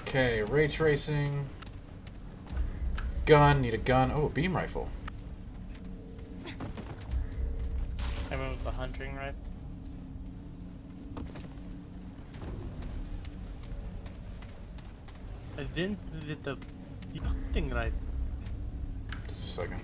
Okay, ray tracing. Gun, need a gun. Oh, a beam rifle. I went with the hunting rifle. I didn't with the hunting rifle. Just a second.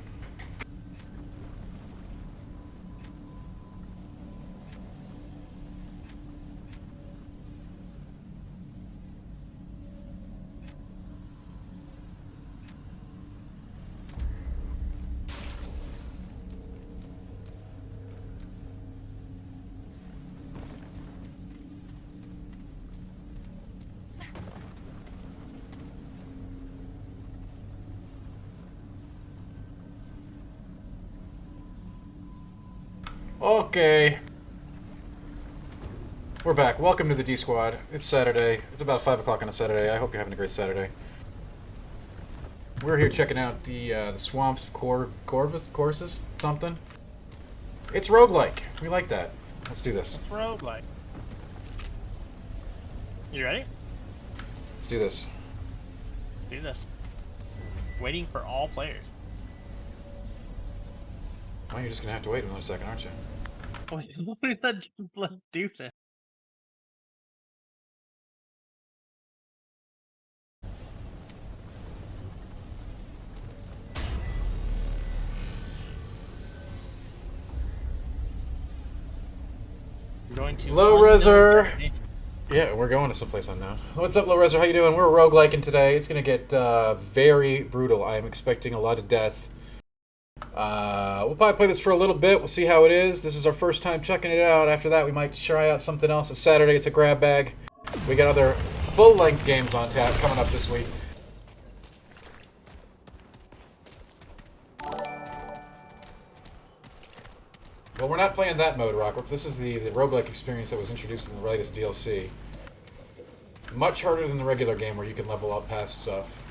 Okay. We're back. Welcome to the D Squad. It's Saturday. It's about 5 o'clock on a Saturday. I hope you're having a great Saturday. We're here checking out the swamps of courses, something. It's roguelike. We like that. Let's do this. It's roguelike. You ready? Let's do this. Let's do this. Waiting for all players. Well, you're just gonna have to wait another second, aren't you? Wait, let's do this. We're going to Low Reser. Yeah, we're going to someplace unknown. What's up, Low Reser? How you doing? We're rogueliking today. It's gonna get very brutal. I am expecting a lot of death. We'll probably play this for a little bit. We'll see how it is. This is our first time checking it out. After that, we might try out something else. It's Saturday. It's a grab bag. We got other full-length games on tap coming up this week. Well, we're not playing that mode, Rockrup. This is the roguelike experience that was introduced in the latest DLC. Much harder than the regular game where you can level up past stuff.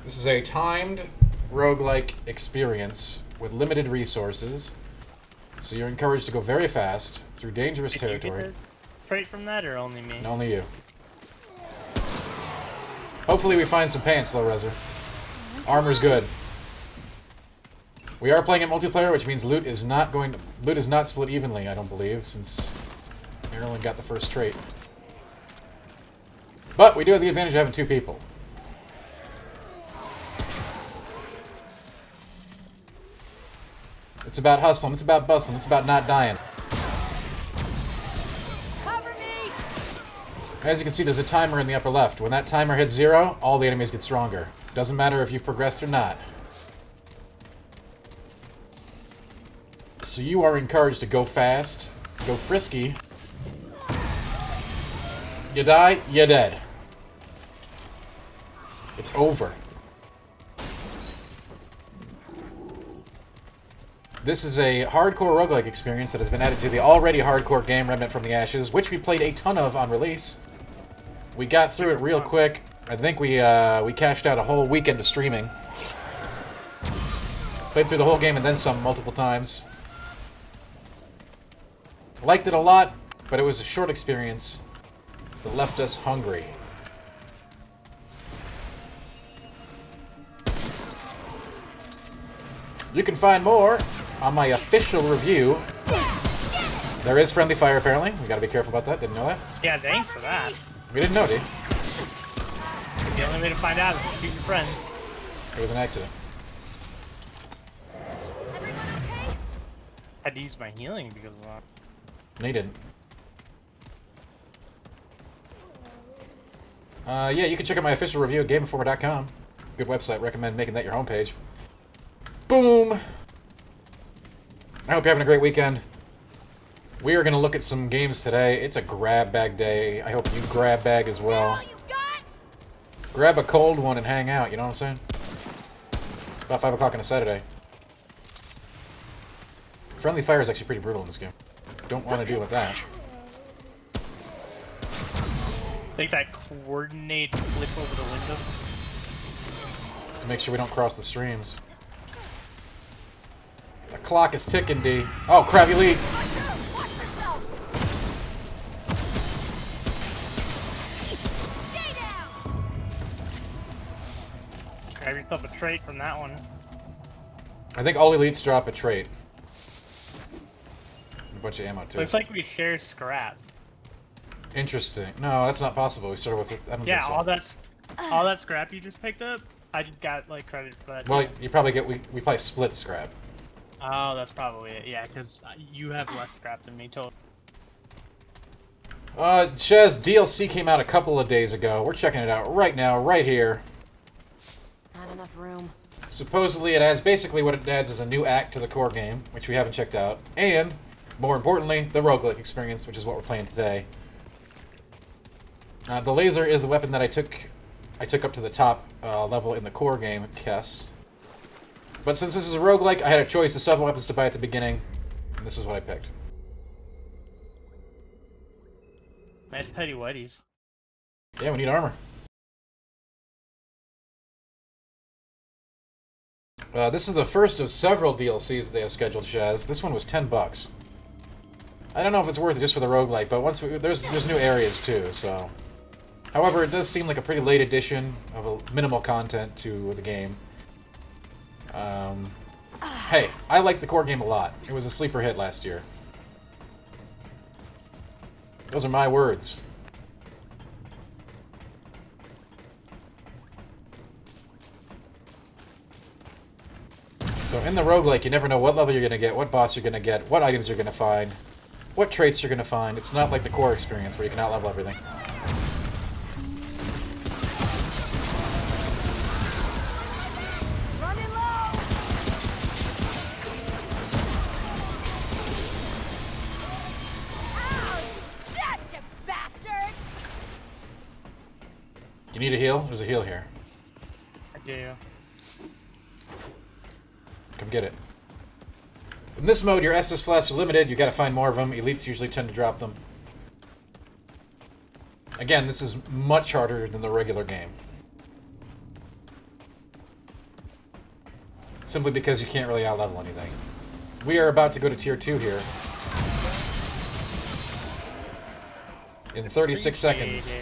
This is a timed roguelike experience with limited resources, so you're encouraged to go very fast through dangerous territory. Did you get the trait from that, or only me? And only you. Hopefully we find some pants, Low Reser. Armor's good. We are playing in multiplayer, which means loot is not split evenly, I don't believe, since Marilyn got the first trait. But we do have the advantage of having two people. It's about hustling, it's about bustling, it's about not dying. Cover me! As you can see, there's a timer in the upper left. When that timer hits 0, all the enemies get stronger. Doesn't matter if you've progressed or not. So you are encouraged to go fast, go frisky. You die, you're dead. It's over. This is a hardcore roguelike experience that has been added to the already hardcore game Remnant from the Ashes, which we played a ton of on release. We got through it real quick. I think we cashed out a whole weekend of streaming. Played through the whole game and then some multiple times. Liked it a lot, but it was a short experience that left us hungry. You can find more on my official review. There is friendly fire, apparently. We gotta be careful about that. Didn't know that. Yeah, thanks for that. We didn't know, dude. The only way to find out is to shoot your friends. It was an accident. Had to use my healing because of that. No, you didn't. Yeah, you can check out my official review at GameInformer.com. Good website. Recommend making that your homepage. Boom! I hope you're having a great weekend. We are going to look at some games today. It's a grab bag day. I hope you grab bag as well. Grab a cold one and hang out, you know what I'm saying? About 5 o'clock on a Saturday. Friendly fire is actually pretty brutal in this game. Don't want to deal with that. Like that coordinated flip over the window. To make sure we don't cross the streams. The clock is ticking, D. Oh, crap, you lead. Grab yourself a trait from that one. I think all elites drop a trait. A bunch of ammo too. Looks like we share scrap. Interesting. No, that's not possible. We started with. I don't Yeah, think so. all that scrap you just picked up, I just got like credit for that. Well, too. you probably get. We probably split scrap. Oh, that's probably it. Yeah, because you have less scrap than me total. Shez, DLC came out a couple of days ago. We're checking it out right now, right here. Not enough room. Supposedly it adds, basically what it adds is a new act to the core game, which we haven't checked out, and, more importantly, the roguelike experience, which is what we're playing today. The laser is the weapon that I took up to the top level in the core game, Kess. But since this is a roguelike, I had a choice of several weapons to buy at the beginning, and this is what I picked. Nice petty whiteys. Yeah, we need armor. This is the first of several DLCs that they have scheduled, Shaz. This one was $10. I don't know if it's worth it just for the roguelike, but there's new areas too, so... However, it does seem like a pretty late addition of a minimal content to the game. Hey, I like the core game a lot. It was a sleeper hit last year. Those are my words. So in the roguelike, you never know what level you're going to get, what boss you're going to get, what items you're going to find, what traits you're going to find. It's not like the core experience where you can outlevel everything. Running low. Ow! Gotcha, bastard! You need a heal? There's a heal here. I do. Come get it. In this mode, your Estus flasks are limited. You gotta find more of them. Elites usually tend to drop them. Again, this is much harder than the regular game. Simply because you can't really outlevel anything. We are about to go to tier 2 here. In 36 seconds,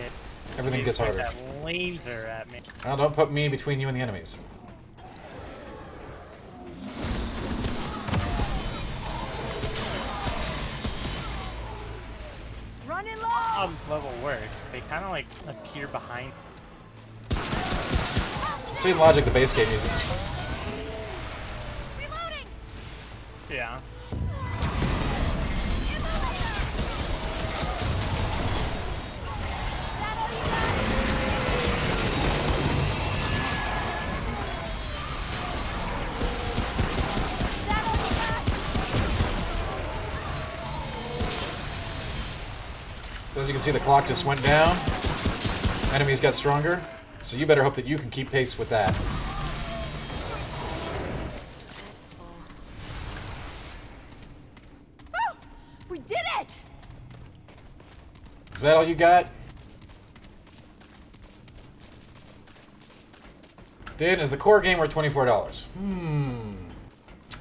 everything gets harder. That laser at me. Well, don't put me between you and the enemies. Running low. Level work. They kind of like appear behind. It's the same logic the base game uses. Reloading. Yeah. So as you can see, the clock just went down. Enemies got stronger. So you better hope that you can keep pace with that. Woo! We did it! Is that all you got? Dan, is the core game worth $24?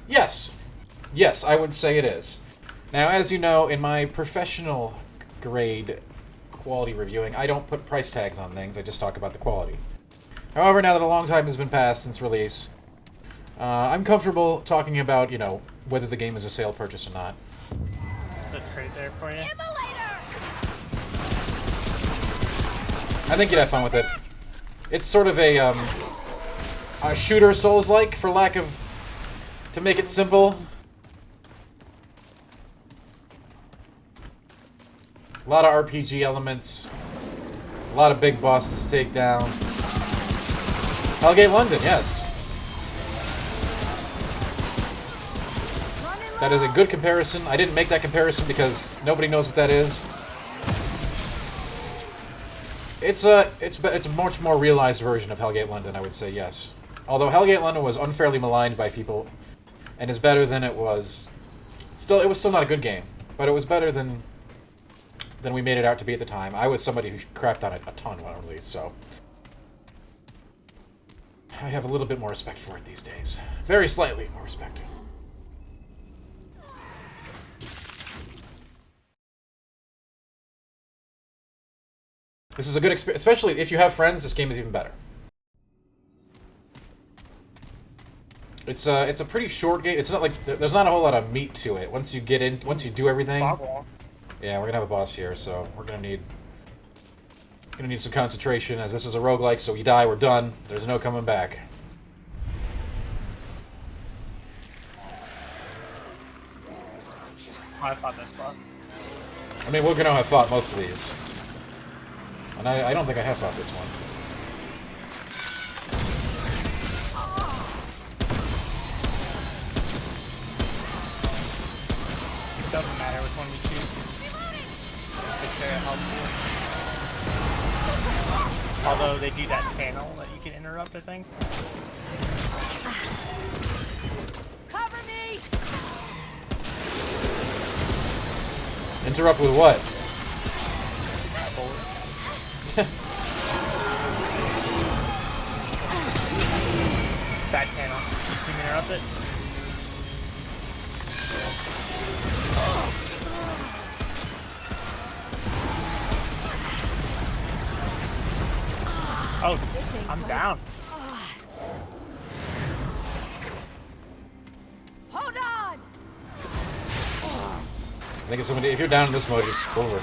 Yes. Yes, I would say it is. Now, as you know, in my professional grade quality reviewing, I don't put price tags on things, I just talk about the quality. However, now that a long time has been passed since release, I'm comfortable talking about, you know, whether the game is a sale purchase or not. The trait there for you. I think you'd have fun with it. It's sort of a shooter Souls-like, for lack of... to make it simple. A lot of RPG elements. A lot of big bosses to take down. Hellgate London, yes. That is a good comparison. I didn't make that comparison because nobody knows what that is. It's a much more realized version of Hellgate London, I would say, yes. Although Hellgate London was unfairly maligned by people, and is better than it was. It was still not a good game, but it was better than we made it out to be at the time. I was somebody who crapped on it a ton when it released, so I have a little bit more respect for it these days. Very slightly more respect. This is a good experience, especially if you have friends. This game is even better. It's a pretty short game. It's not like there's not a whole lot of meat to it. Once you do everything. Yeah, we're gonna have a boss here, so we're gonna need some concentration, as this is a roguelike, so we die, we're done. There's no coming back. I fought this boss. I mean, we're gonna have fought most of these. And I don't think I have fought this one. It doesn't matter which one we choose. It's very helpful. Although they do that panel that you can interrupt, I think. Cover me! Interrupt with what? That panel. You can interrupt it. Oh, I'm down. Hold on! I think if you're down in this mode, it's over.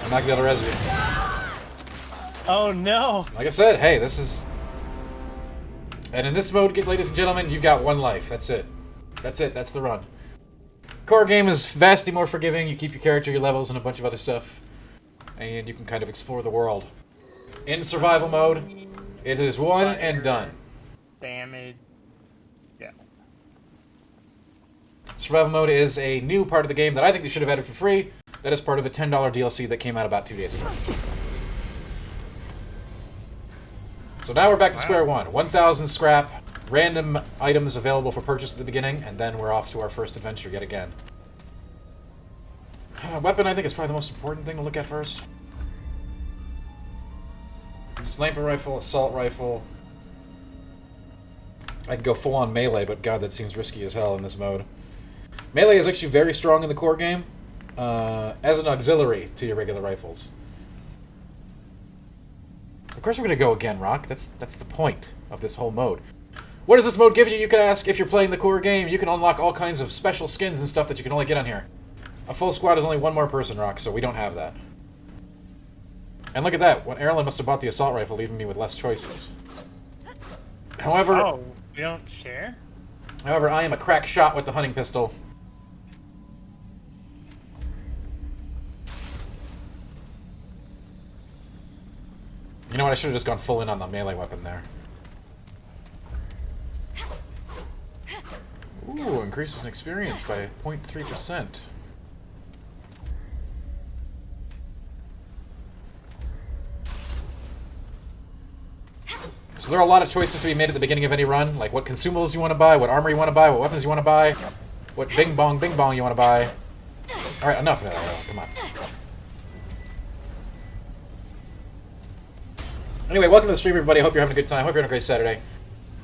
I'm not gonna be able to res you. Oh no! Like I said, hey, this is... And in this mode, ladies and gentlemen, you've got one life. That's it. That's it. That's the run. Core game is vastly more forgiving. You keep your character, your levels, and a bunch of other stuff. And you can kind of explore the world. In survival mode, it is one and done. Damage. Yeah. Survival mode is a new part of the game that I think they should have added for free. That is part of the $10 DLC that came out about 2 days ago. So now we're back to square one. 1,000 scrap, random items available for purchase at the beginning, and then we're off to our first adventure yet again. Weapon, I think, is probably the most important thing to look at first. Sniper rifle, assault rifle. I'd go full-on melee, but god, that seems risky as hell in this mode. Melee is actually very strong in the core game, as an auxiliary to your regular rifles. Of course we're going to go again, Rock. That's the point of this whole mode. What does this mode give you, you could ask, if you're playing the core game? You can unlock all kinds of special skins and stuff that you can only get on here. A full squad is only one more person, Rock, so we don't have that. And look at that. When Erlen must have bought the assault rifle, leaving me with less choices. However... Oh, we don't share? However, I am a crack shot with the hunting pistol. You know what, I should have just gone full in on the melee weapon there. Ooh, increases in experience by 0.3%. So there are a lot of choices to be made at the beginning of any run, like what consumables you want to buy, what armor you want to buy, what weapons you want to buy, what bing bong you want to buy. Alright, enough of that, come on. Anyway, welcome to the stream, everybody. I hope you're having a good time. Hope you're having a great Saturday.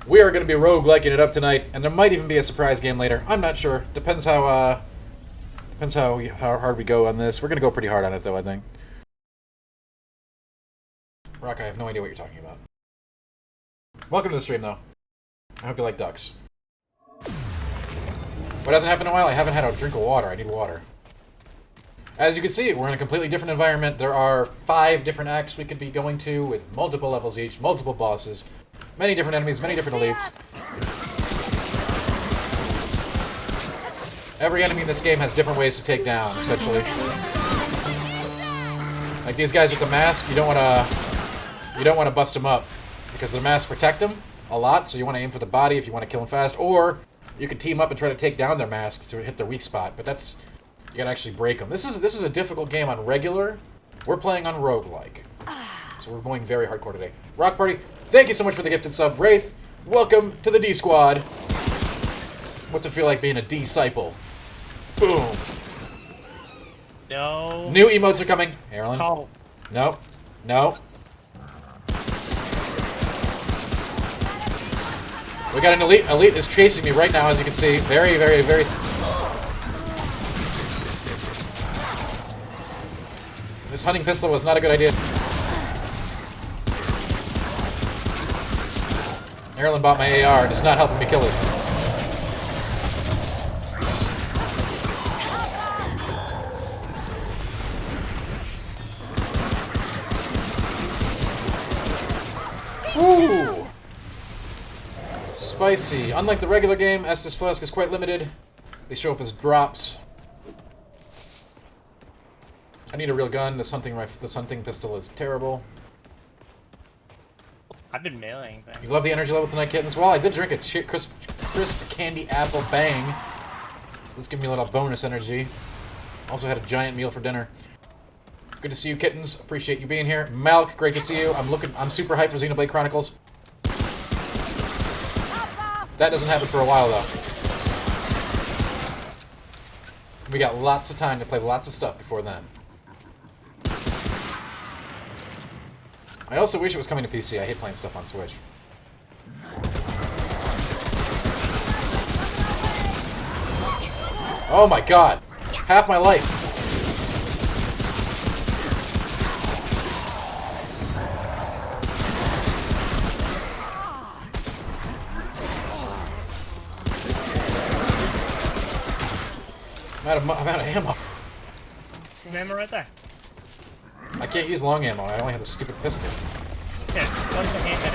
We are going to be rogueliking it up tonight, and there might even be a surprise game later. I'm not sure. Depends how hard we go on this. We're going to go pretty hard on it, though, I think. Rock, I have no idea what you're talking about. Welcome to the stream, though. I hope you like ducks. What hasn't happened in a while? I haven't had a drink of water. I need water. As you can see, we're in a completely different environment. There are 5 different acts we could be going to with multiple levels each, multiple bosses, many different enemies, many different elites. Every enemy in this game has different ways to take down, essentially. Like these guys with the mask, you don't want to bust them up because the masks protect them a lot. So you want to aim for the body if you want to kill them fast, or you could team up and try to take down their masks to hit their weak spot. But that's you gotta actually break them. This is a difficult game on regular. We're playing on roguelike. So we're going very hardcore today. Rock Party, thank you so much for the gifted sub. Wraith, welcome to the D Squad. What's it feel like being a D-Disciple? Boom. No. New emotes are coming. Erlen. Call. No. No. We got an elite. Elite is chasing me right now, as you can see. Very, very, very... This hunting pistol was not a good idea. Marilyn bought my AR, and it's not helping me kill it. Woo! Spicy. Unlike the regular game, Estus Flask is quite limited. They show up as drops. I need a real gun. This hunting pistol is terrible. I've been mailing things. You love the energy level tonight, kittens? Well, I did drink a crisp candy apple bang. So this gives me a little bonus energy. Also had a giant meal for dinner. Good to see you, kittens. Appreciate you being here. Malk, great to see you. I'm super hyped for Xenoblade Chronicles. That doesn't happen for a while, though. We got lots of time to play lots of stuff before then. I also wish it was coming to PC. I hate playing stuff on Switch. Oh my god! Half my life! I'm out of ammo. Ammo right there. I can't use long ammo. I only have the stupid pistol. Here, what's the handgun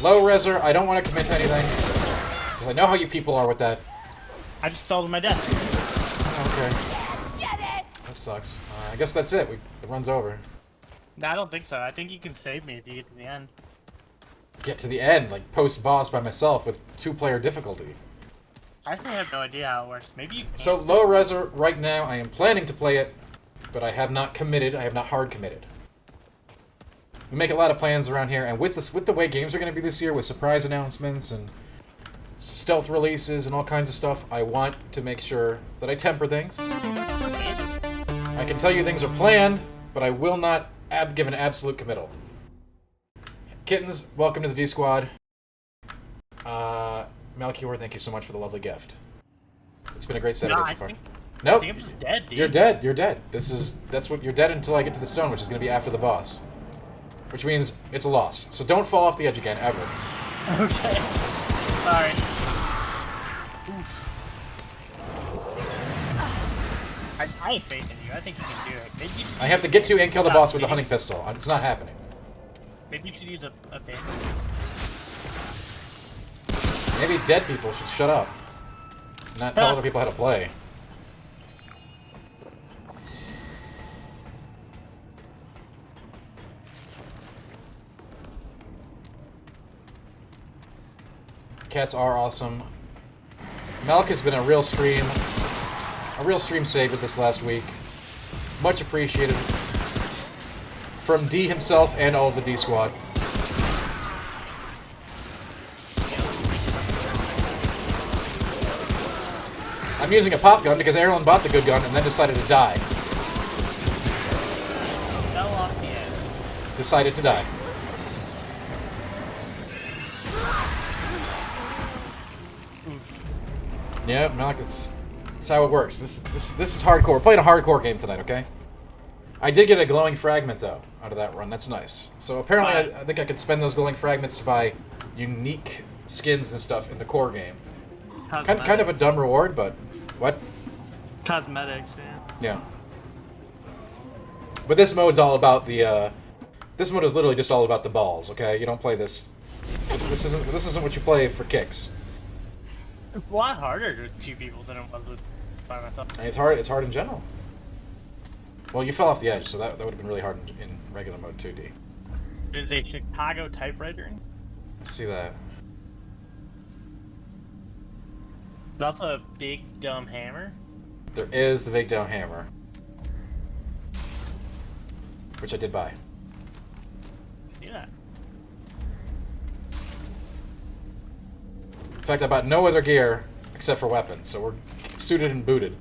ammo? Low reser. I don't want to commit to anything because I know how you people are with that. I just fell to my death. Okay. Get it! That sucks. I guess that's it. It runs over. No, I don't think so. I think you can save me if you get to the end. Get to the end, like post-boss by myself with 2-player difficulty. I actually have no idea how it works. Maybe you can. So low reser right now. I am planning to play it, but I have not committed. I have not hard committed. We make a lot of plans around here, and with the way games are going to be this year, with surprise announcements and stealth releases and all kinds of stuff, I want to make sure that I temper things. I can tell you things are planned, but I will not give an absolute committal. Kittens, welcome to the D Squad. Malchior, thank you so much for the lovely gift. It's been a great Saturday so far. Nope. I think I'm just dead, dude. You're dead. You're dead. That's what you're dead until I get to the stone, which is going to be after the boss. Which means it's a loss. So don't fall off the edge again, ever. Okay. Sorry. I have faith in you. I think you can do it. Maybe you should I have to get to and kill the boss with a hunting pistol. It's not happening. Maybe you should use a banter. Maybe dead people should shut up. Not tell other people how to play. Cats are awesome. Malk has been a real stream saver this last week. Much appreciated. From D himself and all of the D Squad. I'm using a pop gun because Erlen bought the good gun and then decided to die. Fell off the edge. Decided to die. Yeah, Malik, that's how it works. This is hardcore. We're playing a hardcore game tonight, okay? I did get a glowing fragment though out of that run. That's nice. So apparently, I think I could spend those glowing fragments to buy unique skins and stuff in the core game. Kind of a dumb reward, but what? Cosmetics, yeah. Yeah. But this mode's all about the. This mode is literally just all about the balls. Okay, you don't play this. This isn't what you play for kicks. It's a lot harder with 2 people than it was with by myself. And it's hard. It's hard in general. Well, you fell off the edge, so that would have been really hard in regular mode 2D. There's a Chicago typewriter. Let's see that. There's also a big dumb hammer. There is the big down hammer, which I did buy. See that? In fact, I bought no other gear except for weapons, so we're suited and booted.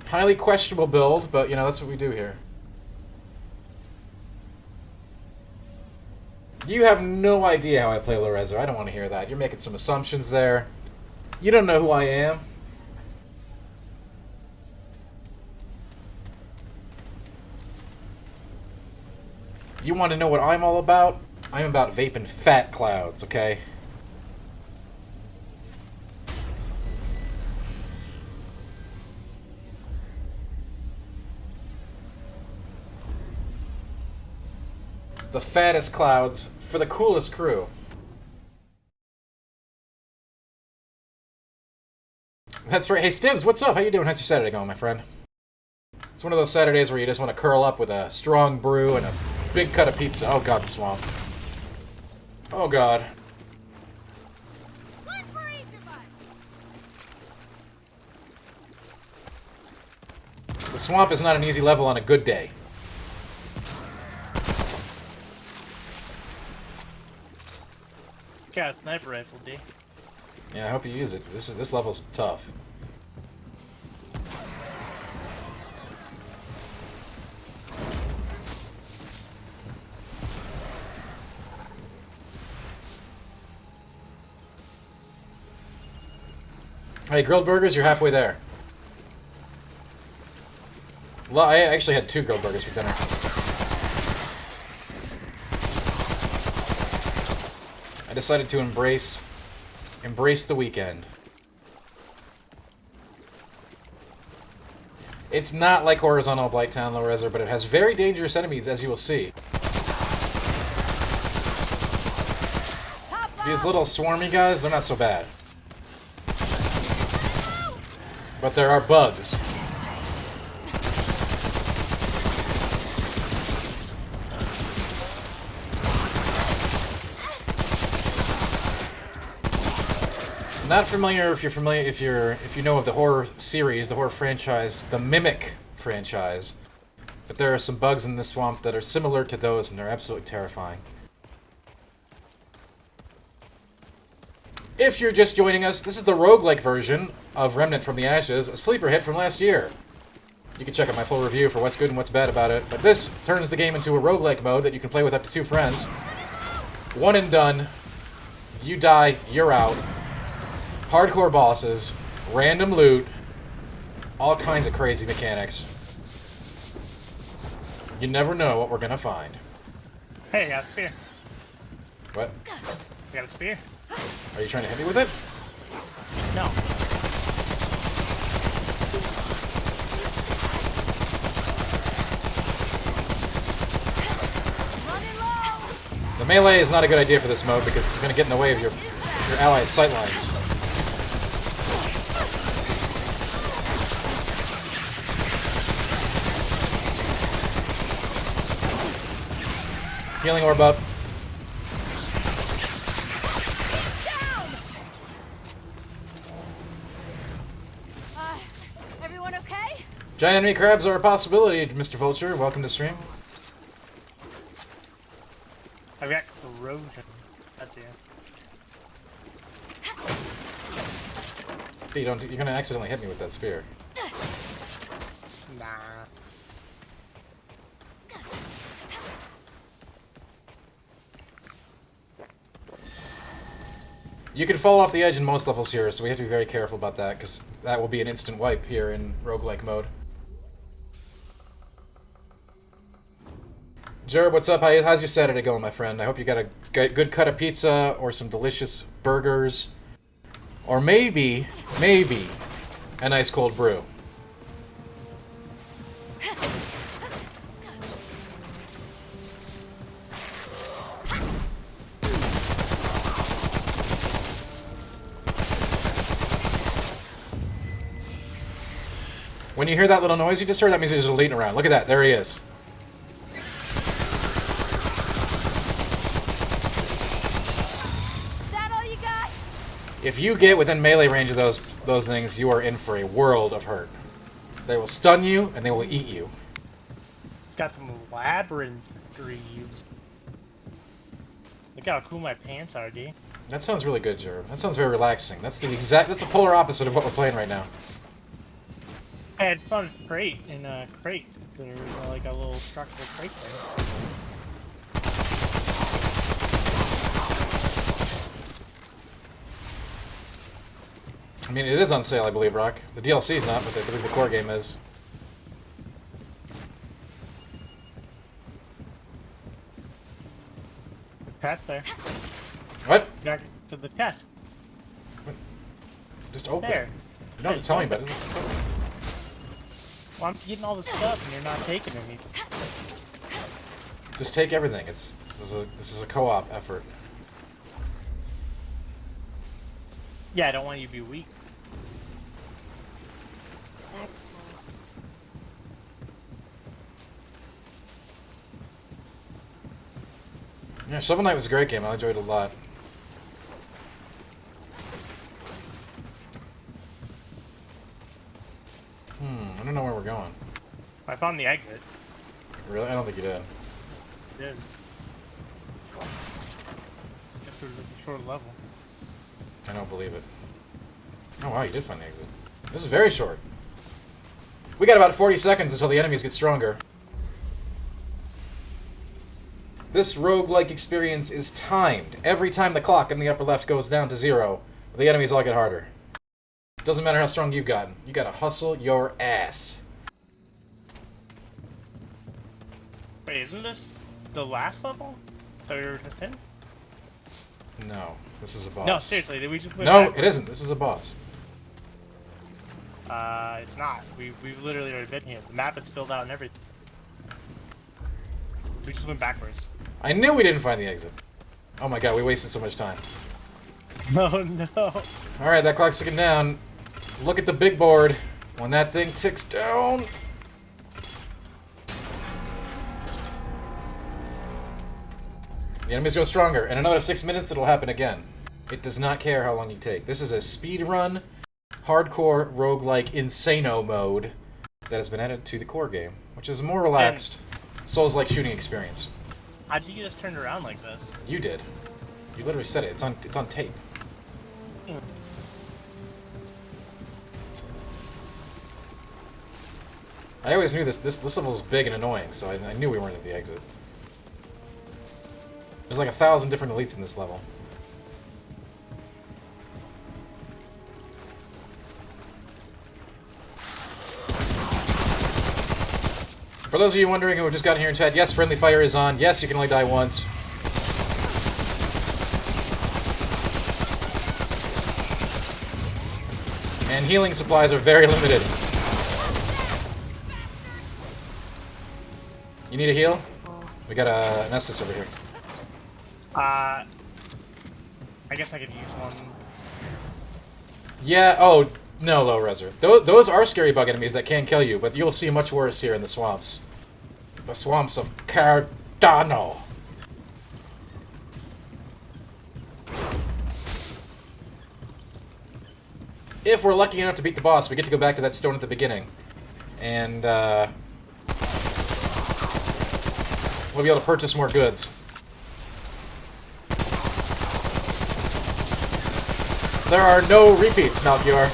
Highly questionable build, but you know, that's what we do here. You have no idea how I play low reser. I don't want to hear that. You're making some assumptions there. You don't know who I am. You want to know what I'm all about? I'm about vaping fat clouds, okay? The fattest clouds for the coolest crew. That's right. Hey, Stibbs, what's up? How you doing? How's your Saturday going, my friend? It's one of those Saturdays where you just want to curl up with a strong brew and a big cut of pizza. Oh, God, the swamp. Oh, God. One for each of us. The swamp is not an easy level on a good day. Got a sniper rifle, D. Yeah, I hope you use it. This level's tough. Hey, grilled burgers, you're halfway there. Well, I actually had 2 grilled burgers for dinner. I decided to embrace the weekend. It's not like Horizontal Blighttown Low Reser, but it has very dangerous enemies, as you will see. These little swarmy guys, they're not so bad. But there are bugs. Not familiar if you know of the horror series, the horror franchise, the Mimic franchise. But there are some bugs in this swamp that are similar to those, and they're absolutely terrifying. If you're just joining us, this is the roguelike version of Remnant from the Ashes, a sleeper hit from last year. You can check out my full review for what's good and what's bad about it, but this turns the game into a roguelike mode that you can play with up to 2 friends. One and done. You die, you're out. Hardcore bosses, random loot, all kinds of crazy mechanics. You never know what we're gonna find. Hey, I got a spear. What? I got a spear. Are you trying to hit me with it? No. Running low. The melee is not a good idea for this mode because you're gonna get in the way of your allies' sightlines. Healing orb up. Down. Everyone okay? Giant enemy crabs are a possibility, Mr. Vulture. Welcome to stream. I've got corrosion. That's it. You're gonna accidentally hit me with that spear. Nah. You can fall off the edge in most levels here, so we have to be very careful about that, because that will be an instant wipe here in roguelike mode. Jerb, what's up? How's your Saturday going, my friend? I hope you got a good cut of pizza, or some delicious burgers, or maybe, a nice cold brew. When you hear that little noise you just heard, that means there's a elite around. Look at that. There he is. Is that all you got? If you get within melee range of those things, you are in for a world of hurt. They will stun you, and they will eat you. It's got some labyrinth greaves. Look how cool my pants are, D. That sounds really good, Jerb. That sounds very relaxing. That's the polar opposite of what we're playing right now. I had fun with crate in a crate. There's like a little structural crate there. I mean, it is on sale, I believe, Rock. The DLC is not, but I believe the core game is. test there. What? Back to the test. Just open There. it. You don't have to tell me about it. It's open. Well, I'm getting all this stuff and you're not taking anything. Just take everything. This is a co-op effort. Yeah, I don't want you to be weak. Thanks, Yeah, Shovel Knight was a great game. I enjoyed it a lot. I don't know where we're going. I found the exit. Really? I don't think you did. Did. Guess it was a short level. I don't believe it. Oh wow, you did find the exit. This is very short. We got about 40 seconds until the enemies get stronger. This roguelike experience is timed. Every time the clock in the upper left goes down to 0, the enemies all get harder. Doesn't matter how strong you've gotten. You gotta hustle your ass. Wait, isn't this the last level that we were just in? No, this is a boss. No, seriously, did we just went No, backwards? it isn't. This is a boss. It's not. We've literally already been here. The map is filled out and everything. We just went backwards. I knew we didn't find the exit. Oh my god, we wasted so much time. Oh no. Alright, that clock's ticking down. Look at the big board. When that thing ticks down... the enemies grow stronger. In another 6 minutes, it'll happen again. It does not care how long you take. This is a speedrun, hardcore, roguelike, insano mode that has been added to the core game, which is a more relaxed, Souls-like shooting experience. How'd you get us turned around like this? You did. You literally said it. It's on tape. I always knew this level was big and annoying, so I knew we weren't at the exit. There's like 1,000 different elites in this level. For those of you wondering who have just gotten here in chat, yes, friendly fire is on. Yes, you can only die once. And healing supplies are very limited. You need a heal? We got an Estus over here. I guess I could use one. Yeah, oh, no, low reser. Those are scary bug enemies that can kill you, but you'll see much worse here in the swamps. The swamps of Cardano. If we're lucky enough to beat the boss, we get to go back to that stone at the beginning. And, we'll be able to purchase more goods. There are no repeats, Malchior.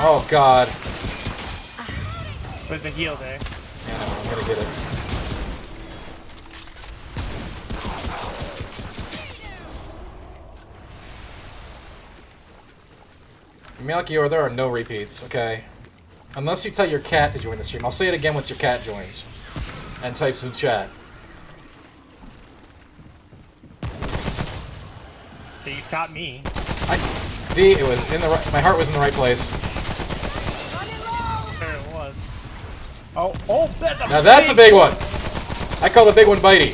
Oh god. With the heal there. Yeah, I'm gonna get it. Malchior, there are no repeats, okay? Unless you tell your cat to join the stream. I'll say it again once your cat joins. And types in chat. So you got me. D, it was in the right... my heart was in the right place. There it was. Oh, that's a Now that's a big one! I call the big one Bitey.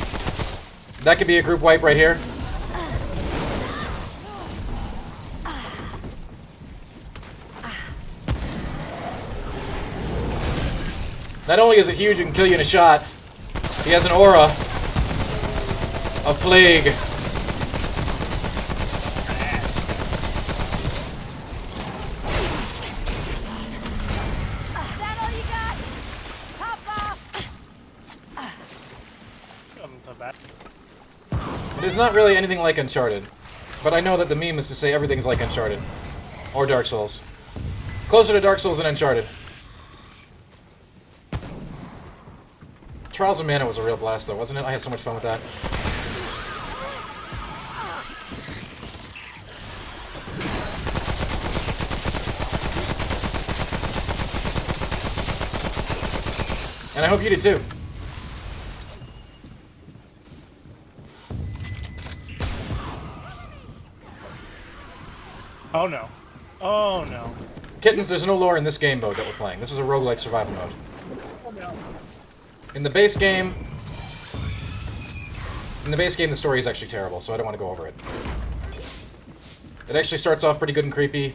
That could be a group wipe right here. Not only is it huge, it can kill you in a shot, he has an aura of plague. It is not really anything like Uncharted, but I know that the meme is to say everything's like Uncharted. Or Dark Souls. Closer to Dark Souls than Uncharted. Trials of Mana was a real blast though, wasn't it? I had so much fun with that. And I hope you did too. Oh no. Oh no. Kittens, there's no lore in this game mode that we're playing. This is a roguelike survival mode. Oh no. In the base game... In the base game, the story is actually terrible, so I don't want to go over it. It actually starts off pretty good and creepy,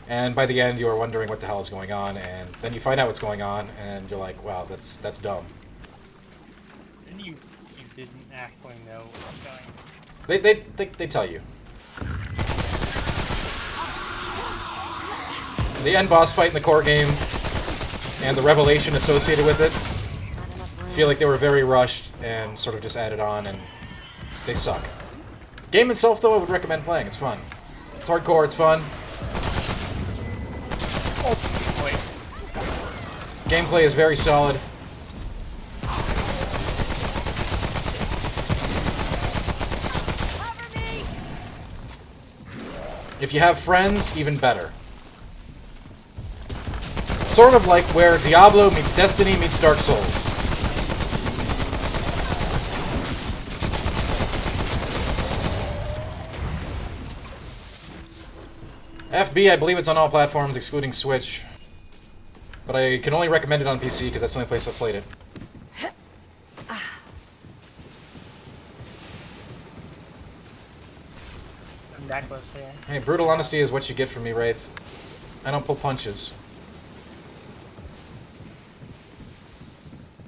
and by the end you are wondering what the hell is going on, and then you find out what's going on, and you're like, wow, that's dumb. And you didn't actually know what was going. They tell you. The end boss fight in the core game, and the revelation associated with it, feel like they were very rushed and sort of just added on, and they suck. Game itself, though, I would recommend playing. It's fun. It's hardcore, it's fun. Oh, wait. Gameplay is very solid. Cover me! If you have friends, even better. It's sort of like where Diablo meets Destiny meets Dark Souls. FB, I believe it's on all platforms, excluding Switch. But I can only recommend it on PC, because that's the only place I've played it. Necklace here. Hey, brutal honesty is what you get from me, Wraith. I don't pull punches.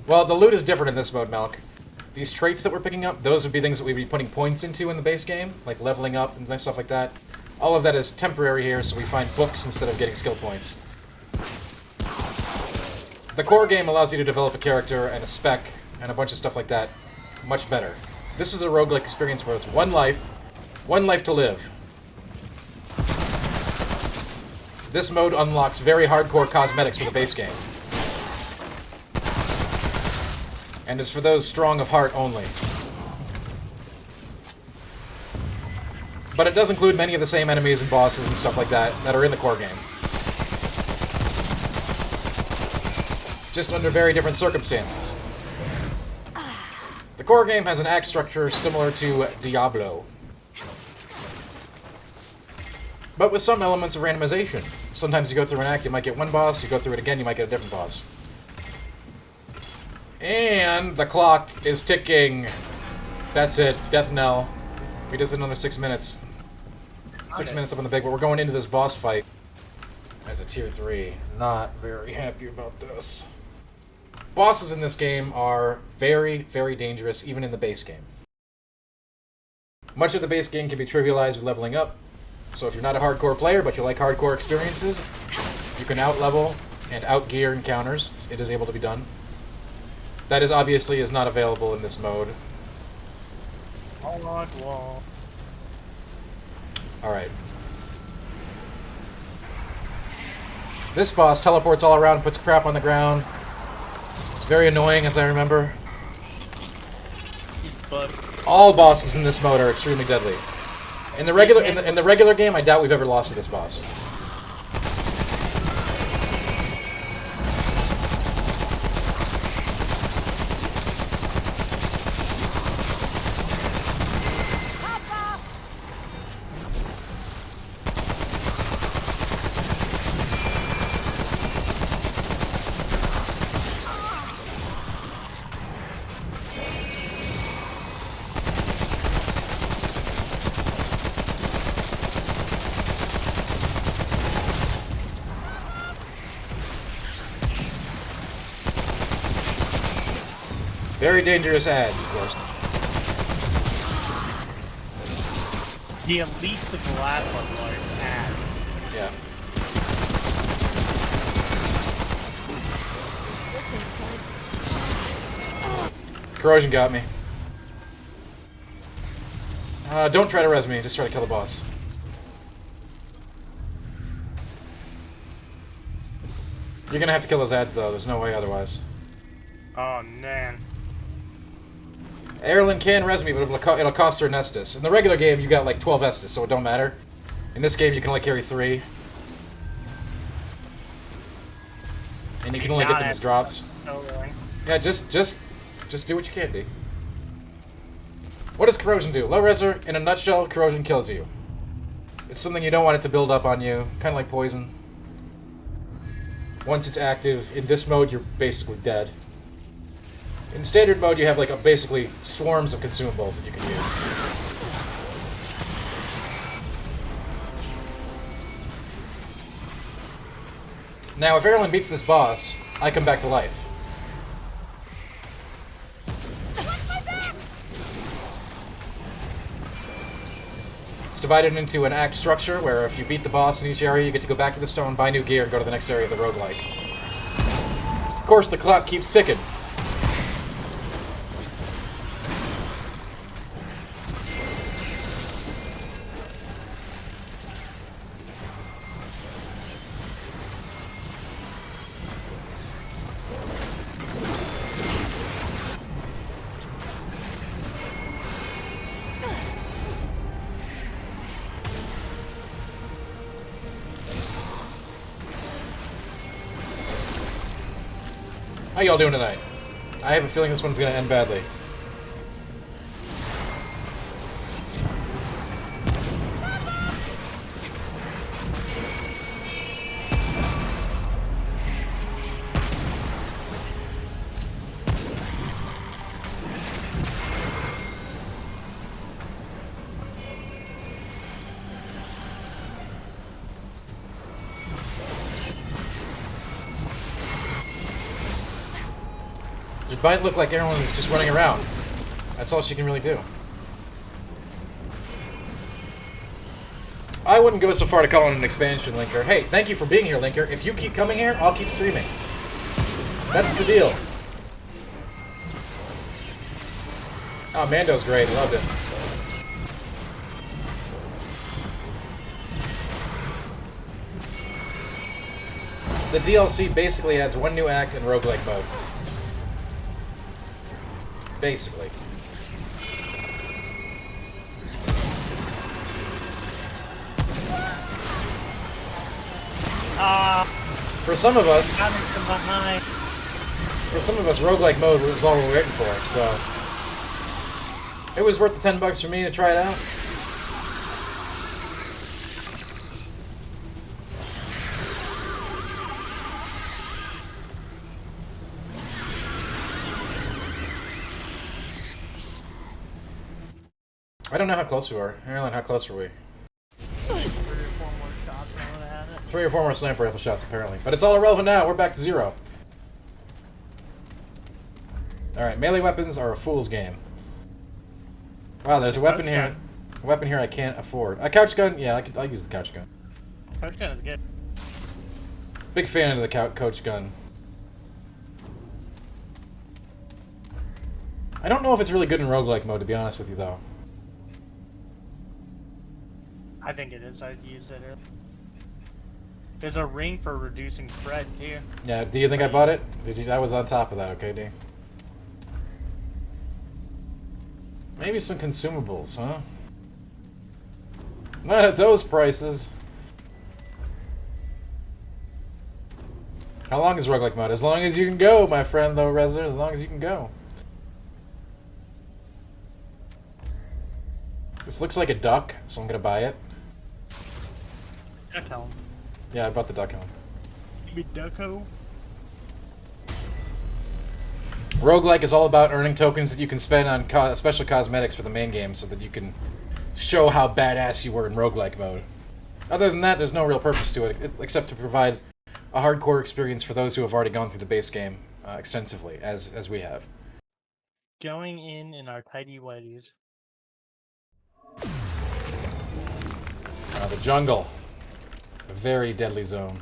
Well, the loot is different in this mode, Malk. These traits that we're picking up, those would be things that we'd be putting points into in the base game, like leveling up and stuff like that. All of that is temporary here, so we find books instead of getting skill points. The core game allows you to develop a character and a spec and a bunch of stuff like that much better. This is a roguelike experience where it's one life to live. This mode unlocks very hardcore cosmetics for the base game. And is for those strong of heart only. But it does include many of the same enemies and bosses and stuff like that that are in the core game. Just under very different circumstances. The core game has an act structure similar to Diablo, but with some elements of randomization. Sometimes you go through an act, you might get one boss, you go through it again, you might get a different boss. And the clock is ticking. That's it, death knell. We just did another 6 minutes. 6 minutes up on the big, but we're going into this boss fight as a tier 3. Not very happy about this. Bosses in this game are very, very dangerous, even in the base game. Much of the base game can be trivialized with leveling up, so if you're not a hardcore player, but you like hardcore experiences, you can out-level and out-gear encounters. It is able to be done. That is obviously is not available in this mode. Alright. This boss teleports all around, puts crap on the ground. It's very annoying, as I remember. All bosses in this mode are extremely deadly. In the regular game, I doubt we've ever lost to this boss. Very dangerous ads, of course. The elite of the last one was ads. Yeah. Corrosion got me. Don't try to res me, just try to kill the boss. You're gonna have to kill those ads, though. There's no way otherwise. Oh, man. Erlen can res me, but it'll cost her an Estus. In the regular game, you got like 12 Estus, so it don't matter. In this game, you can only carry 3. And you can only get them as drops. Yeah, just do what you can do. What does corrosion do? Low reser, in a nutshell, corrosion kills you. It's something you don't want it to build up on you, kind of like poison. Once it's active, in this mode, you're basically dead. In standard mode, you have like basically swarms of consumables that you can use. Now, if Erlen beats this boss, I come back to life. It's divided into an act structure, where if you beat the boss in each area, you get to go back to the stone, buy new gear, and go to the next area of the roguelike. Of course, the clock keeps ticking. How y'all doing tonight? I have a feeling this one's gonna end badly. It might look like everyone's just running around. That's all she can really do. I wouldn't go so far to call it an expansion, Linker. Hey, thank you for being here, Linker. If you keep coming here, I'll keep streaming. That's the deal. Oh, Mando's great. Loved it. The DLC basically adds one new act in roguelike mode. Basically. For some of us, roguelike mode was all we were waiting for, so it was worth the $10 for me to try it out. I don't know how close we were. Erlen, how close were we? 3 or 4 more sniper rifle shots, apparently. But it's all irrelevant now. We're back to 0. Alright, melee weapons are a fool's game. Wow, there's a weapon here. A weapon here I can't afford. A couch gun? Yeah, I'll use the couch gun. Couch gun is good. Big fan of the couch gun. I don't know if it's really good in roguelike mode, to be honest with you, though. I think it is. I'd use it earlier. There's a ring for reducing threat, too. Yeah, do you think I bought it? Did you? I was on top of that, okay, D? Maybe some consumables, huh? Not at those prices. How long is roguelike mode? As long as you can go, my friend, though, Rezer. As long as you can go. This looks like a duck, so I'm gonna buy it. Duck helm. Yeah, I bought the duck helm. You mean ducko? Roguelike is all about earning tokens that you can spend on special cosmetics for the main game so that you can show how badass you were in roguelike mode. Other than that, there's no real purpose to it, except to provide a hardcore experience for those who have already gone through the base game extensively, as we have. Going in our tidy whities. The jungle. A very deadly zone.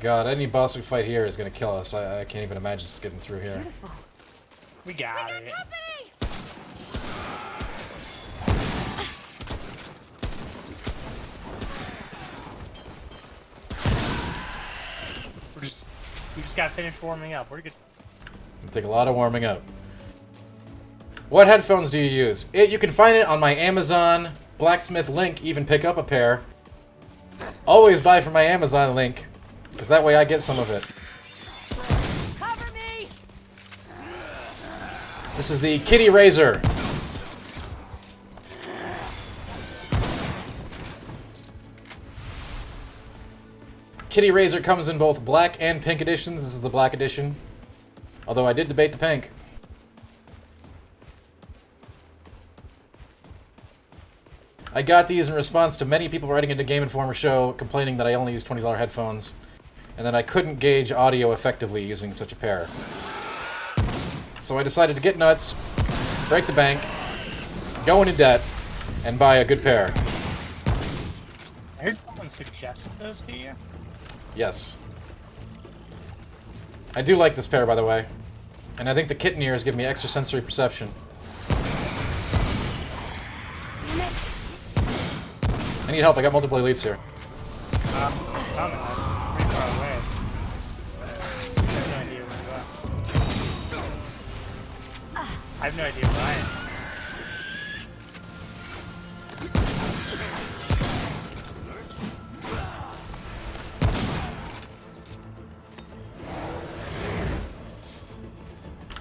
God, any boss we fight here is going to kill us. I can't even imagine just getting through here. Beautiful. We got it. Company! We just got finished warming up. We're good. It'll take a lot of warming up. What headphones do you use? You can find it on my Amazon blacksmith link. Even pick up a pair. Always buy from my Amazon link, because that way I get some of it. Cover me! This is the Kitty Razor. Kitty Razor comes in both black and pink editions. This is the black edition. Although I did debate the pink. I got these in response to many people writing into Game Informer Show complaining that I only use $20 headphones, and that I couldn't gauge audio effectively using such a pair. So I decided to get nuts, break the bank, go into debt, and buy a good pair. I heard someone suggested those to you. Yes. I do like this pair, by the way. And I think the kitten ears give me extra sensory perception. I need help, I got multiple elites here. Coming. I'm pretty far away. I have no idea where I am.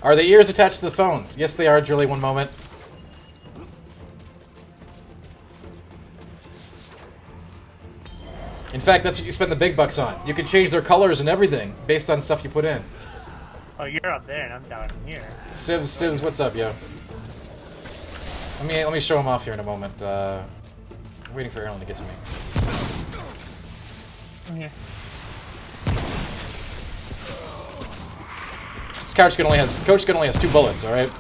Are the ears attached to the phones? Yes, they are, Julie, one moment. In fact, that's what you spend the big bucks on. You can change their colors and everything based on stuff you put in. Oh, you're up there and I'm down here. Stivs, what's up, yo? Let me show him off here in a moment. I'm waiting for Aaron to get to me. Okay. This Coach gun only has 2 bullets, all right? It's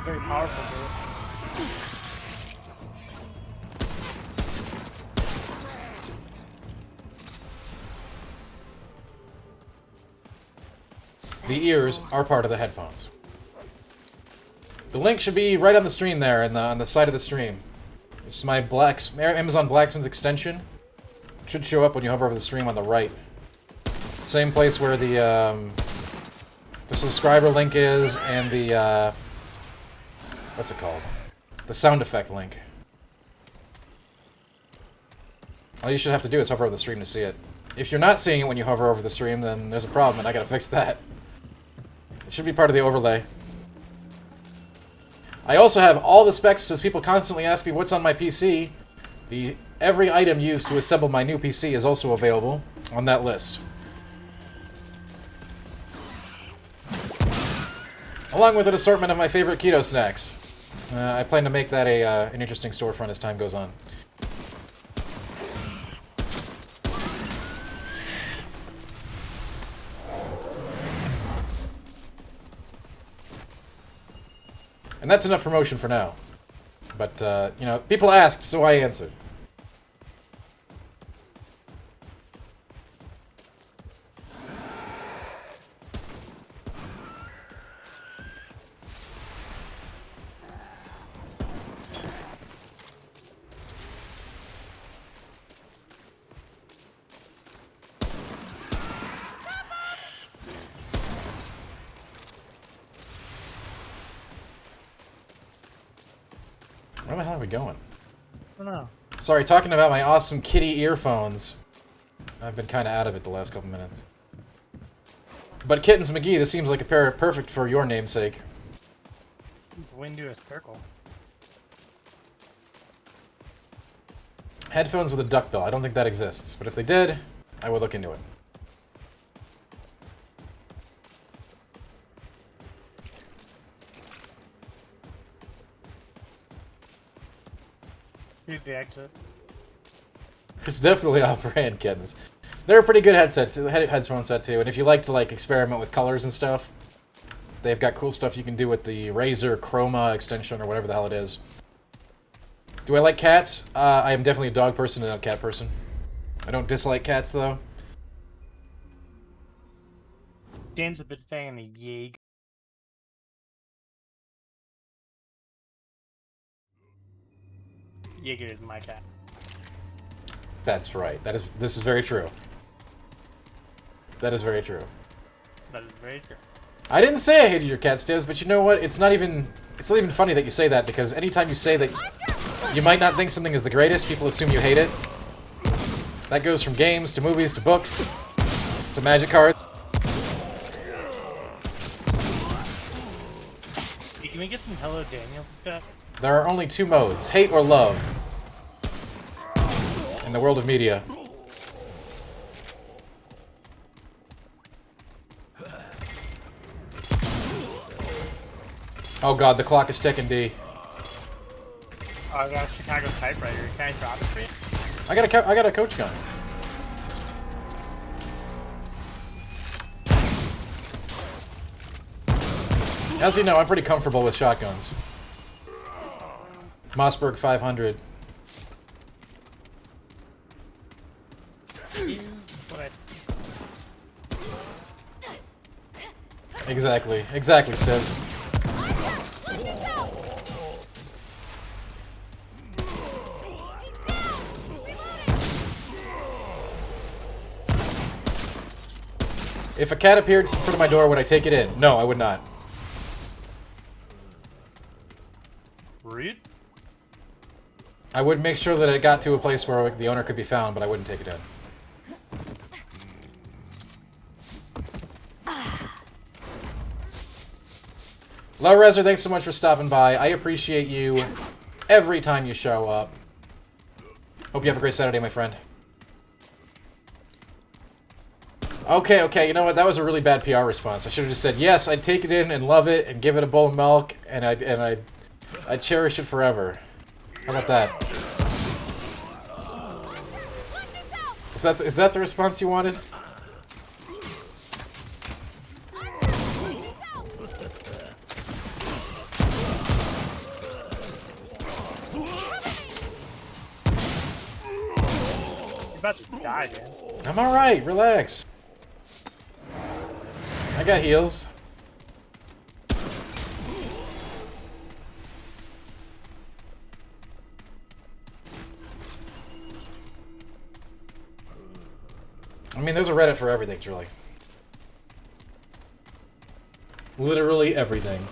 very powerful, dude. The ears are part of the headphones. The link should be right on the stream there, on the side of the stream. It's my Amazon Blacksmith's extension. It should show up when you hover over the stream on the right. Same place where the subscriber link is, and the, what's it called? The sound effect link. All you should have to do is hover over the stream to see it. If you're not seeing it when you hover over the stream, then there's a problem, and I gotta fix that. It should be part of the overlay. I also have all the specs, as people constantly ask me what's on my PC. Every item used to assemble my new PC is also available on that list. Along with an assortment of my favorite keto snacks. I plan to make that an interesting storefront as time goes on. And that's enough promotion for now. But, you know, people ask, so I answered. Where the hell are we going? I don't know. Sorry, talking about my awesome kitty earphones. I've been kind of out of it the last couple minutes. But Kittens McGee, this seems like a pair perfect for your namesake. Go into a circle. Headphones with a duckbill. I don't think that exists, but if they did, I would look into it. Here's the exit. It's definitely off-brand, Kittens. They're a pretty good headphone set too, and if you like to experiment with colors and stuff, they've got cool stuff you can do with the Razer Chroma extension or whatever the hell it is. Do I like cats? I am definitely a dog person and not a cat person. I don't dislike cats though. Dan's a big fan of Yeg. Jaeger is my cat. That's right. This is very true. That is very true. That is very true. I didn't say I hated your cat, Stivs, but you know what? It's not even funny that you say that, because anytime you say that you might not think something is the greatest, people assume you hate it. That goes from games to movies to books to magic cards. Hey, can we get some Hello Daniel chat? There are only 2 modes, hate or love, in the world of media. Oh god, the clock is ticking, D. Oh, I got a Chicago typewriter. Can I drop it for you? I got a coach gun. As you know, I'm pretty comfortable with shotguns. Mossberg 500. But Exactly. Exactly, Stibbs. If a cat appeared in front of my door, would I take it in? No, I would not. rude. I would make sure that it got to a place where the owner could be found, but I wouldn't take it in. Low Reser, thanks so much for stopping by. I appreciate you every time you show up. Hope you have a great Saturday, my friend. Okay, you know what? That was a really bad PR response. I should have just said, yes, I'd take it in and love it and give it a bowl of milk, and I'd cherish it forever. How about that? Is that the response you wanted? You're about to die, man. I'm alright, relax. I got heals. I mean, there's a Reddit for everything, truly. Literally everything.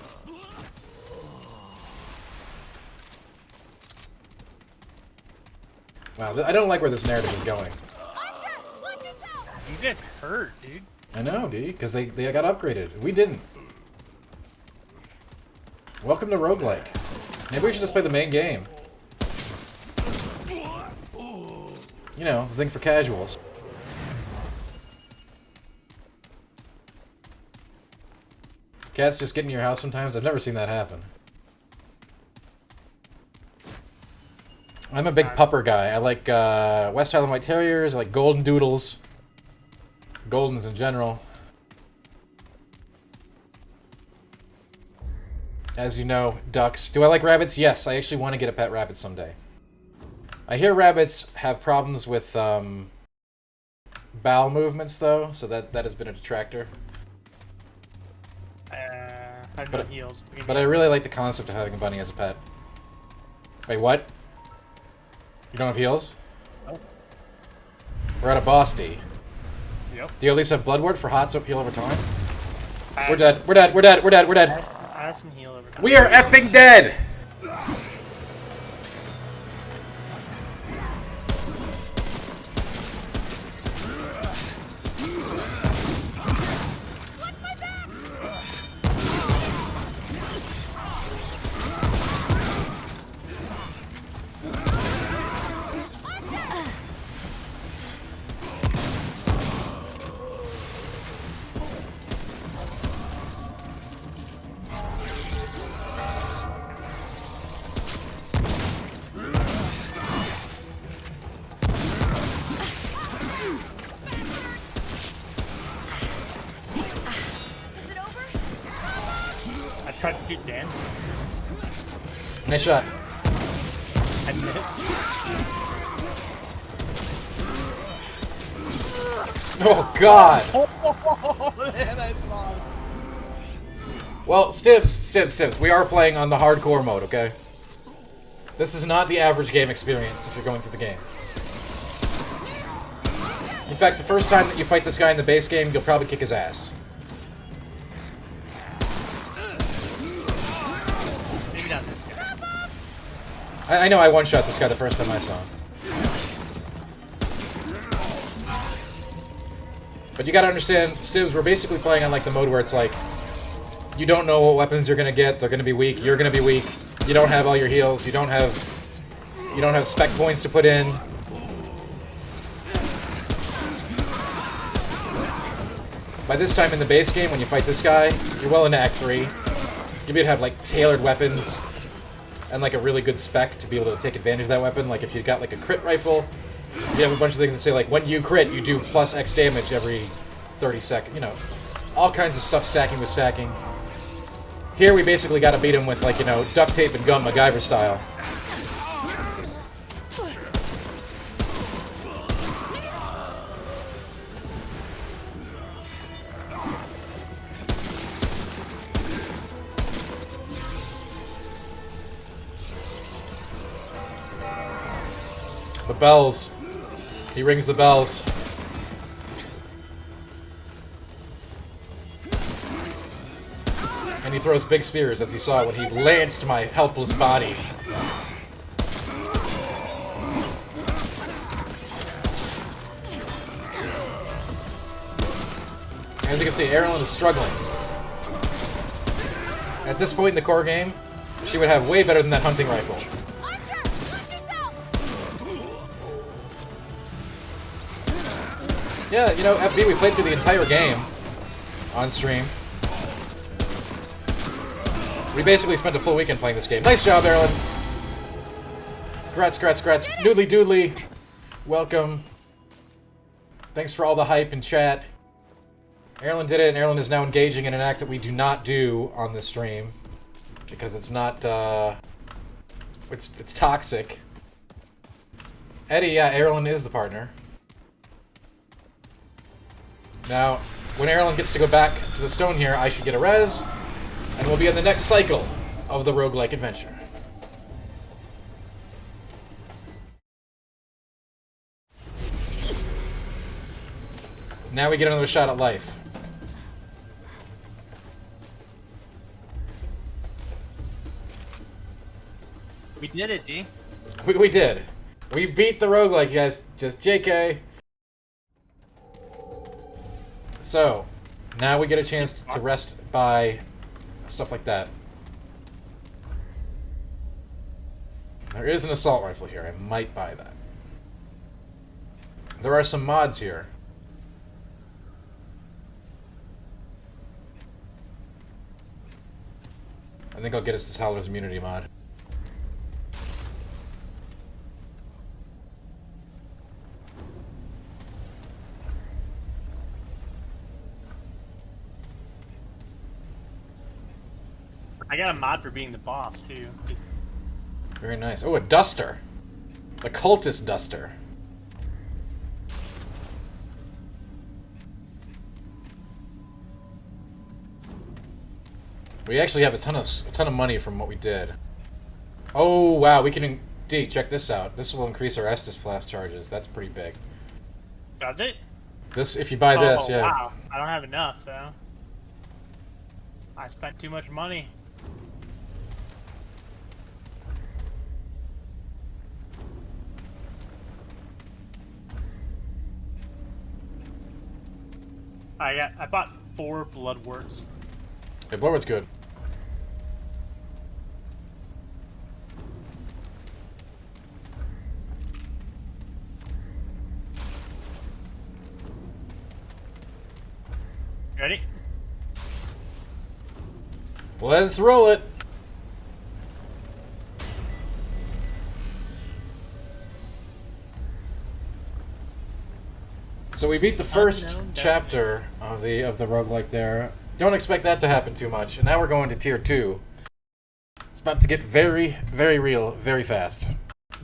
Wow, I don't like where this narrative is going. You guys hurt, dude. I know, D, because they got upgraded. We didn't. Welcome to roguelike. Maybe we should just play the main game. You know, the thing for casuals. Cats just get in your house sometimes? I've never seen that happen. I'm a big pupper guy. I like West Highland White Terriers, I like Golden Doodles. Goldens in general. As you know, ducks. Do I like rabbits? Yes, I actually want to get a pet rabbit someday. I hear rabbits have problems with bowel movements, though, so that has been a detractor. I have no heals. But I really like the concept of having a bunny as a pet. Wait, what? You don't have heals? Nope. We're at a boss, D. Yep. Do you at least have blood ward for hot soap heal over time? I We're dead. We're dead. We're dead. We're dead. We're dead. I have some heal over time. We are effing dead! I tried to shoot Dan. Nice shot. I missed. Oh, God! Oh, man, I saw it. Well, Stibbs, we are playing on the hardcore mode, okay? This is not the average game experience if you're going through the game. In fact, the first time that you fight this guy in the base game, you'll probably kick his ass. Maybe not this guy. I know I one-shot this guy the first time I saw him. But you gotta understand, Stibbs, we're basically playing on like the mode where it's like, you don't know what weapons you're gonna get, they're gonna be weak, you're gonna be weak, you don't have all your heals, you don't have spec points to put in. By this time in the base game, when you fight this guy, you're well into Act 3. You'd be able to have like tailored weapons and like a really good spec to be able to take advantage of that weapon. Like if you got like a crit rifle, you have a bunch of things that say like when you crit, you do plus X damage every 30 seconds. You know, all kinds of stuff stacking with stacking. Here we basically got to beat him with like, you know, duct tape and gum, MacGyver style. The bells. He rings the bells. And he throws big spears, as you saw when he lanced my helpless body. As you can see, Erilyn is struggling. At this point in the core game, she would have way better than that hunting rifle. Yeah, you know, FB, we played through the entire game on stream. We basically spent a full weekend playing this game. Nice job, Erilyn. Grats, grats, grats. Noodly doodly. Welcome. Thanks for all the hype in chat. Erilyn did it, and Erilyn is now engaging in an act that we do not do on this stream. Because it's not, it's toxic. Eddie, yeah, Erilyn is the partner. Now, when Erilyn gets to go back to the stone here, I should get a res, and we'll be in the next cycle of the roguelike adventure. Now we get another shot at life. We did it, D. We did. We beat the roguelike, you guys. Just JK. So, now we get a chance to rest by stuff like that. There is an assault rifle here. I might buy that. There are some mods here. I think I'll get us this Howler's Immunity mod. I got a mod for being the boss, too. Very nice. Oh, a duster. The cultist duster. We actually have a ton of money from what we did. Oh wow, we can D, check this out. This will increase our Estus Flask charges. That's pretty big. Does it? This, if you buy this, yeah. Wow, I don't have enough though. I spent too much money. I bought 4 Bloodworts. Hey, Bloodwort's good. Ready? Let's roll it. So we beat the first chapter of the roguelike there. Don't expect that to happen too much. And now we're going to tier 2. It's about to get very, very real, very fast.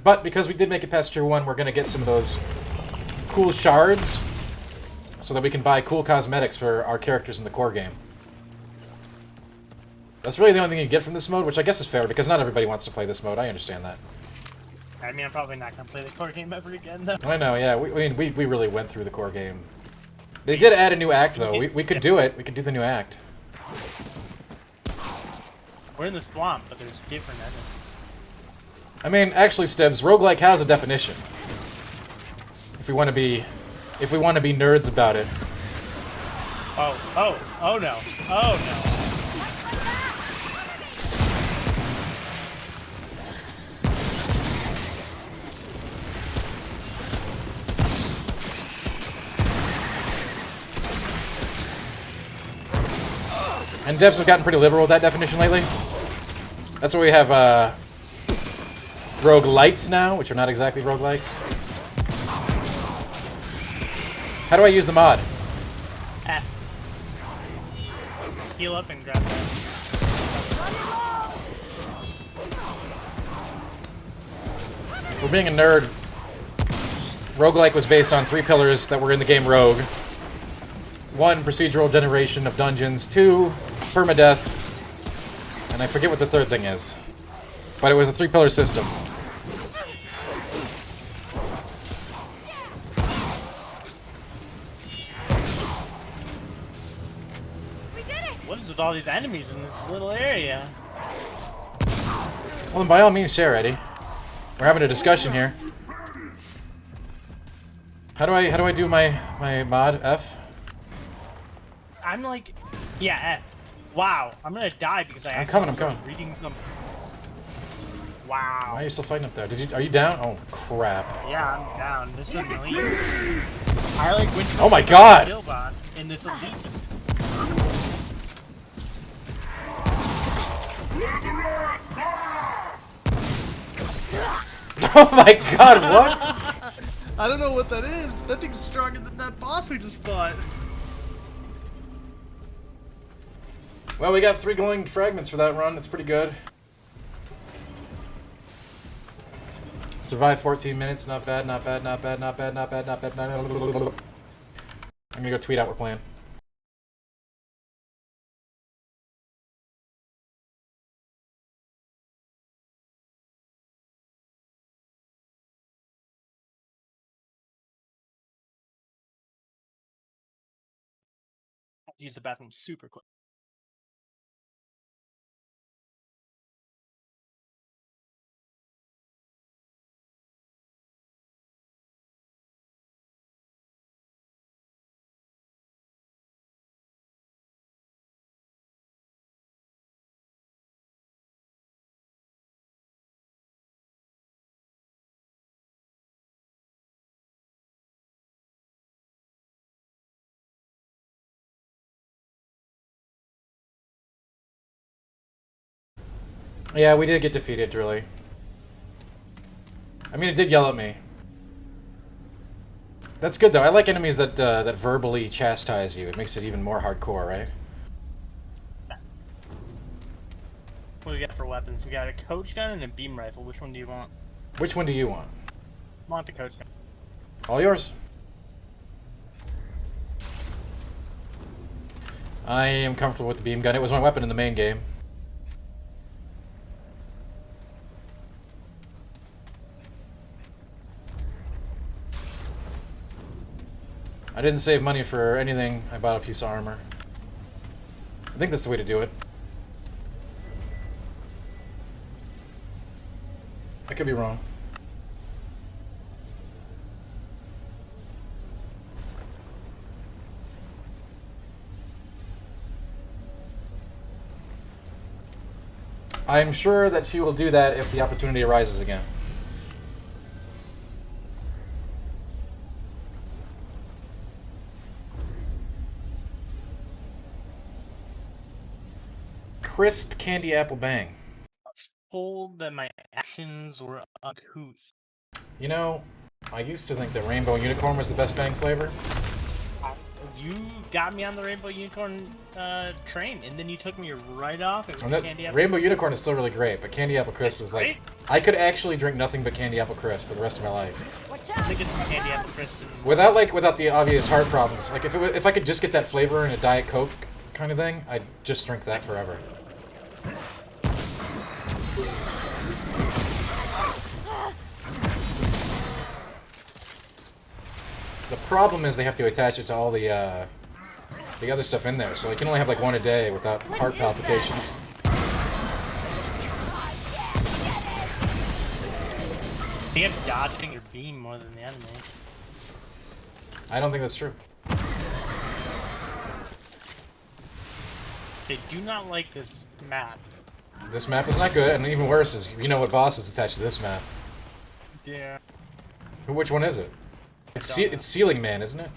But because we did make it past tier 1, we're going to get some of those cool shards so that we can buy cool cosmetics for our characters in the core game. That's really the only thing you get from this mode, which I guess is fair because not everybody wants to play this mode. I understand that. I mean, I'm probably not going to play the core game ever again, though. I know, yeah. We really went through the core game. They did add a new act, though. We could do it. We could do the new act. We're in the swamp, but there's different enemies. I mean, actually, Stibbs, roguelike has a definition. If we want to be nerds about it. Oh no. Oh no. And devs have gotten pretty liberal with that definition lately. That's why we have roguelites now, which are not exactly roguelikes. How do I use the mod? F. Heal up and grab that. For being a nerd, roguelike was based on 3 pillars that were in the game Rogue. 1, procedural generation of dungeons. 2, permadeath. And I forget what the third thing is. But it was a 3-pillar system. We did it! What is with all these enemies in this little area? Well, then by all means share, Eddie. We're having a discussion here. How do I do my mod F? I'm like, yeah, F. Wow, I'm gonna die because I I'm coming. reading some. Why Wow. are you still fighting up there? Are you down? Oh crap. Yeah, I'm down. This is annoying. I like went to Oh my god! Killbot in this elite. Oh my god, what? I don't know what that is. That thing's stronger than that boss we just fought. Well, we got 3 glowing fragments for that run. That's pretty good. Survive 14 minutes. Not bad, not bad, not bad, not bad, not bad, not bad. I'm gonna go tweet out we're playing. I have to use the bathroom super quick. Yeah, we did get defeated, really. I mean, it did yell at me. That's good, though. I like enemies that that verbally chastise you. It makes it even more hardcore, right? What do we got for weapons? We got a coach gun and a beam rifle. Which one do you want? Which one do you want? I want the coach gun. All yours. I am comfortable with the beam gun. It was my weapon in the main game. I didn't save money for anything. I bought a piece of armor. I think that's the way to do it. I could be wrong. I'm sure that she will do that if the opportunity arises again. Crisp candy apple bang. I was told that my actions were uncouth. You know, I used to think that rainbow unicorn was the best bang flavor. You got me on the rainbow unicorn train, and then you took me right off. It was And that- candy apple. rainbow unicorn is still really great, but candy apple crisp is like... Right? I could actually drink nothing but candy apple crisp for the rest of my life. Watch I out! think it's candy apple crisp. Without the obvious heart problems. Like if I could just get that flavor in a Diet Coke kind of thing, I'd just drink that forever. The problem is they have to attach it to all the other stuff in there, so I can only have like one a day without heart palpitations. I think I'm dodging your beam more than the enemy. I don't think that's true. They do not like this map. This map is not good, and even worse is, you know what boss is attached to this map. Yeah. Which one is it? It's Ceiling Man, isn't it?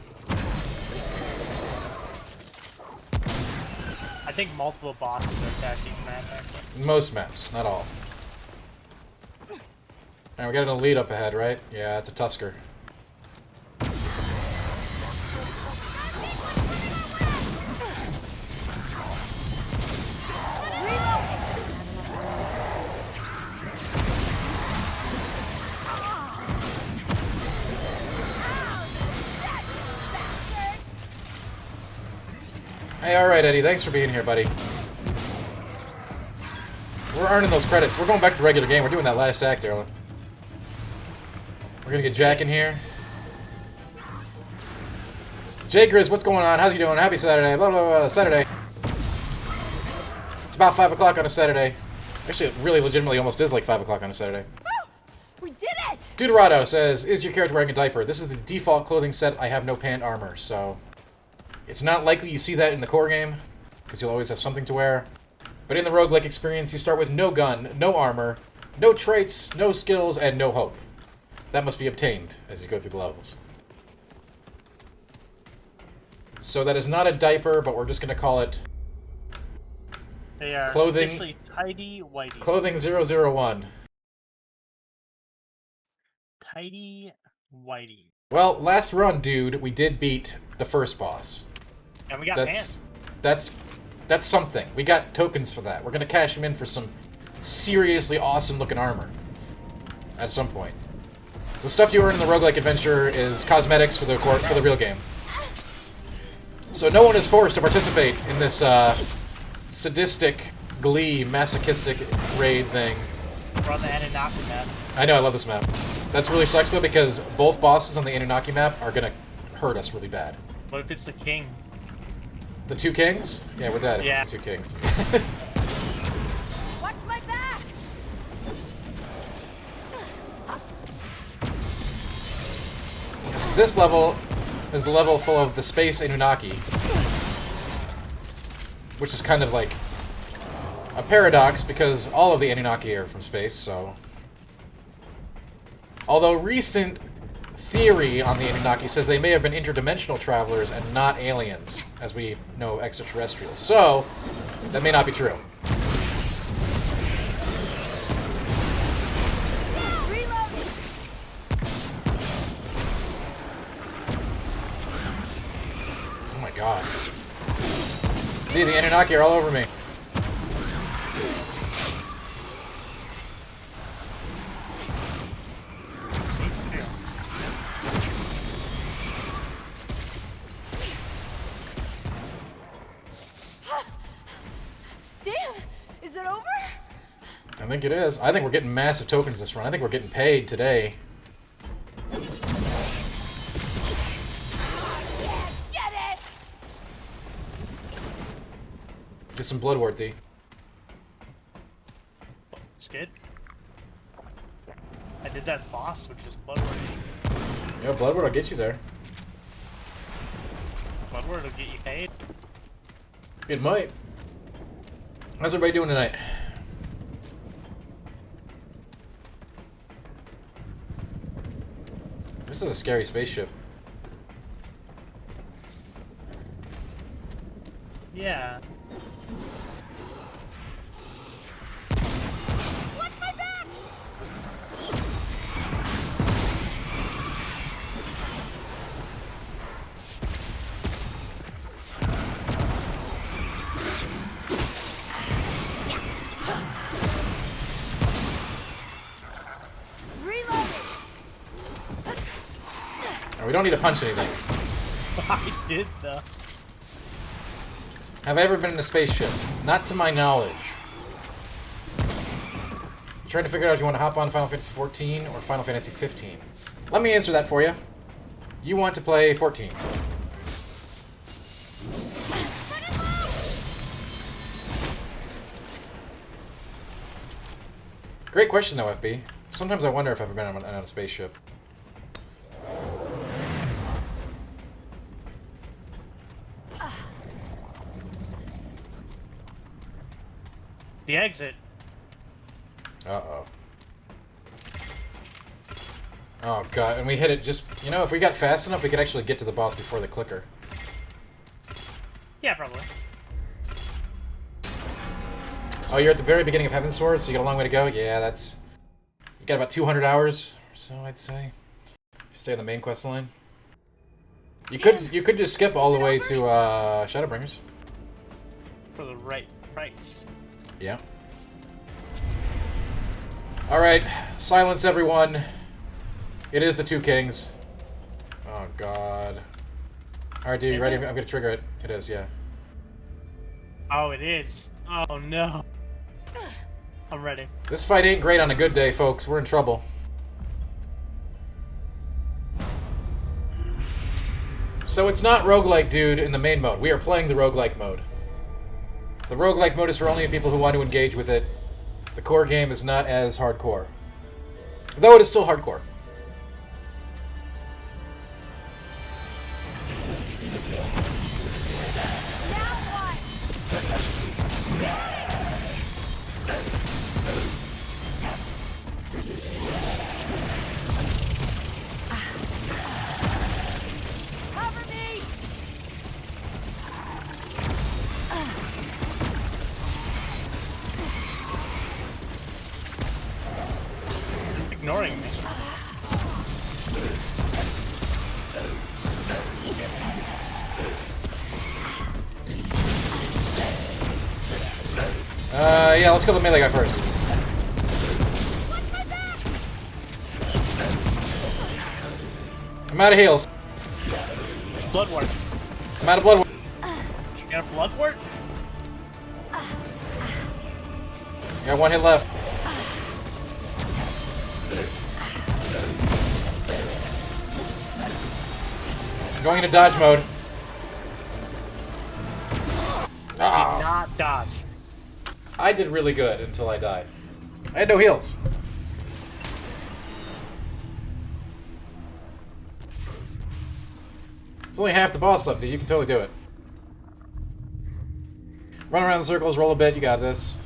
I think multiple bosses are attacking map actually. Most maps, not all. And we got an elite up ahead, right? Yeah, it's a Tusker. Hey, alright, Eddie. Thanks for being here, buddy. We're earning those credits. We're going back to the regular game. We're doing that last act, Erlen. We're gonna get Jack in here. Jay Grizz, what's going on? How's you doing? Happy Saturday. Blah, blah, blah. Saturday. It's about 5 o'clock on a Saturday. Actually, it really legitimately almost is like 5 o'clock on a Saturday. Woo! We did it! Deuterado says, is your character wearing a diaper? This is the default clothing set. I have no pant armor, so... It's not likely you see that in the core game, because you'll always have something to wear. But in the roguelike experience, you start with no gun, no armor, no traits, no skills, and no hope. That must be obtained as you go through the levels. So that is not a diaper, but we're just going to call it... They are Clothing- officially tidy whitey. Clothing 001. Tidy whitey. Well, last run, dude, we did beat the first boss. And we got That's something. We got tokens for that. We're going to cash them in for some seriously awesome-looking armor at some point. The stuff you earn in the roguelike adventure is cosmetics for the real game. So no one is forced to participate in this sadistic, glee, masochistic raid thing. We're on the Anunnaki map. I know, I love this map. That's really sucks though because both bosses on the Anunnaki map are gonna hurt us really bad. What if it's the king? The two kings? Yeah, we're dead if Yeah. it's the two kings. Watch my back! So this level is the level full of the space Anunnaki. Which is kind of like a paradox because all of the Anunnaki are from space, so... Although recent theory on the Anunnaki says they may have been interdimensional travelers and not aliens, as we know extraterrestrials. So, that may not be true. Reloading! Oh my god. See, the Anunnaki are all over me. Damn! Is it over? I think it is. I think we're getting massive tokens this run. I think we're getting paid today. Get it! Get some blood worthy. It's good. I did that boss, which is Bloodward. Yeah, Bloodward will get you there. Bloodward will get you paid. It might. How's everybody doing tonight? This is a scary spaceship. Yeah. Watch my back! Reloading! Oh, we don't need to punch anything. I did though. Have I ever been in a spaceship? Not to my knowledge. Trying to figure out if you want to hop on Final Fantasy 14 or Final Fantasy 15. Let me answer that for you. You want to play 14. Great question though, FB. Sometimes I wonder if I've ever been on a spaceship. The exit. Uh-oh. Oh god, and we hit it just... You know, if we got fast enough, we could actually get to the boss before the clicker. Yeah, probably. Oh, you're at the very beginning of Heaven's Sword, so you got a long way to go? Yeah, that's... You got about 200 hours or so, I'd say. If you stay on the main quest line. You could just skip all the way to Shadowbringers. For the right price. Yeah. Alright, silence everyone. It is the Two Kings. Oh god. Alright, dude, you ready? I'm gonna trigger it. It is, yeah. Oh, it is. Oh no. I'm ready. This fight ain't great on a good day, folks. We're in trouble. So it's not roguelike, dude, in the main mode. We are playing the roguelike mode. The roguelike mode is for only people who want to engage with it. The core game is not as hardcore. Though it is still hardcore. Cover me! Ignoring me. Yeah, let's kill the melee guy first. I'm out of heals. Bloodwort. I'm out of blood. You got a bloodwort? Got one hit left. Going into dodge mode. Ah, Not dodge. I did really good until I died. I had no heals. There's only half the boss left, dude. You can totally do it. Run around in circles, roll a bit, you got this.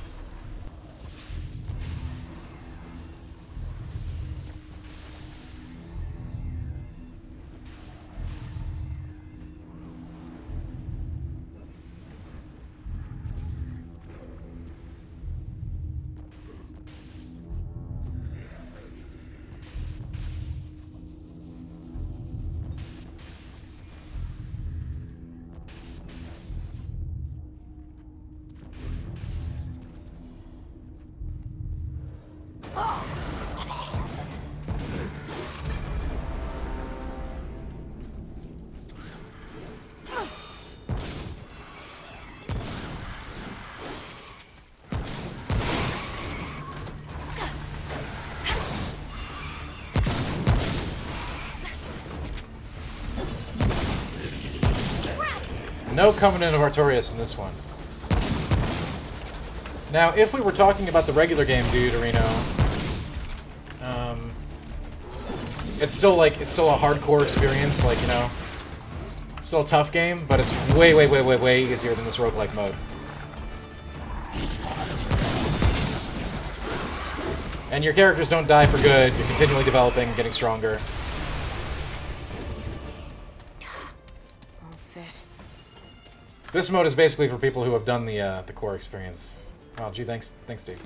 No Covenant of Artorias in this one. Now, if we were talking about the regular game, dude, Areno, it's still a hardcore experience, like, you know, still a tough game, but it's way, way, way, way, way easier than this roguelike mode. And your characters don't die for good, you're continually developing, getting stronger. This mode is basically for people who have done the core experience. Oh, gee, thanks, Steve.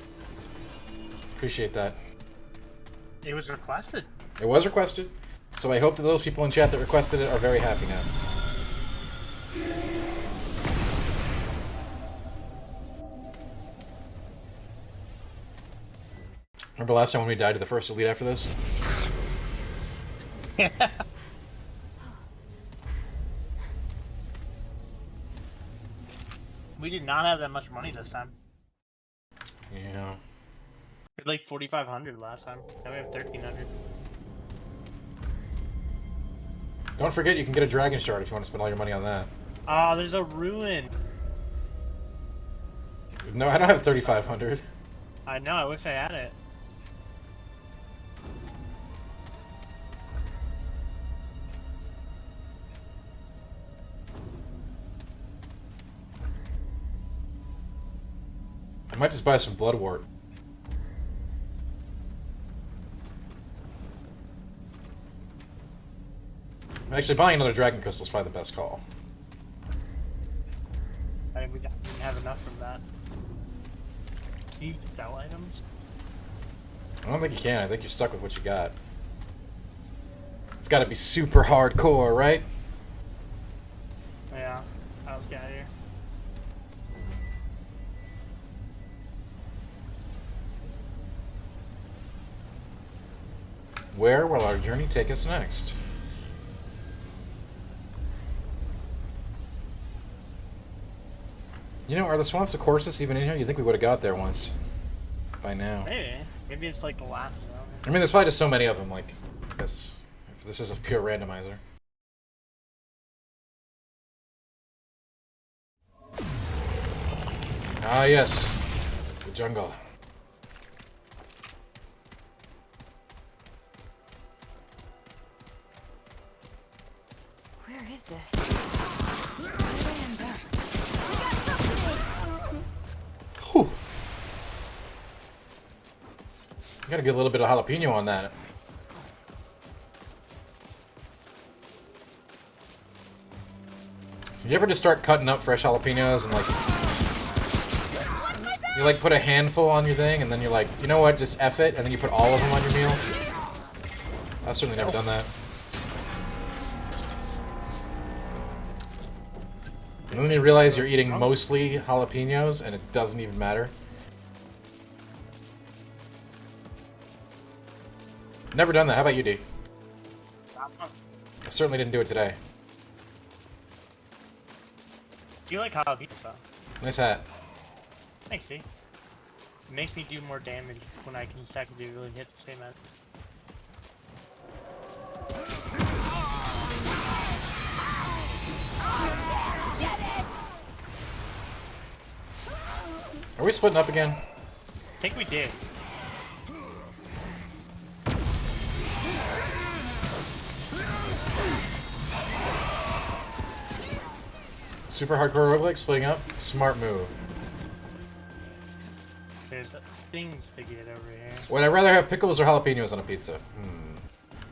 Appreciate that. It was requested. It was requested, so I hope that those people in chat that requested it are very happy now. Remember last time when we died to the first elite after this? We did not have that much money this time. Yeah. We had like 4,500 last time. Now we have 1,300. Don't forget you can get a dragon shard if you want to spend all your money on that. Ah, there's a ruin. No, I don't have 3,500. I know, I wish I had it. I might just buy some bloodwort. Actually, buying another dragon crystal is probably the best call. We didn't have enough from that. Can you sell items? I don't think you can. I think you're stuck with what you got. It's got to be super hardcore, right? Yeah. Let's get out of here. Where will our journey take us next? You know, are the swamps of Corsus even in here? You think we would have got there once by now? Maybe it's like the last zone. I mean, there's probably just so many of them. Like, I guess if this is a pure randomizer. Ah, yes, the jungle. Where is this? Whew. Gotta get a little bit of jalapeno on that. You ever just start cutting up fresh jalapenos and like you like put a handful on your thing and then you're like, you know what, just F it, and then you put all of them on your meal? I've certainly never done that. And then you realize you're eating mostly jalapenos and it doesn't even matter. Never done that. How about you, D? I certainly didn't do it today. Do you like jalapeno? Nice hat. Thanks, see. It makes me do more damage when I consecutively really hit the same end. Are we splitting up again? I think we did. Super hardcore roguelike splitting up? Smart move. There's things to get over here. Would I rather have pickles or jalapenos on a pizza?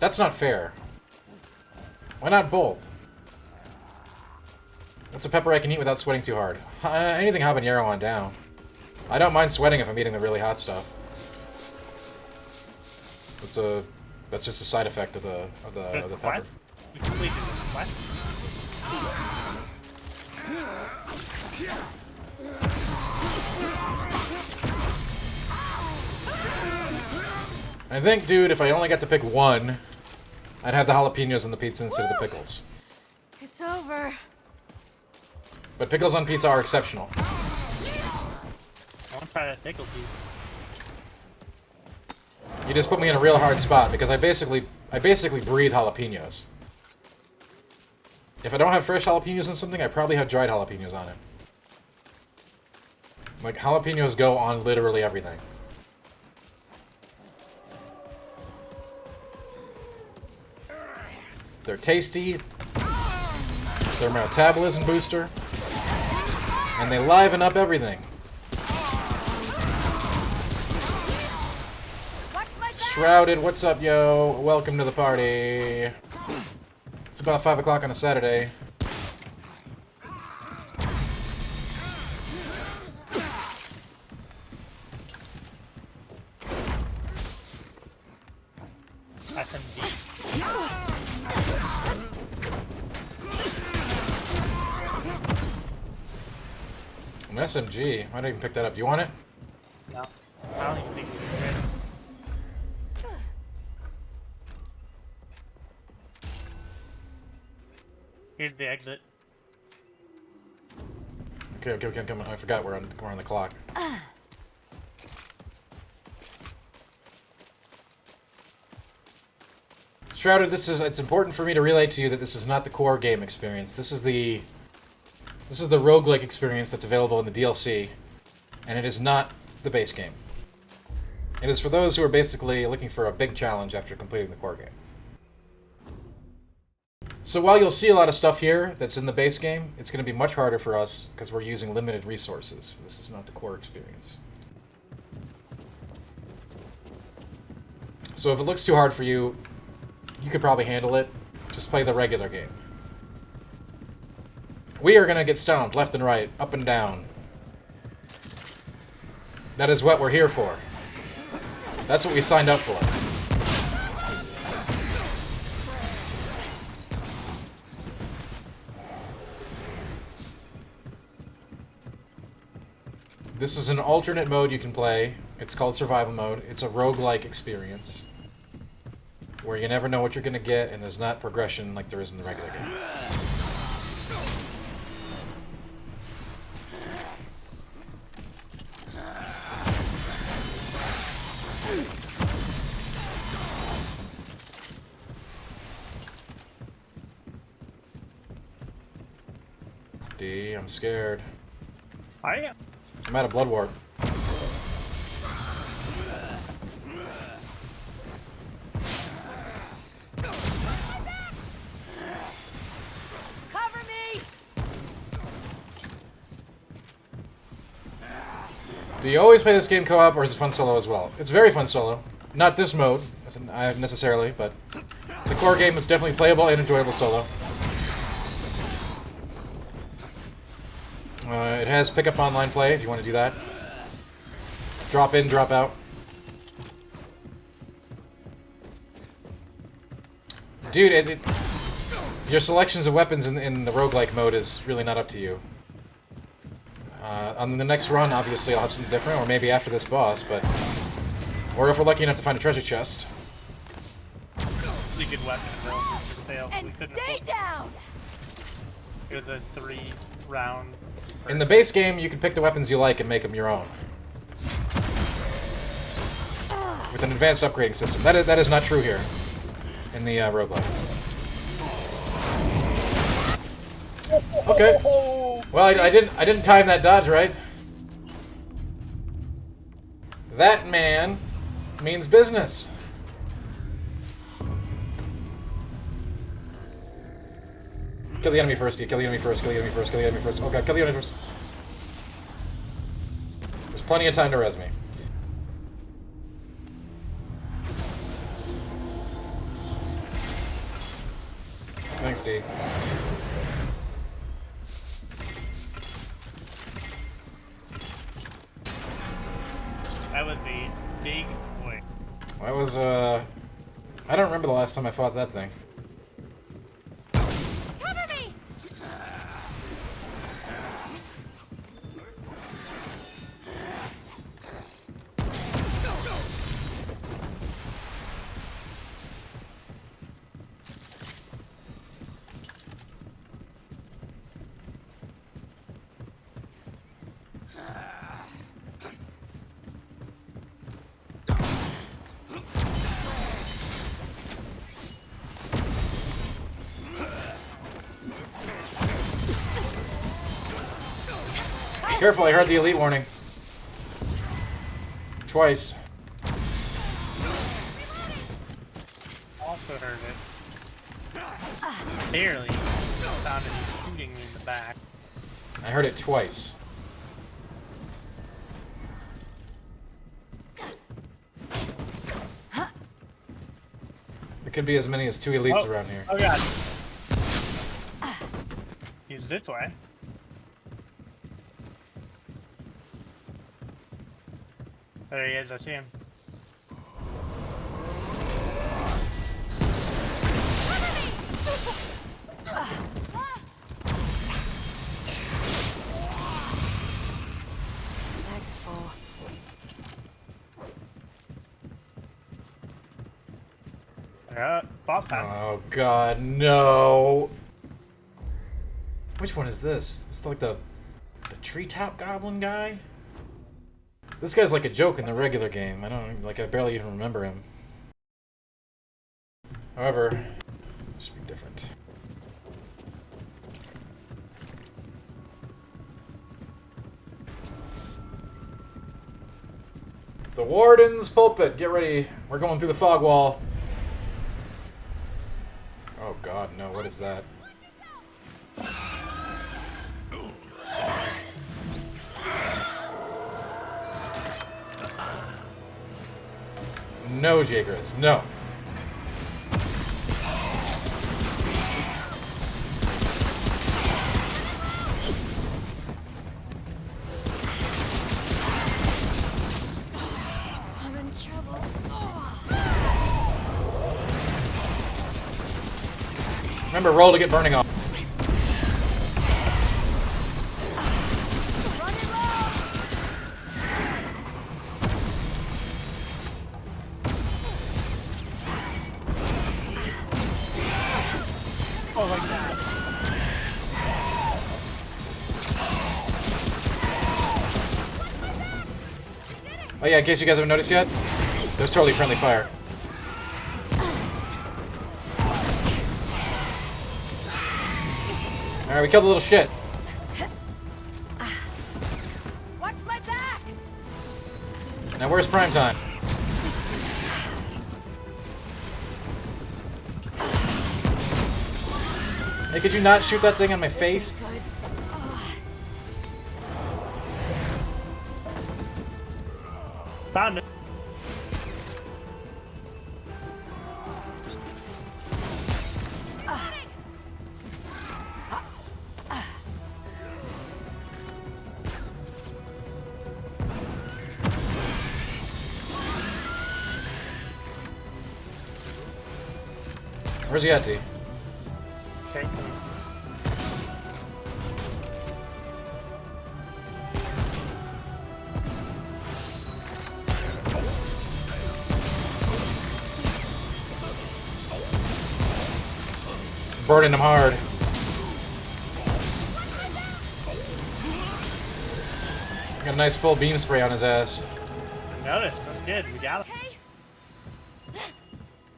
That's not fair. Why not both? What's a pepper I can eat without sweating too hard? Anything habanero on down. I don't mind sweating if I'm eating the really hot stuff. That's just a side effect of the pepper. You completed it. What? I think, dude, if I only got to pick one, I'd have the jalapenos on the pizza instead of the pickles. It's over. But pickles on pizza are exceptional. I want to try that pickle piece. You just put me in a real hard spot because I basically breathe jalapenos. If I don't have fresh jalapenos on something, I probably have dried jalapenos on it. Like, jalapenos go on literally everything. They're tasty, they're a metabolism booster, and they liven up everything. Shrouded, what's up, yo? Welcome to the party. It's about 5 o'clock on a Saturday. SMG. An SMG? Why did I even pick that up? Do you want it? No. I don't even think we can get it. Here's the exit. Okay, come on. I forgot we're on the clock. Shrouded, it's important for me to relay to you that this is not the core game experience. This is the roguelike experience that's available in the DLC, and it is not the base game. It is for those who are basically looking for a big challenge after completing the core game. So while you'll see a lot of stuff here that's in the base game, it's going to be much harder for us because we're using limited resources. This is not the core experience. So if it looks too hard for you, you could probably handle it. Just play the regular game. We are going to get stoned left and right, up and down. That is what we're here for. That's what we signed up for. This is an alternate mode you can play. It's called survival mode. It's a roguelike experience where you never know what you're going to get, and there's not progression like there is in the regular game. D, I'm scared. I am. I'm out of blood warp. Cover me! Do you always play this game co-op, or is it fun solo as well? It's very fun solo. Not this mode, necessarily, but the core game is definitely playable and enjoyable solo. It has pick-up online play if you want to do that. Drop in, drop out. Dude, your selections of weapons in the roguelike mode is really not up to you. On the next run, obviously, I'll have something different, or maybe after this boss, but... Or if we're lucky enough to find a treasure chest. Really good weapon, bro. And stay down! It was a 3-round... In the base game, you can pick the weapons you like and make them your own. With an advanced upgrading system. That is not true here. In the roguelike. Okay. Well, I didn't time that dodge right. That man means business. Kill the enemy first, kill the enemy first, kill the enemy first, kill the enemy first. Oh god, kill the enemy first. There's plenty of time to res me. Thanks, D. That was a big boy. That was, I don't remember the last time I fought that thing. Cover me! Careful, I heard the elite warning. Twice. Also heard it. Barely. Sounded shooting me in the back. I heard it twice. There could be as many as 2 elites around here. Oh god. He's this way. There he is, I see him. Bag's full. Boss time. Oh god, no. Which one is this? It's like the treetop goblin guy? This guy's like a joke in the regular game. I barely even remember him. However, this should be different. The Warden's Pulpit. Get ready. We're going through the fog wall. Oh god, no. What is that? No, Jagers. No. trouble. Remember, roll to get burning off. Running low. Oh, like that. Oh yeah, in case you guys haven't noticed yet, that was totally friendly fire. Alright, we killed the little shit. Watch my back. Now where's prime time? Hey, could you not shoot that thing on my face? Good. Found it. Where's he at, T? Okay. Burning him hard. Got a nice full beam spray on his ass. Notice. That's good. We got it. Hey.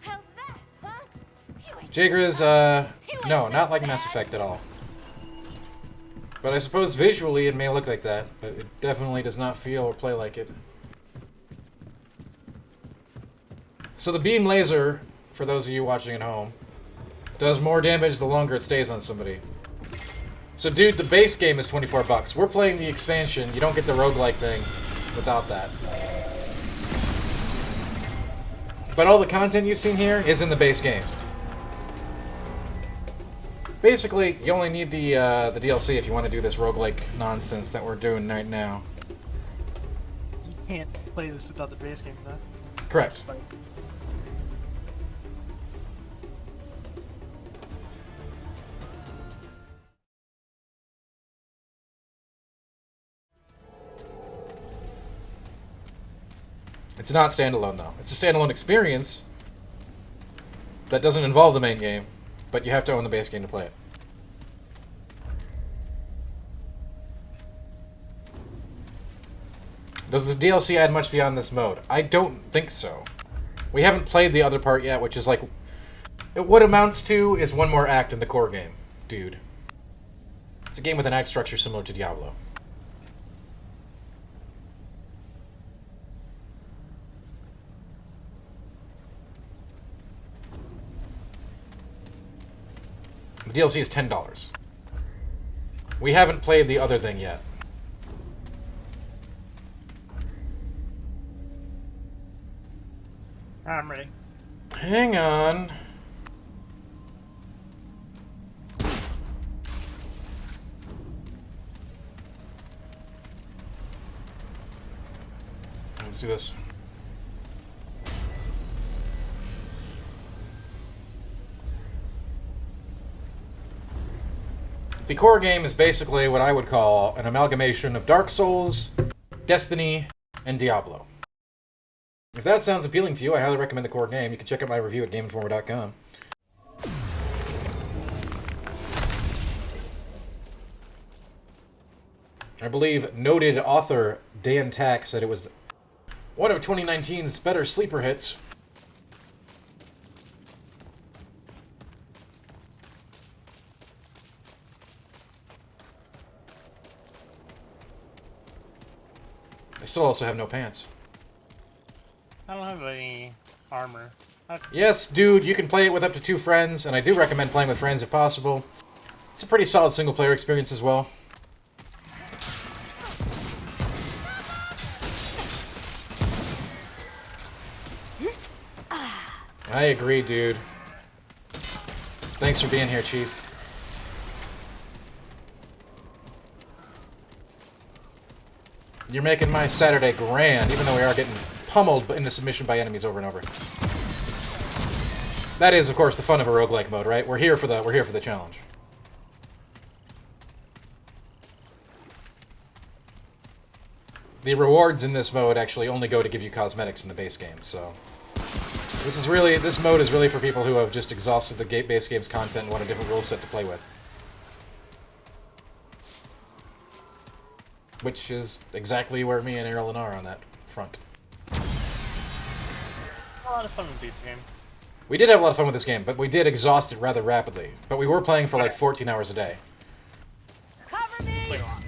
How's that, huh? You ain't Jagriz, no, not like Mass Effect at all. But I suppose visually it may look like that, but it definitely does not feel or play like it. So the beam laser, for those of you watching at home, does more damage the longer it stays on somebody. So dude, the base game is 24 bucks. We're playing the expansion. You don't get the roguelike thing without that. But all the content you've seen here is in the base game. Basically, you only need the DLC if you want to do this roguelike nonsense that we're doing right now. You can't play this without the base game, though. Correct. It's not standalone, though. It's a standalone experience that doesn't involve the main game, but you have to own the base game to play it. Does the DLC add much beyond this mode? I don't think so. We haven't played the other part yet, which is like... What amounts to is one more act in the core game, dude. It's a game with an act structure similar to Diablo. The DLC is $10. We haven't played the other thing yet. I'm ready. Hang on. Let's do this. The core game is basically what I would call an amalgamation of Dark Souls, Destiny, and Diablo. If that sounds appealing to you, I highly recommend the core game. You can check out my review at GameInformer.com. I believe noted author Dan Tack said it was one of 2019's better sleeper hits. I still also have no pants. I don't have any armor. Yes, dude, you can play it with up to 2 friends, and I do recommend playing with friends if possible. It's a pretty solid single-player experience as well. I agree, dude. Thanks for being here, Chief. You're making my Saturday grand, even though we are getting pummeled into submission by enemies over and over. That is, of course, the fun of a roguelike mode, right? We're here for the challenge. The rewards in this mode actually only go to give you cosmetics in the base game, so this mode is really for people who have just exhausted the base game's content and want a different rule set to play with. Which is exactly where me and Erlen are on that front. A lot of fun with this game. We did have a lot of fun with this game, but we did exhaust it rather rapidly. But we were playing for like 14 hours a day. Cover me! Play a lot.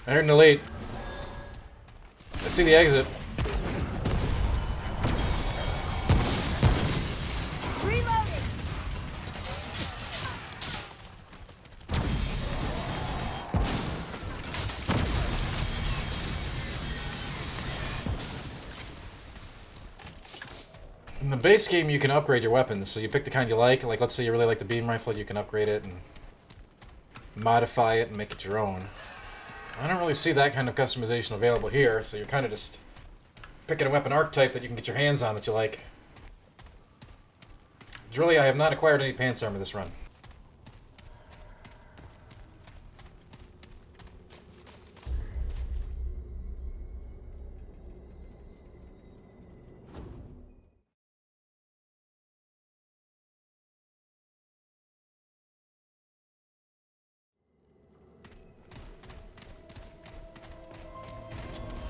I heard an elite. I see the exit. Reloading! In the base game, you can upgrade your weapons, so you pick the kind you like. Like, let's say you really like the beam rifle, you can upgrade it and modify it and make it your own. I don't really see that kind of customization available here, so you're kind of just picking a weapon archetype that you can get your hands on that you like. Really, I have not acquired any pants armor this run.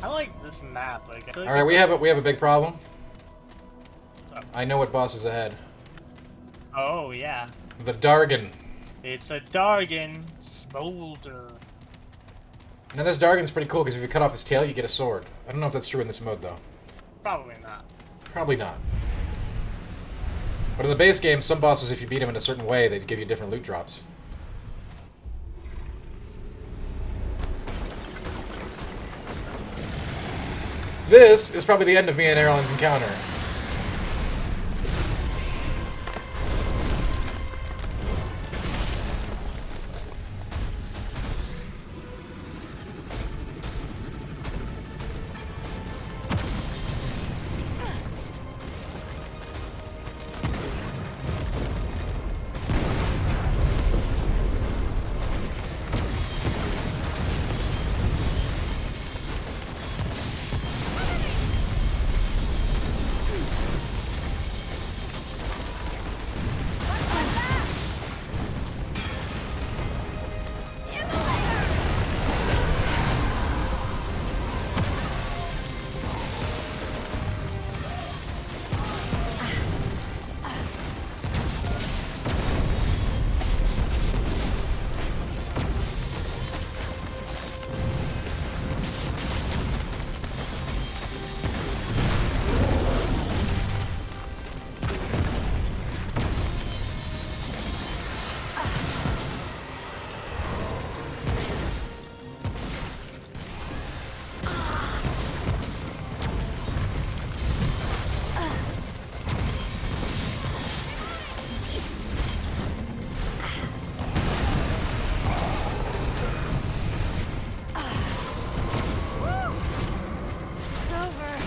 I like this map. Like, I feel like Alright, we have a big problem. What's up? I know what boss is ahead. Oh yeah, The Dargon. it's a dargon smolder. Now this Dargon's pretty cool because if you cut off his tail, you get a sword. I don't know if that's true in this mode though. Probably not. Probably not. But in the base game, some bosses, if you beat them in a certain way, they'd give you different loot drops. This is probably the end of me and Erlen's encounter. It's over.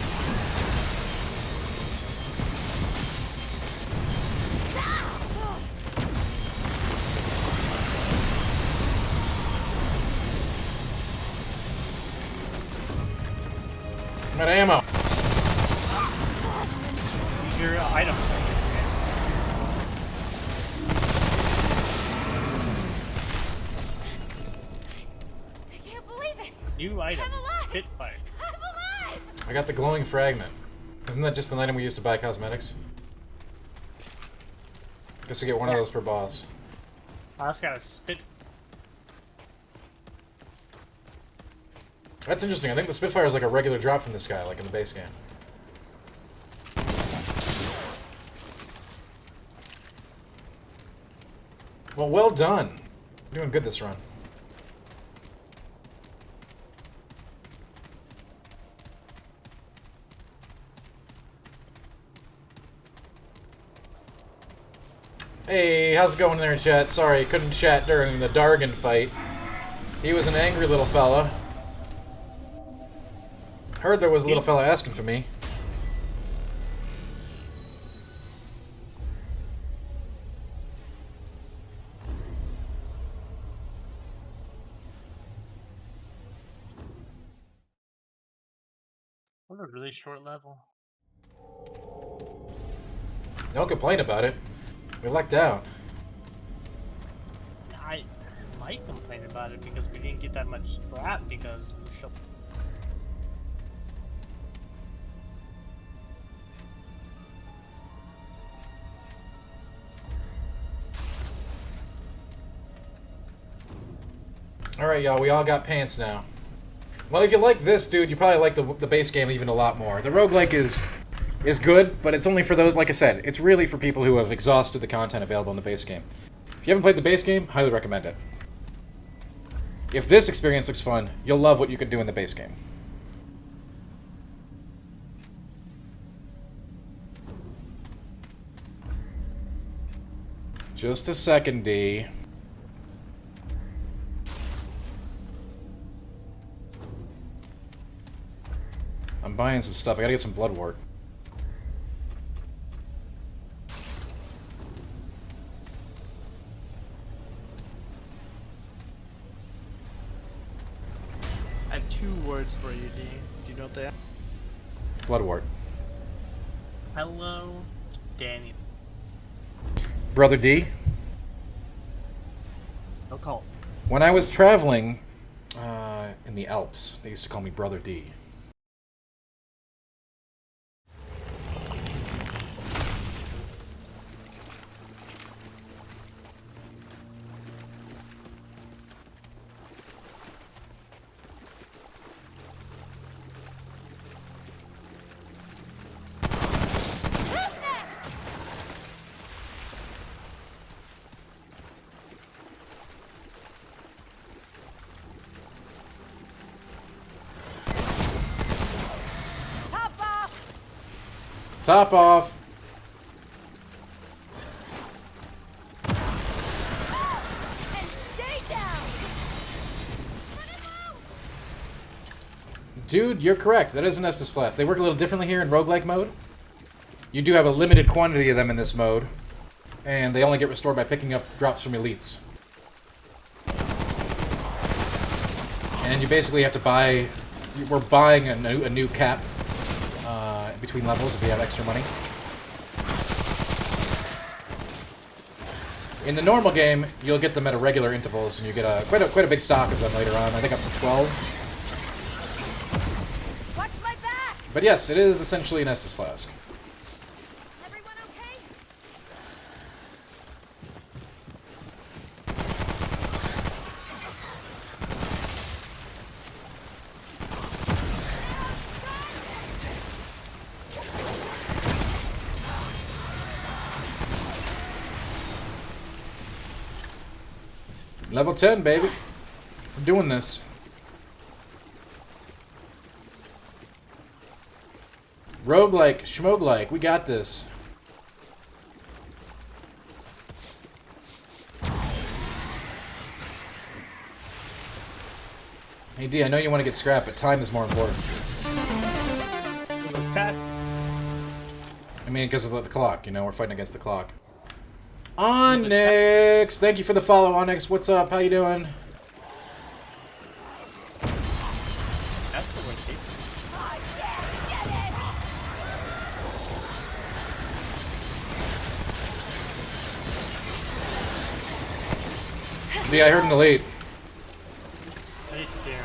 I'm out of ammo. Use your item. I can't believe it. New item. I'm alive. Spitfire. I'm alive. I got the glowing fragment. Isn't that just an item we use to buy cosmetics? Guess we get one of those per boss. I just got a spit. That's interesting. I think the Spitfire is like a regular drop from this guy, like in the base game. Well done. You're doing good this run. Hey, how's it going there in chat? Sorry, couldn't chat during the Dargon fight. He was an angry little fella. Heard there was a little fella asking for me. What a really short level. Don't complain about it. We lucked out. I might complain about it because we didn't get that much scrap because we're so. Alright, y'all, we all got pants now. Well, if you like this, dude, you probably like the base game even a lot more. The roguelike is good, but it's only for those, like I said, it's really for people who have exhausted the content available in the base game. If you haven't played the base game, highly recommend it. If this experience looks fun, you'll love what you can do in the base game. Just a second, D. I'm buying some stuff. I gotta get some bloodwort. I have 2 words for you, D. Do you know what they are? Bloodwort. Hello, Daniel. Brother D. No call. When I was traveling in the Alps, they used to call me Brother D. Top off! And stay down. Dude, you're correct. That is an Estus Flask. They work a little differently here in roguelike mode. You do have a limited quantity of them in this mode, and they only get restored by picking up drops from elites. And you basically have to buy... We're buying a new cap between levels if we have extra money. In the normal game, you'll get them at irregular intervals, and you get quite a big stock of them later on. I think up to 12. Watch my back. But yes, it is essentially an Estus Flask. Everyone okay? Level 10, baby. We're doing this. Roguelike, schmoguelike, we got this. Hey D, I know you want to get scrap, but time is more important. Pat. I mean, because of the clock, you know, we're fighting against the clock. Onyx! Thank you for the follow, Onyx. What's up? How you doing? That's the one, Kate. Oh, yeah, get it. D, I heard an elite. Right there.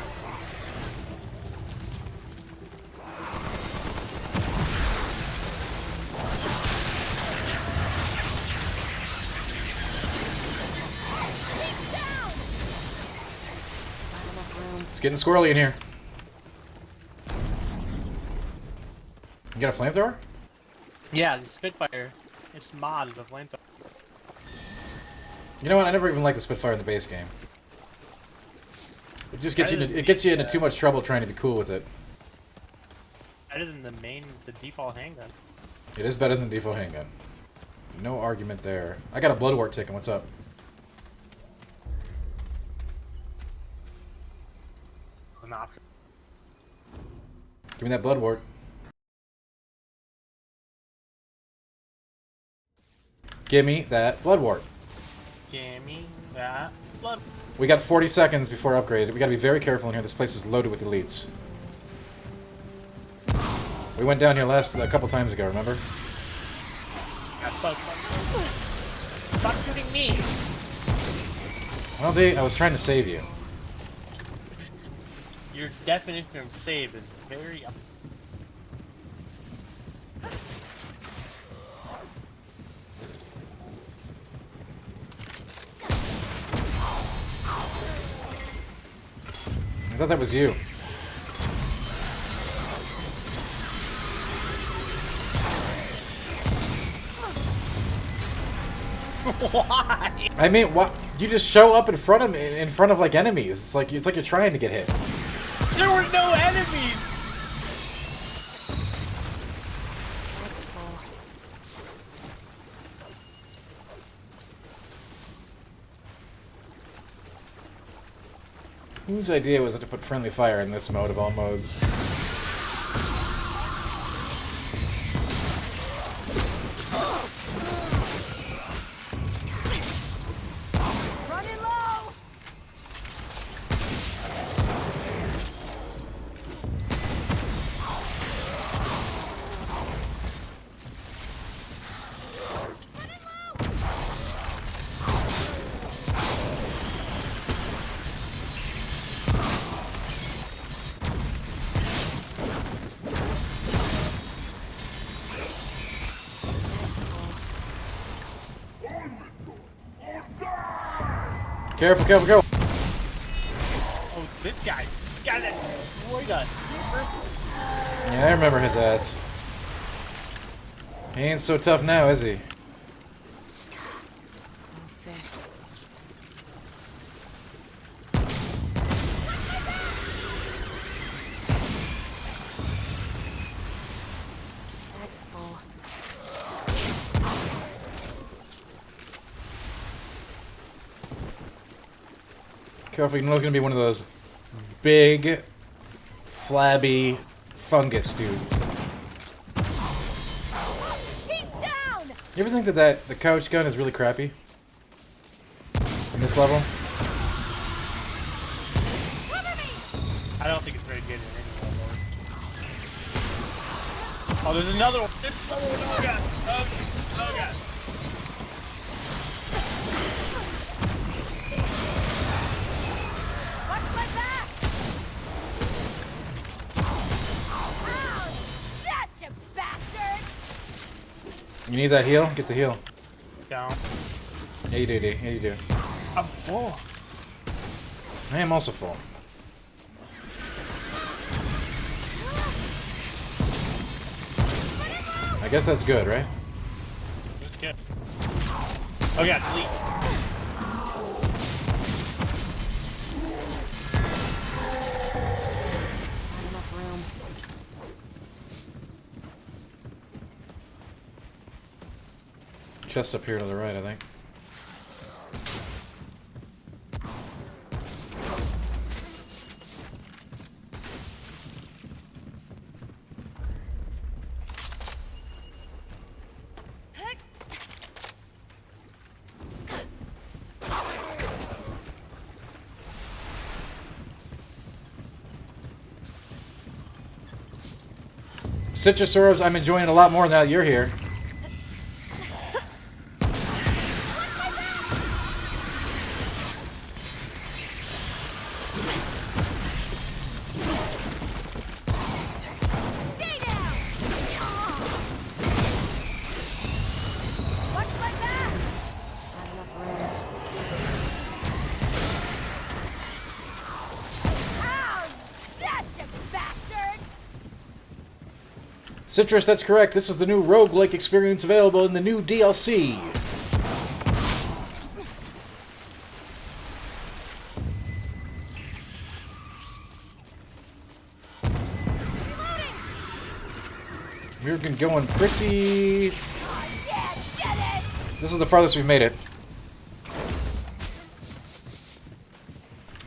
It's getting squirrely in here. You got a flamethrower? Yeah, the Spitfire. Its mod is a flamethrower. You know what? I never even liked the Spitfire in the base game. It just gets you. It gets you into too much trouble trying to be cool with it. Better than the default handgun. It is better than the default handgun. No argument there. I got a bloodwort ticket. What's up? An option. Give me that bloodwort. Give me that bloodwort. Gimme that blood. We got 40 seconds before upgrade. We gotta be very careful in here. This place is loaded with elites. We went down here a couple times ago, remember? Stop shooting me! Well, D, I was trying to save you. Your definition of save is very... I thought that was you. Why? I mean, what? You just show up in front of like enemies. It's like you're trying to get hit. There were no enemies! That's full. Whose idea was it to put friendly fire in this mode of all modes? Running low. Careful, careful, careful! Oh, this guy that destroyed us, remember? Yeah, I remember his ass. He ain't so tough now, is he? No fish. Bag's full. Careful, you know it's gonna be one of those big, flabby fungus dudes. He's down. You ever think that the couch gun is really crappy? In this level? Cover me. I don't think it's very good in any level. Oh, there's another one! There's another one! Oh god! Oh god! Watch my back. Ow! Such a bastard. You need that heal? Get the heal. Down. Yeah, you do, D. Yeah, you do. I'm full. I am also full. I guess that's good, right? That's good. Oh god, delete. Not enough room. Chest up here to the right, I think. Citrus orbs, I'm enjoying it a lot more now that you're here. Stay down. Watch my back. Not enough room. Ow! Such a bastard. Citrus, that's correct. This is the new roguelike experience available in the new DLC. We're going pretty... This is the farthest we've made it.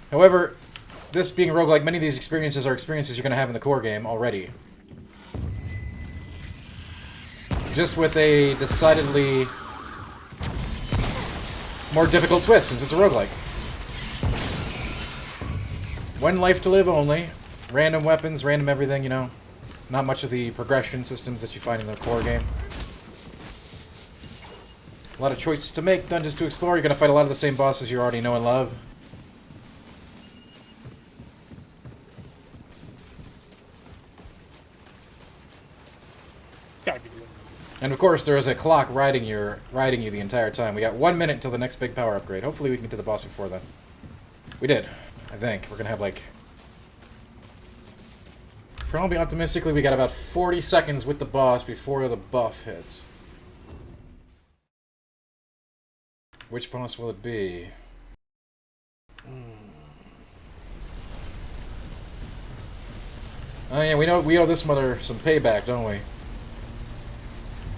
However, this being a roguelike, many of these experiences are experiences you're going to have in the core game already. Just with a decidedly more difficult twist, since it's a roguelike. One life to live only. Random weapons, random everything, you know. Not much of the progression systems that you find in the core game. A lot of choices to make, dungeons to explore. You're going to fight a lot of the same bosses you already know and love. Gotta be doing it. And of course, there is a clock riding you the entire time. We got 1 minute until the next big power upgrade. Hopefully we can get to the boss before then. We did, I think. We're going to have like... Probably optimistically, we got about 40 seconds with the boss before the buff hits. Which boss will it be? Oh yeah, we owe this mother some payback, don't we?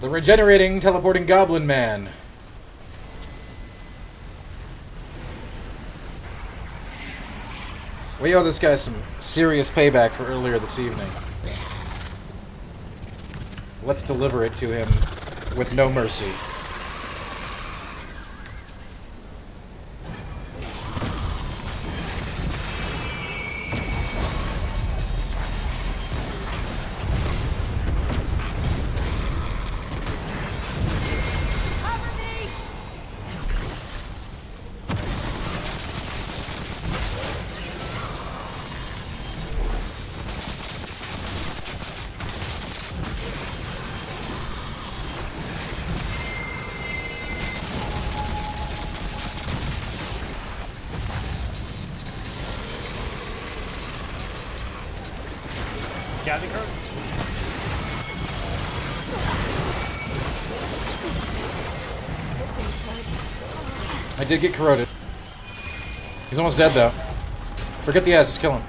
The regenerating, teleporting goblin man. We owe this guy some serious payback for earlier this evening. Let's deliver it to him with no mercy. Gathering her? I did get corroded. He's almost dead, though. Forget the ass, just kill him.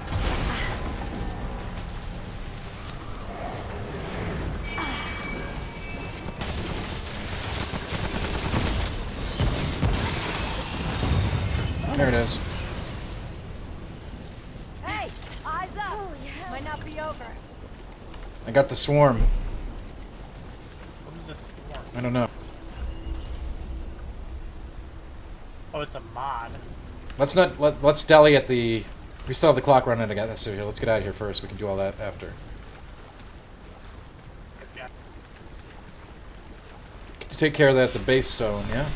There it is. Hey, eyes up. Might not be over. I got the swarm. What is it for? I don't know. Oh, it's a mod. Let's dally at the... We still have the clock running together, so let's get out of here first. We can do all that after. Yeah. To take care of that at the base stone, yeah?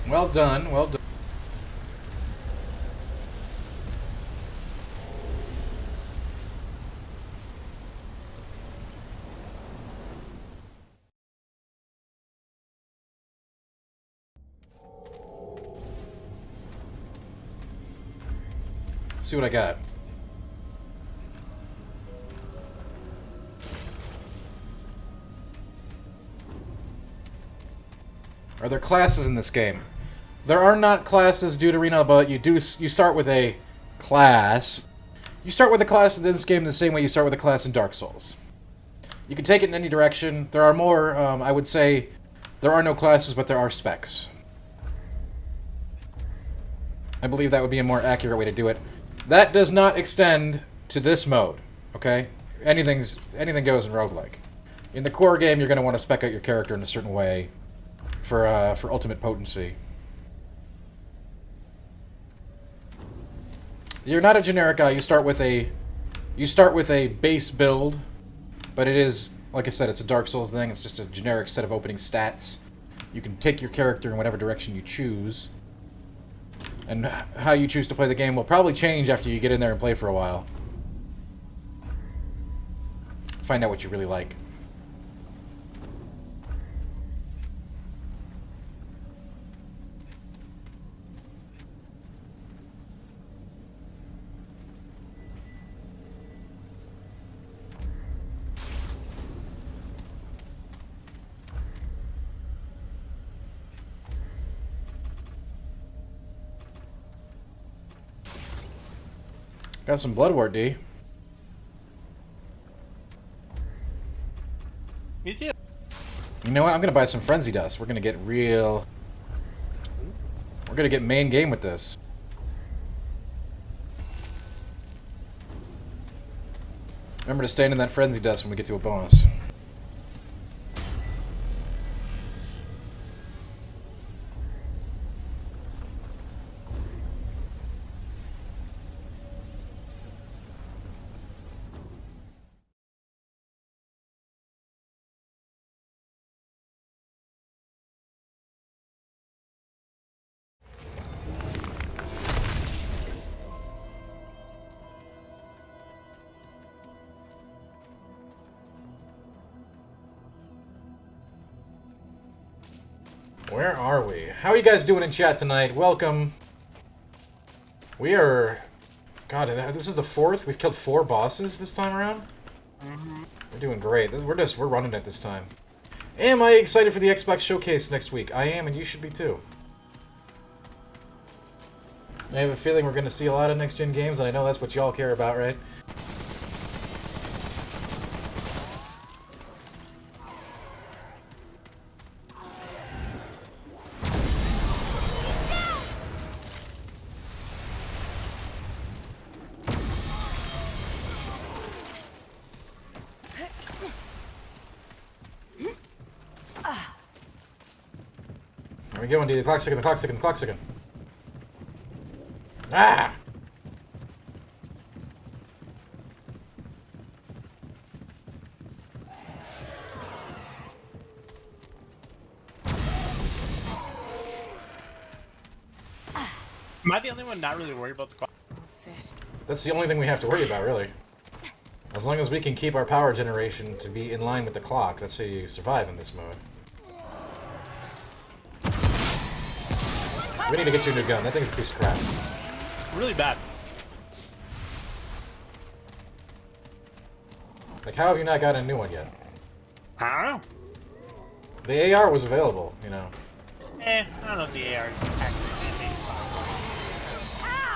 Well done, well done. See what I got. Are there classes in this game? There are not classes due to Arena, but you start with a class. You start with a class in this game the same way you start with a class in Dark Souls. You can take it in any direction. There are more, I would say, there are no classes, but there are specs. I believe that would be a more accurate way to do it. That does not extend to this mode, okay? Anything goes in roguelike. In the core game, you're going to want to spec out your character in a certain way for ultimate potency. You're not a generic guy. You start with a base build, but it is, like I said, it's a Dark Souls thing. It's just a generic set of opening stats. You can take your character in whatever direction you choose. And how you choose to play the game will probably change after you get in there and play for a while. Find out what you really like. Got some blood wart, D. Me too. You know what? I'm gonna buy some frenzy dust. We're gonna get real. We're gonna get main game with this. Remember to stand in that frenzy dust when we get to a boss. Where are we? How are you guys doing in chat tonight? Welcome. We are... God, this is the 4th? We've killed 4 bosses this time around? We're doing great. We're running it this time. Am I excited for the Xbox Showcase next week? I am, and you should be too. I have a feeling we're going to see a lot of next-gen games, and I know that's what y'all care about, right? There we go, indeed. The clock's ticking, the clock's ticking, the clock's ticking. Ah! Am I the only one not really worried about the clock? That's the only thing we have to worry about, really. As long as we can keep our power generation to be in line with the clock, that's how you survive in this mode. We need to get you a new gun. That thing's a piece of crap. Really bad. Like, how have you not gotten a new one yet? I don't know. The AR was available, you know. I don't know if the AR is actually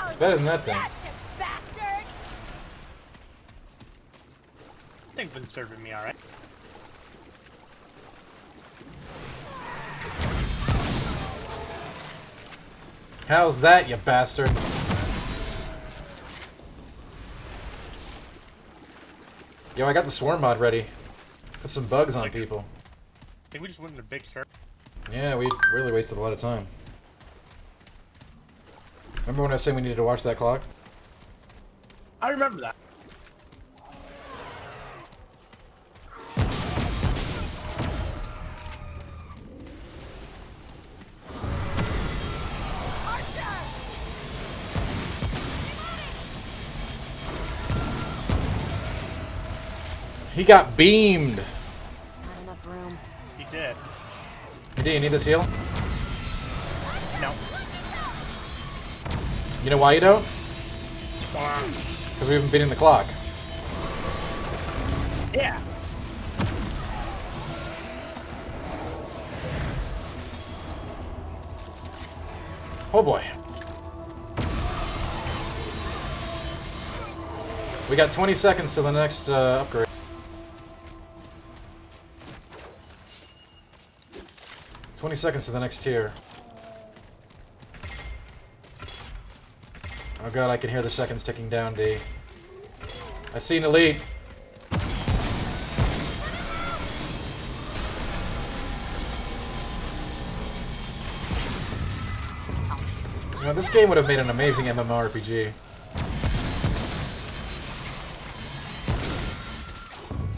It's better than that thing. Bastard! I think been serving me alright. How's that, you bastard? Yo, I got the swarm mod ready. Put some bugs on people. I think we just went in a big circle. Yeah, we really wasted a lot of time. Remember when I was saying we needed to watch that clock? I remember that. He got beamed! Not enough room. He did. Do you need this heal? No. You know why you don't? Because we haven't been in the clock. Yeah. Oh boy. We got 20 seconds to the next upgrade. "20 seconds to the next tier." Oh god, I can hear the seconds ticking down, D. I see an elite. You know, this game would have made an amazing MMORPG.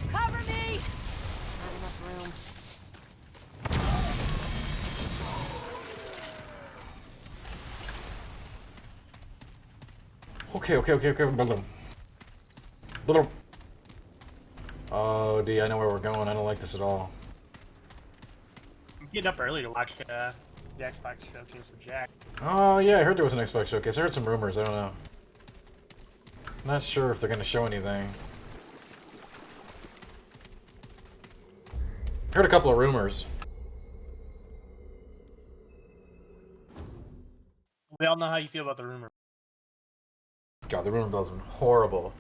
Cover me! Not enough room. Okay. Oh, D, I know where we're going. I don't like this at all. I'm getting up early to watch the Xbox Showcase with Jack. Oh, yeah, I heard there was an Xbox Showcase. I heard some rumors. I don't know. Not sure if they're going to show anything. Heard a couple of rumors. We all know how you feel about the rumor. God, the rumor bell's been horrible.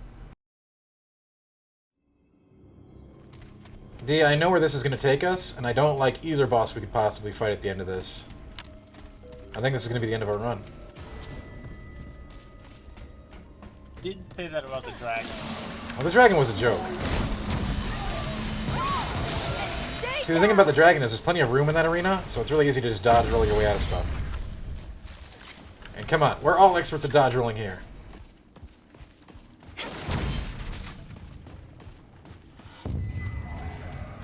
D, I know where this is going to take us, and I don't like either boss we could possibly fight at the end of this. I think this is going to be the end of our run. Didn't say that about the dragon. Well, the dragon was a joke. See, the thing about the dragon is there's plenty of room in that arena, so it's really easy to just dodge roll your way out of stuff. And come on, we're all experts at dodge rolling here.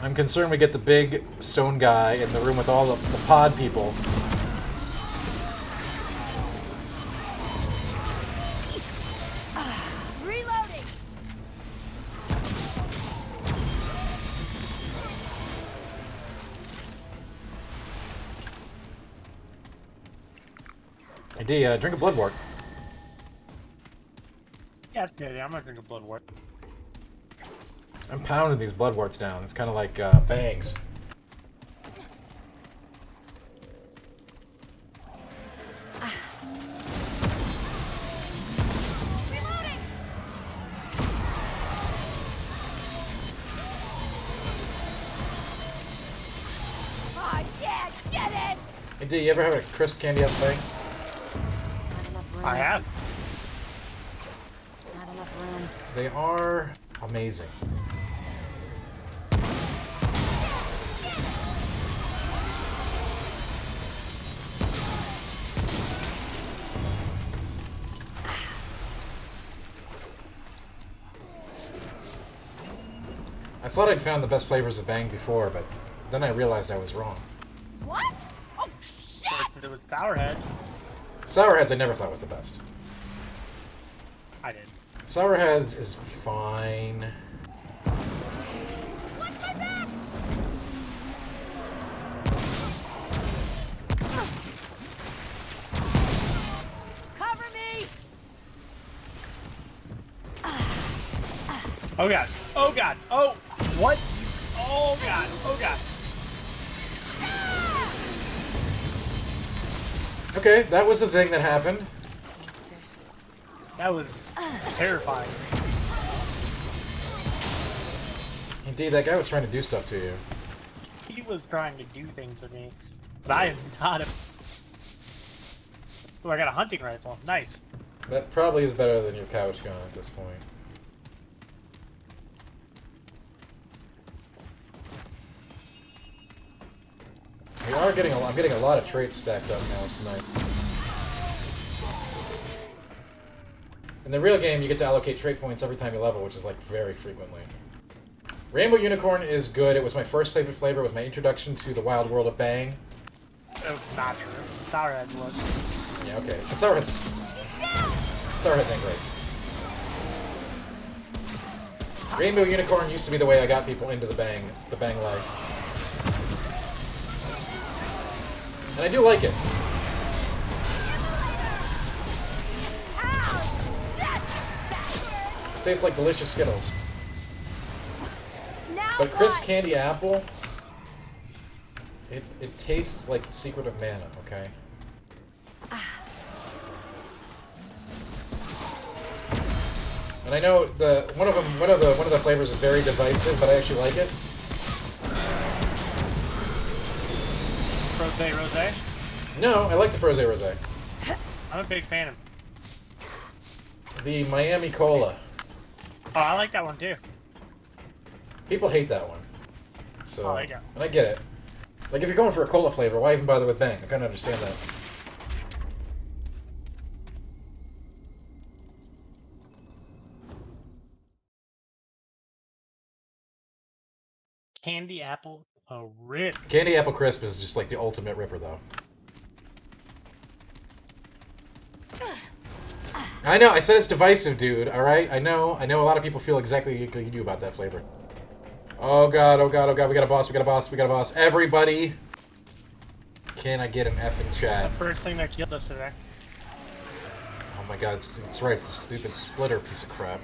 I'm concerned we get the big stone guy in the room with all the pod people. Reloading. Hey, D, drink a blood wart. Yeah, it's good. I'm gonna drink a blood wort. I'm pounding these blood warts down. It's kind of like bangs. Reloading. Oh yeah, get it. Hey, D, you ever have a crisp candy apple thing? Not enough room. I have. Not enough room. They are amazing. I thought I'd found the best flavors of Bang before, but then I realized I was wrong. What? Oh shit! There was Sour Heads. Sour Heads I never thought was the best. I did. Sour Heads is fine. What's my back? Cover me! Oh god. Oh god. Oh. What? Oh god. Oh god. Okay, that was the thing that happened. That was terrifying. Indeed, that guy was trying to do stuff to you. He was trying to do things to me, but I am not a. Oh, I got a hunting rifle. Nice. That probably is better than your couch gun at this point. We are getting I'm getting a lot of traits stacked up now tonight. In the real game, you get to allocate trait points every time you level, which is like very frequently. Rainbow Unicorn is good. It was my first favorite flavor. It was my introduction to the wild world of Bang. Oh, not true. Sour Heads was. Yeah, okay. But Sour Heads ain't great. Rainbow Unicorn used to be the way I got people into the Bang life. And I do like it. It tastes like delicious Skittles. But crisp candy apple, it tastes like the secret of mana, okay? And I know one of the flavors is very divisive, but I actually like it. Rosé? No, I like the Froze Rosé. I'm a big fan of. The Miami Cola. Oh, I like that one too. People hate that one. So, Oh, yeah. and I get it. Like, if you're going for a cola flavor, why even bother with Bang? I kind of understand that. Candy apple, a rip. Candy Apple Crisp is just like the ultimate ripper, though. I know, I said it's divisive, dude, alright? I know a lot of people feel exactly like you do about that flavor. Oh god, oh god, oh god, we got a boss, we got a boss, we got a boss. Everybody! Can I get an effing chat? The first thing that killed us today. Oh my god, it's right, it's a stupid splitter piece of crap.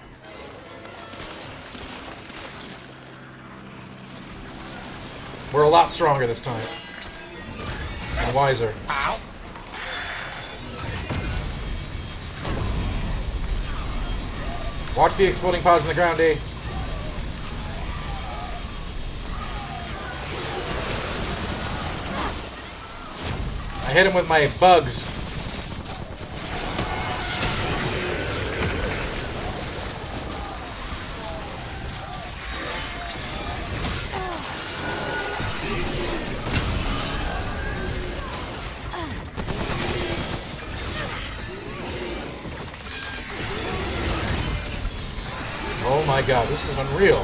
We're a lot stronger this time. And wiser. Ow! Watch the exploding pods in the ground, D. I hit him with my bugs. Oh my god, this is unreal.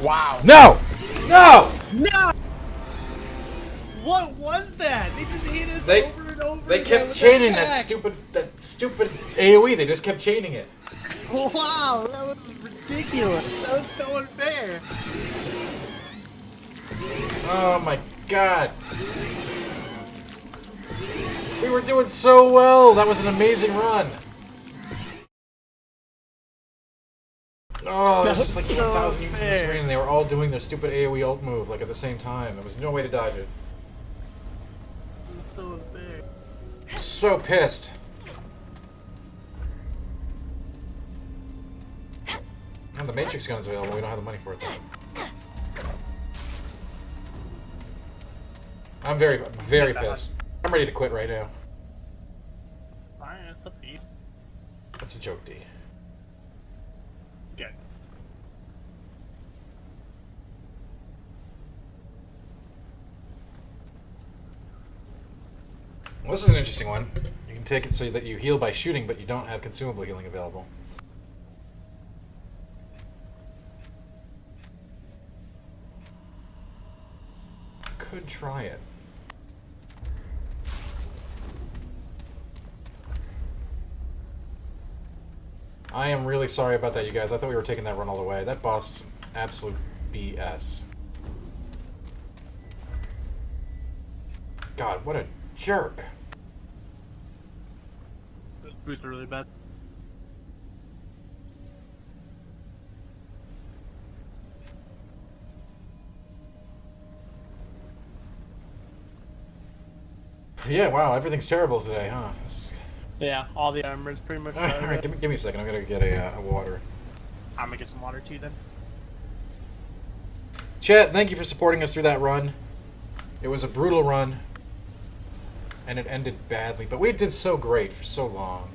Wow. No! No! No! What was that? They just hit us They- over and over They again kept with chaining that attack. stupid AoE. They just kept chaining it. Wow, that was ridiculous. That was so unfair. Oh my god. We were doing so well. That was an amazing run. Oh, there's just like 8,000 units in the screen, and they were all doing their stupid AoE ult move like at the same time. There was no way to dodge it. So unfair. So pissed. Oh, the Matrix gun's available. We don't have the money for it though. I'm very pissed. I'm ready to quit right now. Alright, that's up to you. That's a joke, D. Good. Well, this is an interesting one. You can take it so that you heal by shooting, but you don't have consumable healing available. Could try it. I am really sorry about that, you guys. I thought we were taking that run all the way. That boss, absolute BS. God, what a jerk. Those boots are really bad. Yeah, wow, everything's terrible today, huh? Yeah, all the armor's pretty much bad. Alright, give me a second. I'm gonna get a water. I'm gonna get some water too then. Chat, thank you for supporting us through that run. It was a brutal run. And it ended badly, but we did so great for so long.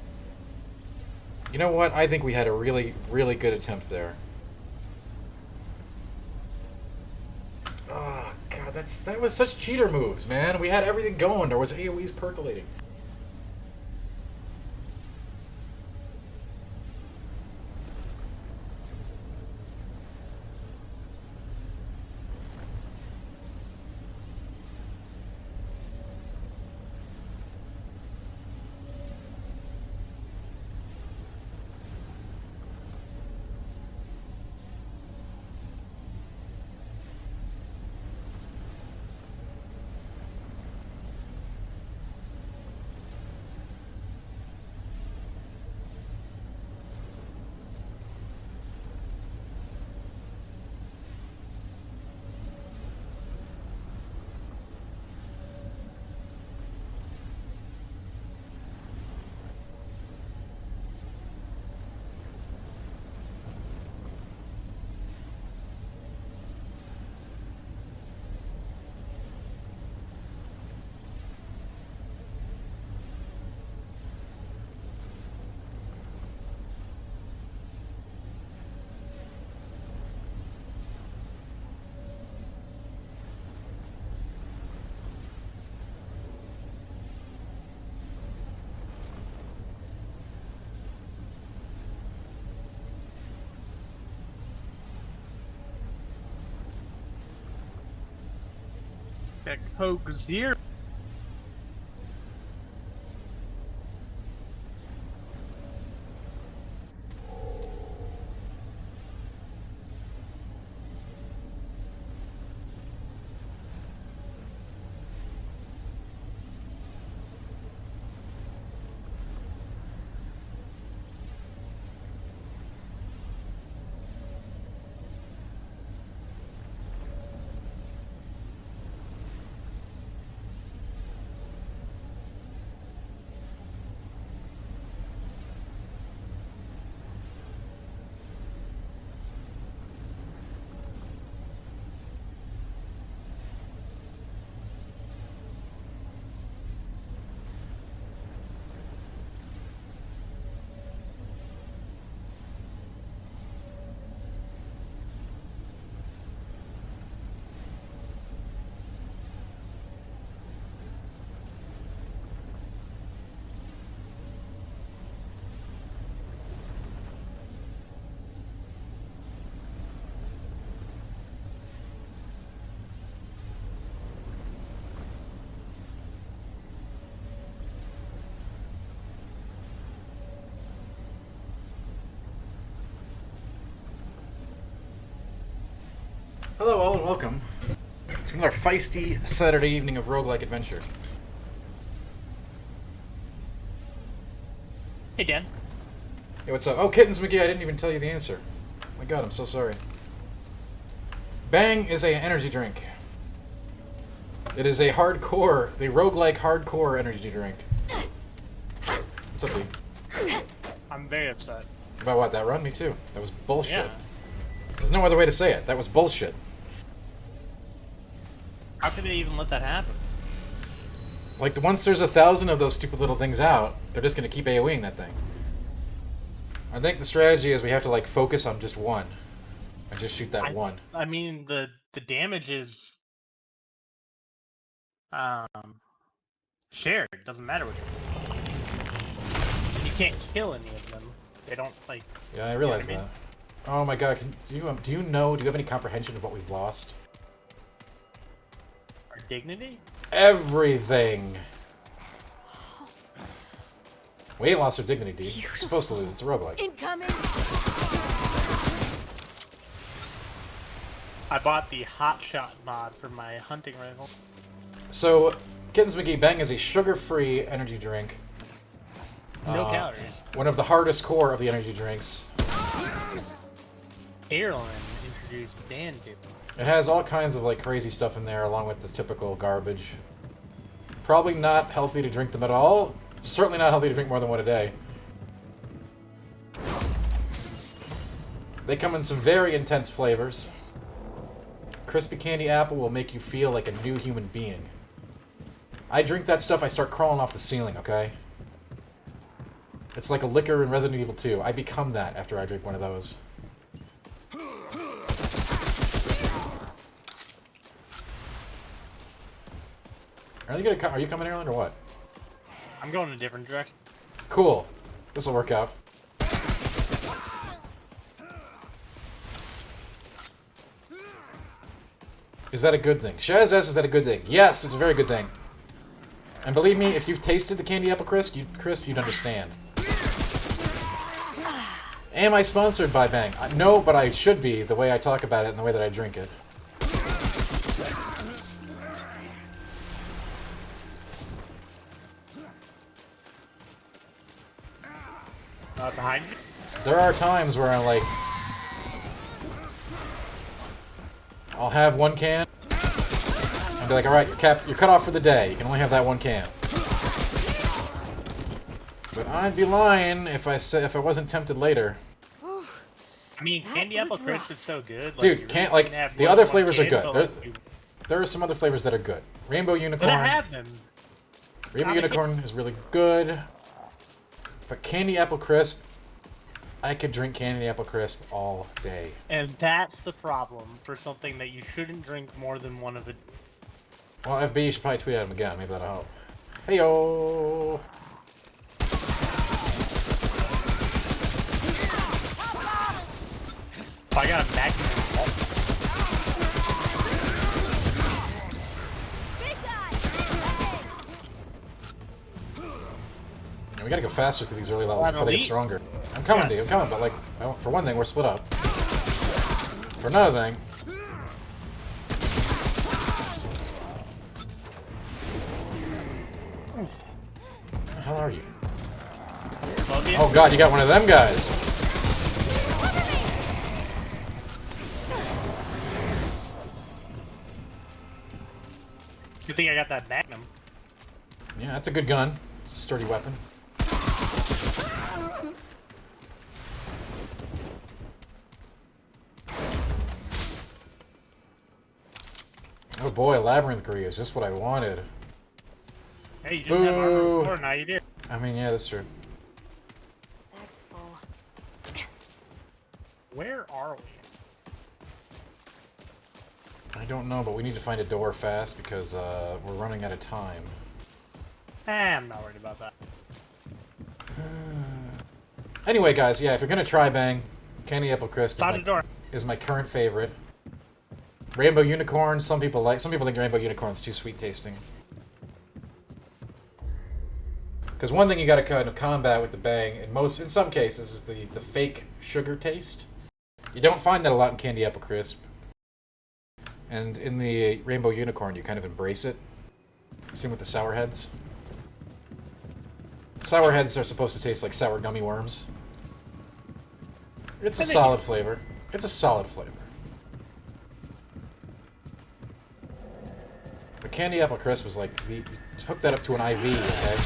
You know what? I think we had a really, really good attempt there. Oh, God, that was such cheater moves, man. We had everything going. There was AoEs percolating. That Coke Zero. Hello all and welcome to another feisty Saturday evening of roguelike adventure. Hey, Dan. Hey, what's up? Oh, Kittens McGee, I didn't even tell you the answer. My god, I'm so sorry. Bang is a energy drink. It is a hardcore, the roguelike hardcore energy drink. What's up, dude? I'm very upset. About what, that run? Me too. That was bullshit. Yeah. There's no other way to say it. That was bullshit. How could they even let that happen? Like, once there's 1,000 of those stupid little things out, they're just gonna keep AoEing that thing. I think the strategy is we have to, like, focus on just one. And just shoot that one. I mean, the damage is shared. It doesn't matter what you can't kill any of them. They don't, like... Yeah, I realize what I mean? that. Oh my god, do you know, do you have any comprehension of what we've lost? Our dignity? Everything! We ain't lost our dignity, dude. You're supposed to lose, it's a roguelike. Incoming! I bought the Hot Shot mod for my hunting rifle. So, Kittens McGee, Bang is a sugar-free energy drink. No calories. One of the hardest core of the energy drinks. Airline introduced banter. It has all kinds of, like, crazy stuff in there, along with the typical garbage. Probably not healthy to drink them at all. Certainly not healthy to drink more than one a day. They come in some very intense flavors. Crispy candy apple will make you feel like a new human being. I drink that stuff, I start crawling off the ceiling, okay? It's like a liquor in Resident Evil 2. I become that after I drink one of those. Are you coming, Erland, or what? I'm going in a different direction. Cool. This'll work out. Is that a good thing? Shaz asks, is that a good thing? Yes, it's a very good thing. And believe me, if you've tasted the candy apple crisp, you'd understand. Am I sponsored by Bang? No, but I should be, the way I talk about it and the way that I drink it. Behind you? There are times where I'm like... I'll have one can. I'll be like, alright, you're cut off for the day. You can only have that one can. But I'd be lying if I wasn't tempted later. I mean, candy apple crisp is so good. Like, Dude, the other flavors are good. There are some other flavors that are good. Rainbow Unicorn. But I have them. Rainbow Unicorn is really good. But candy apple crisp, I could drink candy apple crisp all day. And that's the problem for something that you shouldn't drink more than one of it. Well, FB, you should probably tweet at him again. Maybe that'll help. Heyo! I got a magnum. We gotta go faster through these early levels before they get stronger. I'm coming, dude. I'm coming, but like, for one thing, we're split up. For another thing... Where the hell are you? Oh god, you got one of them guys! Good thing I got that magnum. Yeah, that's a good gun. It's a sturdy weapon. Oh boy, Labyrinth Gree is just what I wanted. Hey, you didn't have armor before, now you do. I mean, yeah, that's true. Bag's full. Where are we? I don't know, but we need to find a door fast because we're running out of time. I'm not worried about that. Anyway, guys, yeah, if you're gonna try Bang, Candy Apple Crisp is my current favorite. Rainbow Unicorn, some people think Rainbow Unicorn's too sweet tasting. Because one thing you gotta kind of combat with the Bang, in some cases, is the fake sugar taste. You don't find that a lot in Candy Apple Crisp. And in the Rainbow Unicorn, you kind of embrace it. Same with the sour heads. Sour heads are supposed to taste like sour gummy worms. It's a solid flavor. It's a solid flavor. The candy apple crisp was like, you hook that up to an IV, okay?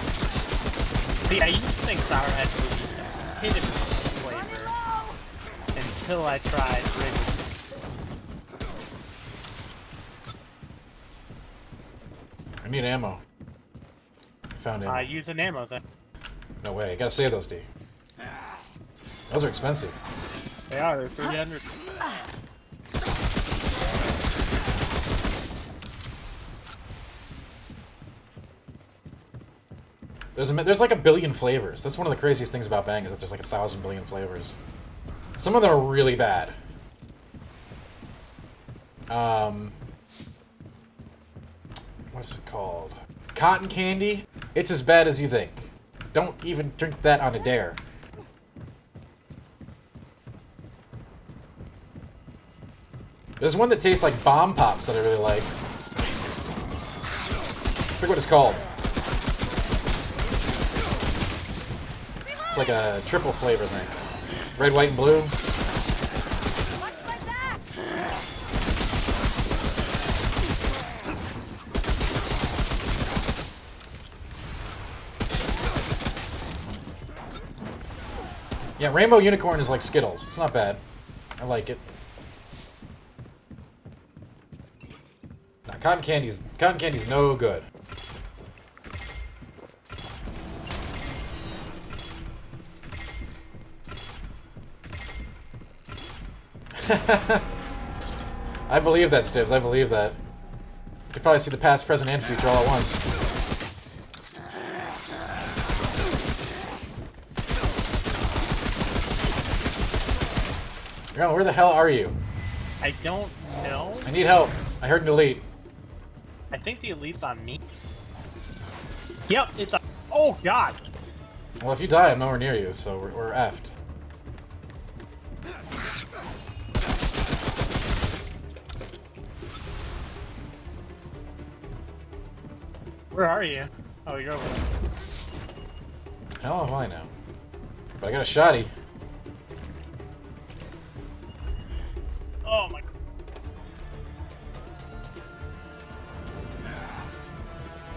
See, I used to think Sour Head was hidden flavor until I tried Remnant. I need ammo. I found ammo. I used an ammo thing. No way, you gotta save those, D. Those are expensive. They are, they're 300. There's like a billion flavors. That's one of the craziest things about Bang, is that there's like 1,000 billion flavors. Some of them are really bad. What's it called? Cotton candy? It's as bad as you think. Don't even drink that on a dare. There's one that tastes like bomb pops that I really like. I forget what it's called. It's like a triple flavor thing. Red, white, and blue. Yeah, Rainbow Unicorn is like Skittles. It's not bad. I like it. Nah, cotton candy's no good. I believe that, Stibbs. I believe that. You could probably see the past, present, and future all at once. Girl, where the hell are you? I don't know. I need help. I heard an elite. I think the elite's on me. Yep, it's on. Oh, God. Well, if you die, I'm nowhere near you, so we're effed. Where are you? Oh, you're over there. Hell if I know. But I got a shotty. Oh, my. I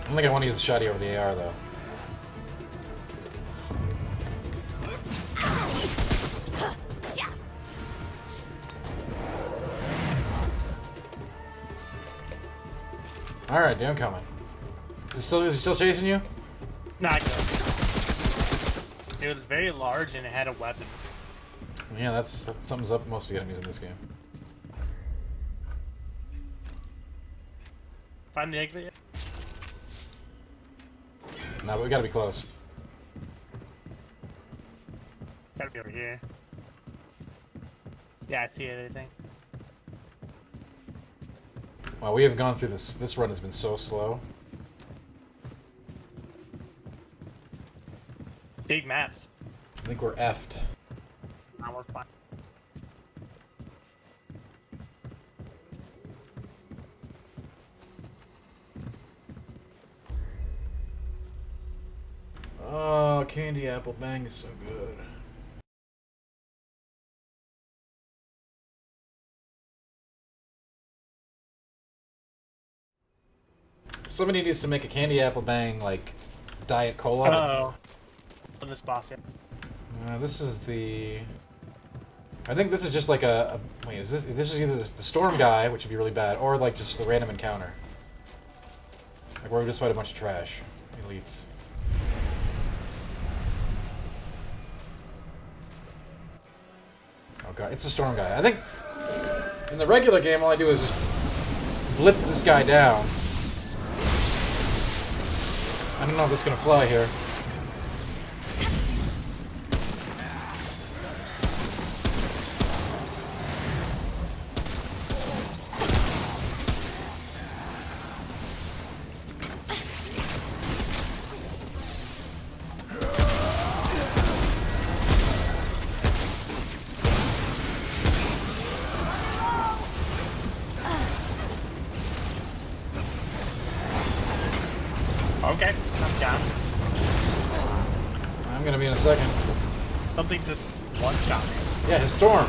don't think I want to use the shotty over the AR, though. Alright, dude, I'm coming. Is it still chasing you? Not good. It was very large and it had a weapon. Yeah, that sums up most of the enemies in this game. Find the exit yet? No, but we gotta be close. Gotta be over here. Yeah, I see it, I think. Wow, we have gone through this. This run has been so slow. Big maps. I think we're effed. Nah, we're fine. Oh, candy apple bang is so good. Somebody needs to make a candy apple bang like diet cola. Uh-oh. On this boss, yeah. This is the. I think this is just like a wait. Is this is either the storm guy, which would be really bad, or like just the random encounter, like where we just fight a bunch of trash elites. Oh god, it's the storm guy. I think in the regular game, all I do is just blitz this guy down. I don't know if that's gonna fly here. I'm gonna be in a second. Something just one-shot me. Yeah, his storm.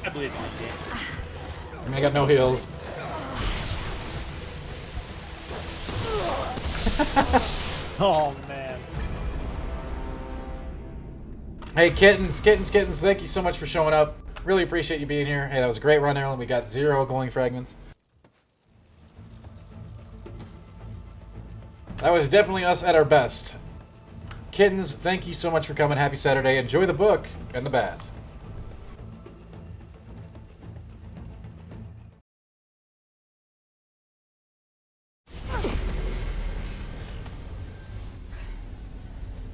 I believe in this game. I mean, I got no heals. Oh, man. Hey, kittens, thank you so much for showing up. Really appreciate you being here. Hey, that was a great run, Erlen. We got 0 glowing fragments. That was definitely us at our best. Kittens, thank you so much for coming. Happy Saturday. Enjoy the book and the bath. I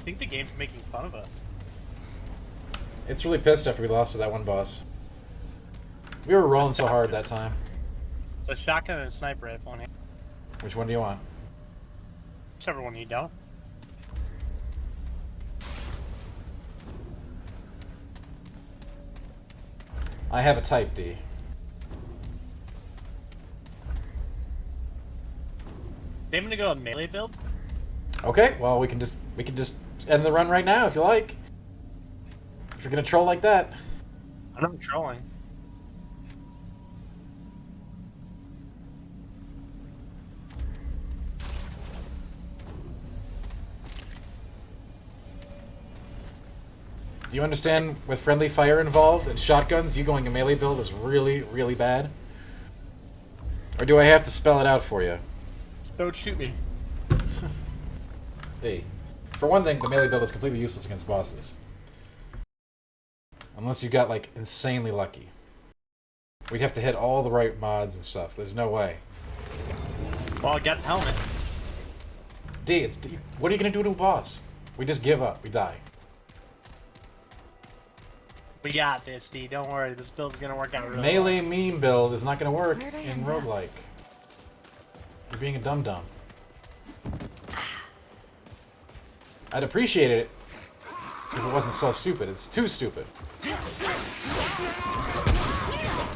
think the game's making fun of us. It's really pissed after we lost to that one boss. We were rolling so hard that time. So a shotgun and a sniper rifle in here. Which one do you want? Whichever one you don't. I have a Type D. I'm gonna go with melee build. Okay, well we can just end the run right now if you like. If you're gonna troll like that. I'm not trolling. Do you understand with friendly fire involved and shotguns, you going a melee build is really, really bad? Or do I have to spell it out for you? Don't shoot me. D. For one thing, the melee build is completely useless against bosses. Unless you got, like, insanely lucky. We'd have to hit all the right mods and stuff. There's no way. Well, I got the helmet. D, what are you gonna do to a boss? We just give up. We die. We got this, D. Don't worry. This build's gonna work out really Melee well. meme build is not gonna work Where'd I in end up? roguelike. You're being a dum-dum. I'd appreciate it if it wasn't so stupid. It's too stupid.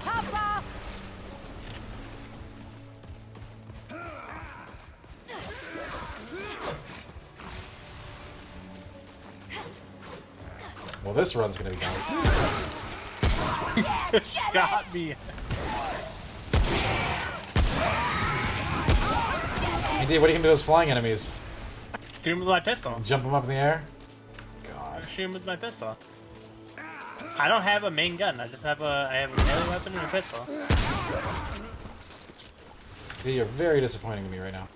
Top off! Well, this run's gonna be done. Got me. Indeed, what are you gonna do to those flying enemies? Shoot him with my pistol. Jump them up in the air? God. Shoot him with my pistol. I don't have a main gun. I just have I have a melee weapon and a pistol. D, you're very disappointing to me right now.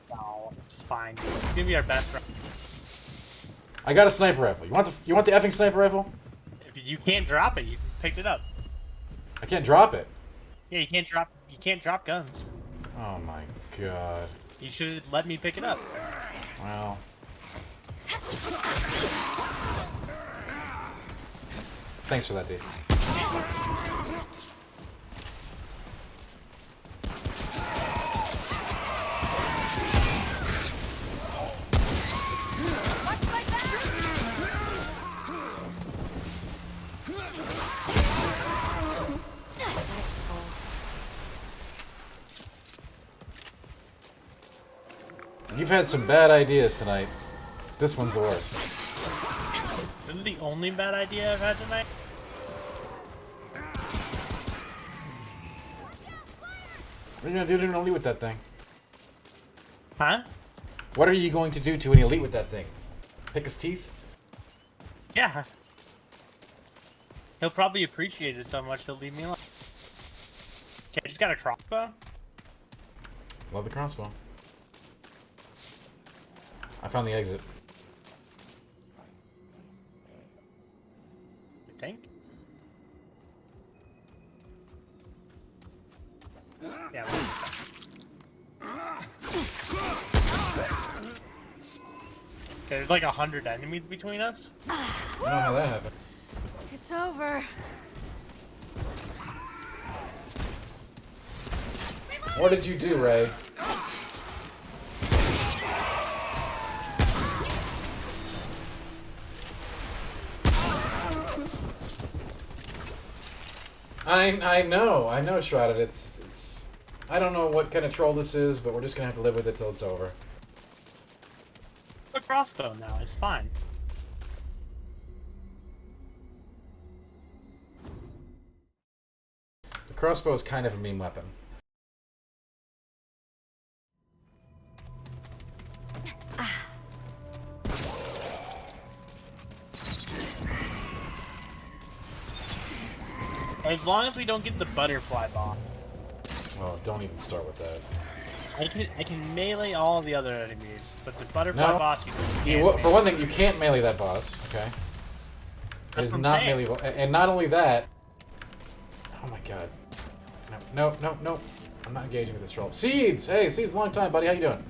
No, it's fine. It's gonna be our best run. I got a sniper rifle. You want the effing sniper rifle? If you can't drop it, you picked it up. I can't drop it. Yeah, you can't drop guns. Oh my god. You should have let me pick it up. Well. Thanks for that, D. You've had some bad ideas tonight. This one's the worst. This is the only bad idea I've had tonight. What are you gonna do to an elite with that thing? Huh? What are you going to do to an elite with that thing? Pick his teeth? Yeah. He'll probably appreciate it so much he'll leave me alone. Okay, I just got a crossbow. Love the crossbow. I found the exit. You think? Yeah. Okay, there's like 100 enemies between us. I don't know how that happened. It's over. What did you do, Ray? I know, Shrouded. It's I don't know what kind of troll this is, but we're just gonna have to live with it till it's over. A crossbow now. It's fine. The crossbow is kind of a meme weapon. As long as we don't get the butterfly bomb. Oh, don't even start with that. I can melee all the other enemies, but the butterfly No. boss you You, can't. for one thing, you can't melee that boss, okay? It That's is what I'm not saying. meleeable. And not only that... Oh my god. No, no, no, no. I'm not engaging with this troll. Seeds! Hey, Seeds, long time, buddy. How you doing?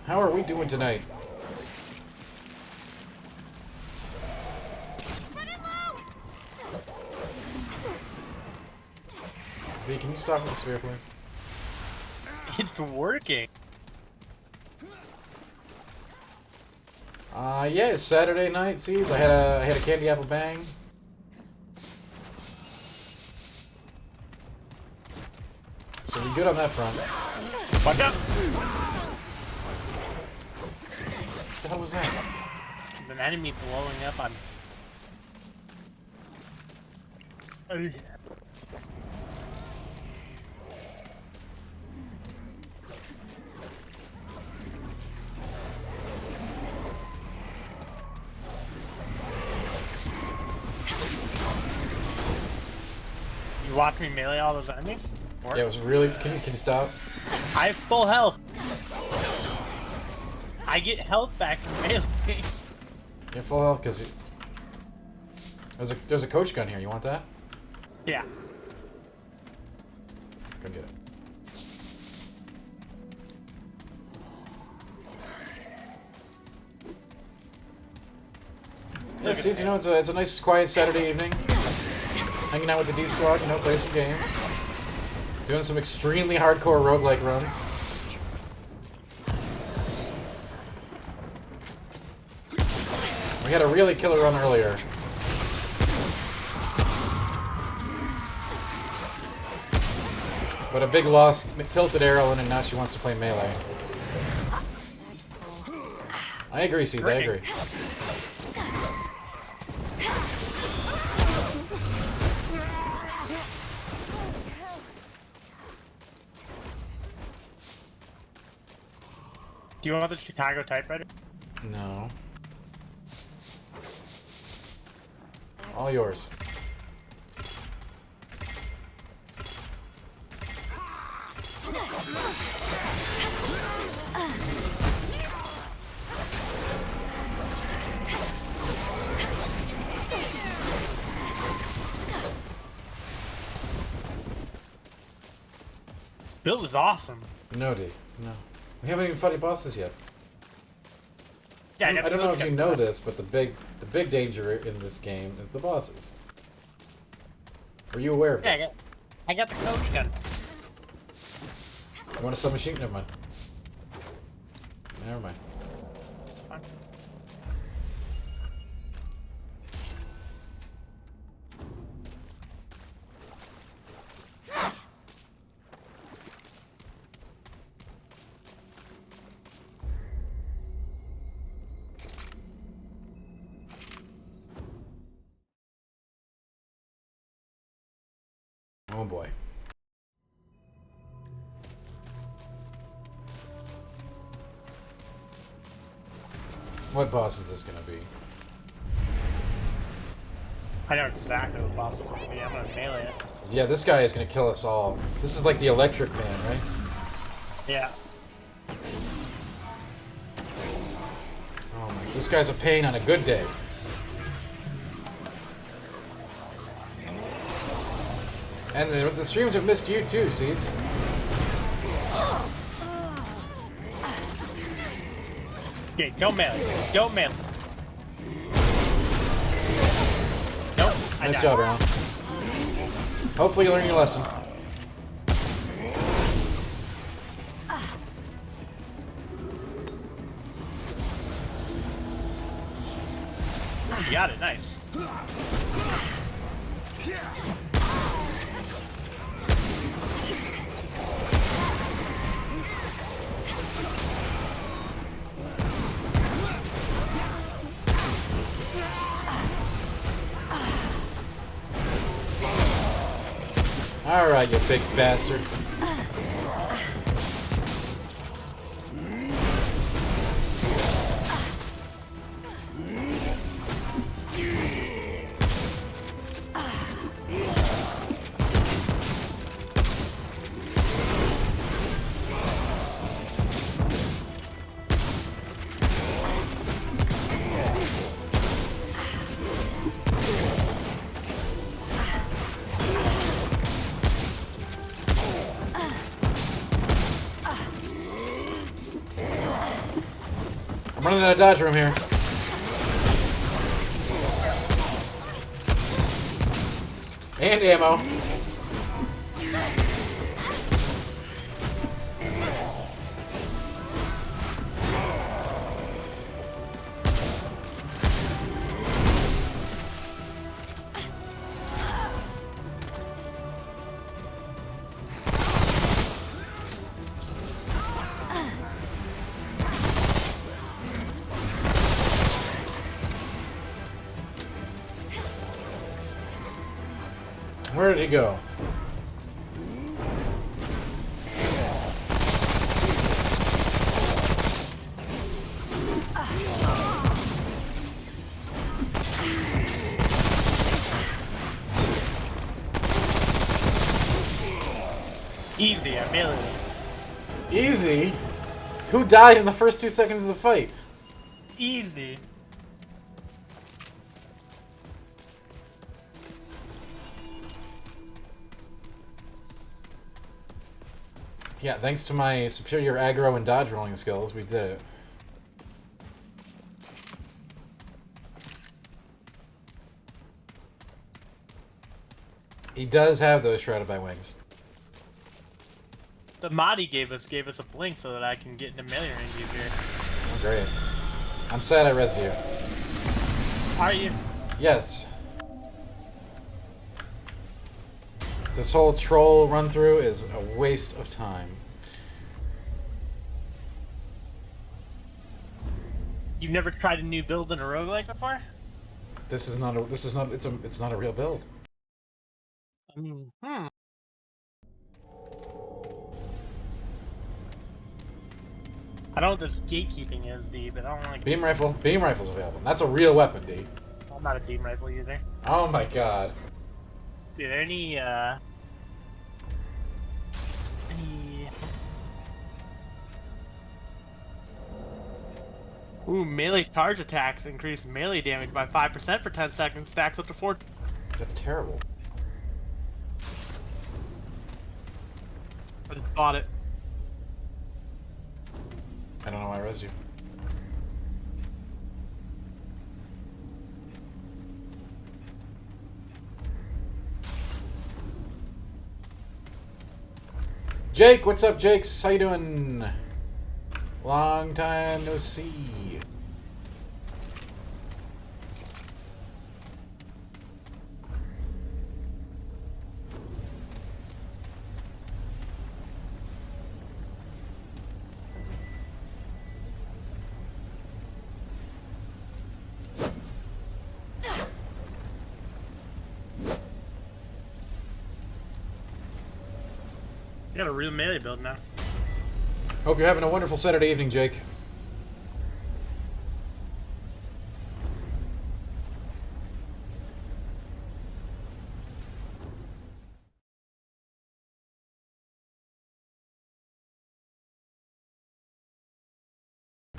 How are we doing tonight? V, can you stop with the sphere, please? It's working. Yeah, it's Saturday night, Seeds. I had a candy apple bang. So we good on that front. Fuck up! What the hell was that? An enemy blowing up on. You watch me melee all those enemies? Or- Yeah, it was really... Can you stop? I have full health. I get health back from melee. You have full health because there's a coach gun here. You want that? Yeah. Go get it. Yeah, Seeds, you know, it's a nice quiet Saturday evening. Hanging out with the D Squad, you know, playing some games. Doing some extremely hardcore roguelike runs. We had a really killer run earlier. But a big loss tilted Arrowin, and now she wants to play melee. I agree, Seeds, I agree. Do you want the Chicago typewriter? No. All yours. This build is awesome. No, D. No. We haven't even fought any bosses yet. Yeah, I got the don't know coach if you gun. know this, but the big danger in this game is the bosses. Were you aware of Yeah, this? I got the coach gun. You want a submachine? Never mind. Never mind. Fine. Oh boy. What boss is this gonna be? I know exactly what boss is going to be. I'm going to melee it. Yeah, this guy is gonna kill us all. This is like the electric man, right? Yeah. Oh my, this guy's a pain on a good day. And there was the streams have missed you too, Seeds. Okay, don't melee. Don't melee. Nope. I Nice died. job, Ron. Hopefully you learn your lesson. You got it. Nice. shot, you big bastard. I'm running out of dodge room here. And ammo. Where did he go? Easy, I melee. Easy? Who died in the first 2 seconds of the fight? Easy. Yeah, thanks to my superior aggro and dodge rolling skills, we did it. He does have those shrouded by wings. The mod he gave us a blink so that I can get into melee range easier. Oh, great. I'm sad I rezzed you. Are you? Yes. This whole troll run-through is a waste of time. You've never tried a new build in a roguelike before? It's not a real build. Hmm. I don't know what this gatekeeping is, D, but I don't like. Beam rifle. Beam rifle's available. That's a real weapon, D. I'm not a beam rifle user. Oh my god. Are there any Ooh, melee charge attacks increase melee damage by 5% for 10 seconds, stacks up to 4. That's terrible. I just bought it. I don't know why I rezzed you. Jake, what's up, Jakes? How you doing? Long time no see. You got a real melee build now. Hope you're having a wonderful Saturday evening, Jake.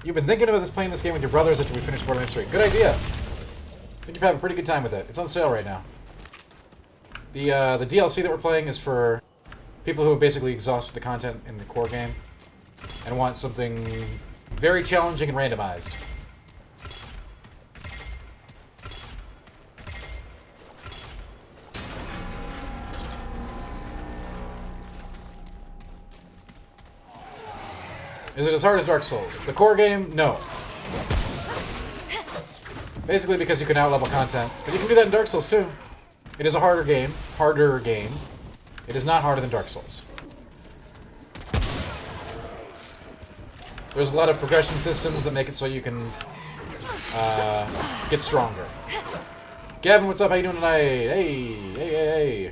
You've been thinking about playing this game with your brothers after we finish Borderlands 3. Good idea. I think you're having a pretty good time with it. It's on sale right now. The DLC that we're playing is for people who have basically exhausted the content in the core game and want something very challenging and randomized. Is it as hard as Dark Souls? The core game? No. Basically because you can out-level content. But you can do that in Dark Souls too. It is a harder game. It is not harder than Dark Souls. There's a lot of progression systems that make it so you can get stronger. Gavin, what's up? How you doing tonight? Hey, hey, hey, hey.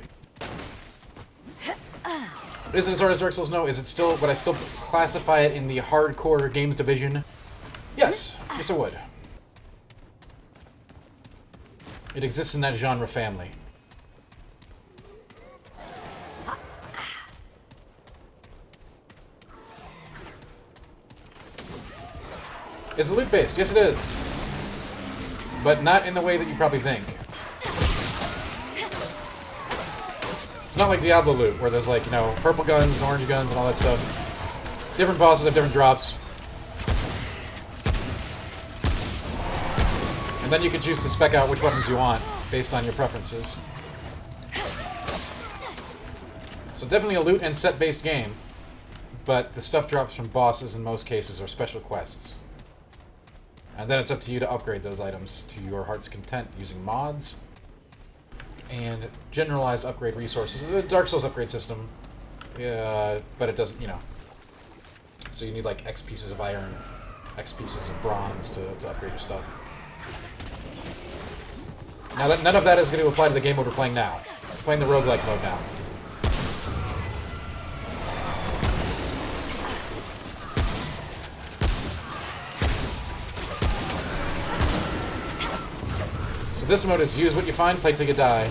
Is it as hard as Dark Souls? No. Is it still... Would I still classify it in the hardcore games division? Yes. Yes, I would. It exists in that genre family. Is it loot-based? Yes, it is. But not in the way that you probably think. It's not like Diablo loot, where there's like, you know, purple guns and orange guns and all that stuff. Different bosses have different drops. And then you can choose to spec out which weapons you want, based on your preferences. So definitely a loot and set-based game, but the stuff drops from bosses in most cases or special quests. And then it's up to you to upgrade those items to your heart's content using mods and generalized upgrade resources. The Dark Souls upgrade system, but it doesn't, you know. So you need like X pieces of iron, X pieces of bronze to upgrade your stuff. Now, none of that is going to apply to the game mode we're playing now. We're playing the roguelike mode now. So this mode is use what you find, play till you die.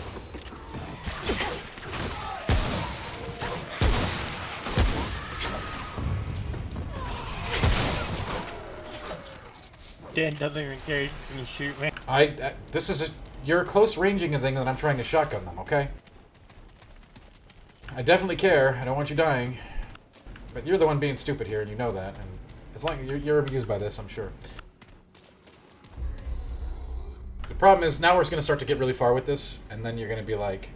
Dan doesn't even care when you shoot me. This is you're close ranging a thing that I'm trying to shotgun them, okay? I definitely care. I don't want you dying. But you're the one being stupid here, and you know that. And as long as you're abused by this, I'm sure. The problem is, now we're going to start to get really far with this, and then you're going to be like...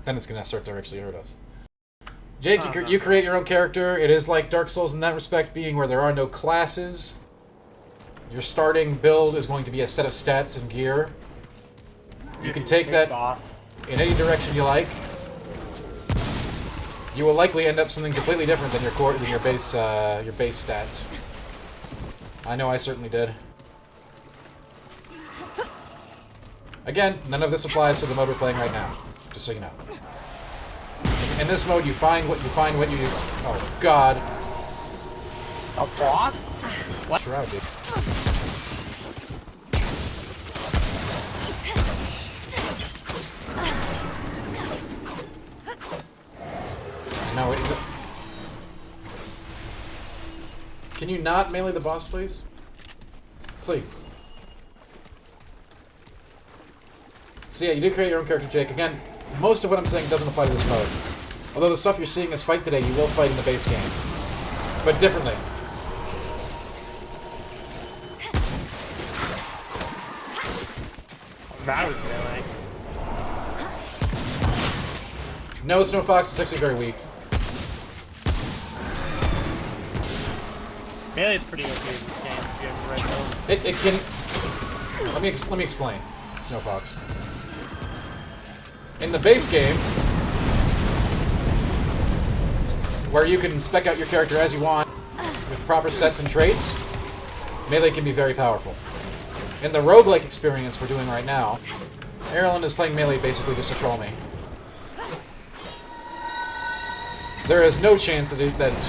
Then it's going to start to actually hurt us. Jake, you create your own character. It is like Dark Souls in that respect, being where there are no classes. Your starting build is going to be a set of stats and gear. You can take that in any direction you like. You will likely end up something completely different than your base stats. I know I certainly did. Again, none of this applies to the mode we're playing right now, just so you know. In this mode, you find what you... Oh, God. A boss? What? Shroud, dude. No, wait. Can you not melee the boss, please? Please. So yeah, you do create your own character, Jake. Again, most of what I'm saying doesn't apply to this mode. Although the stuff you're seeing us fight today, you will fight in the base game. But differently. That was melee. No, Snow Fox is actually very weak. Melee is pretty OP in this game if you have the right build. It can... Let me explain, Snow Fox. In the base game, where you can spec out your character as you want, with proper sets and traits, melee can be very powerful. In the roguelike experience we're doing right now, Erilyn is playing melee basically just to troll me. There is no chance that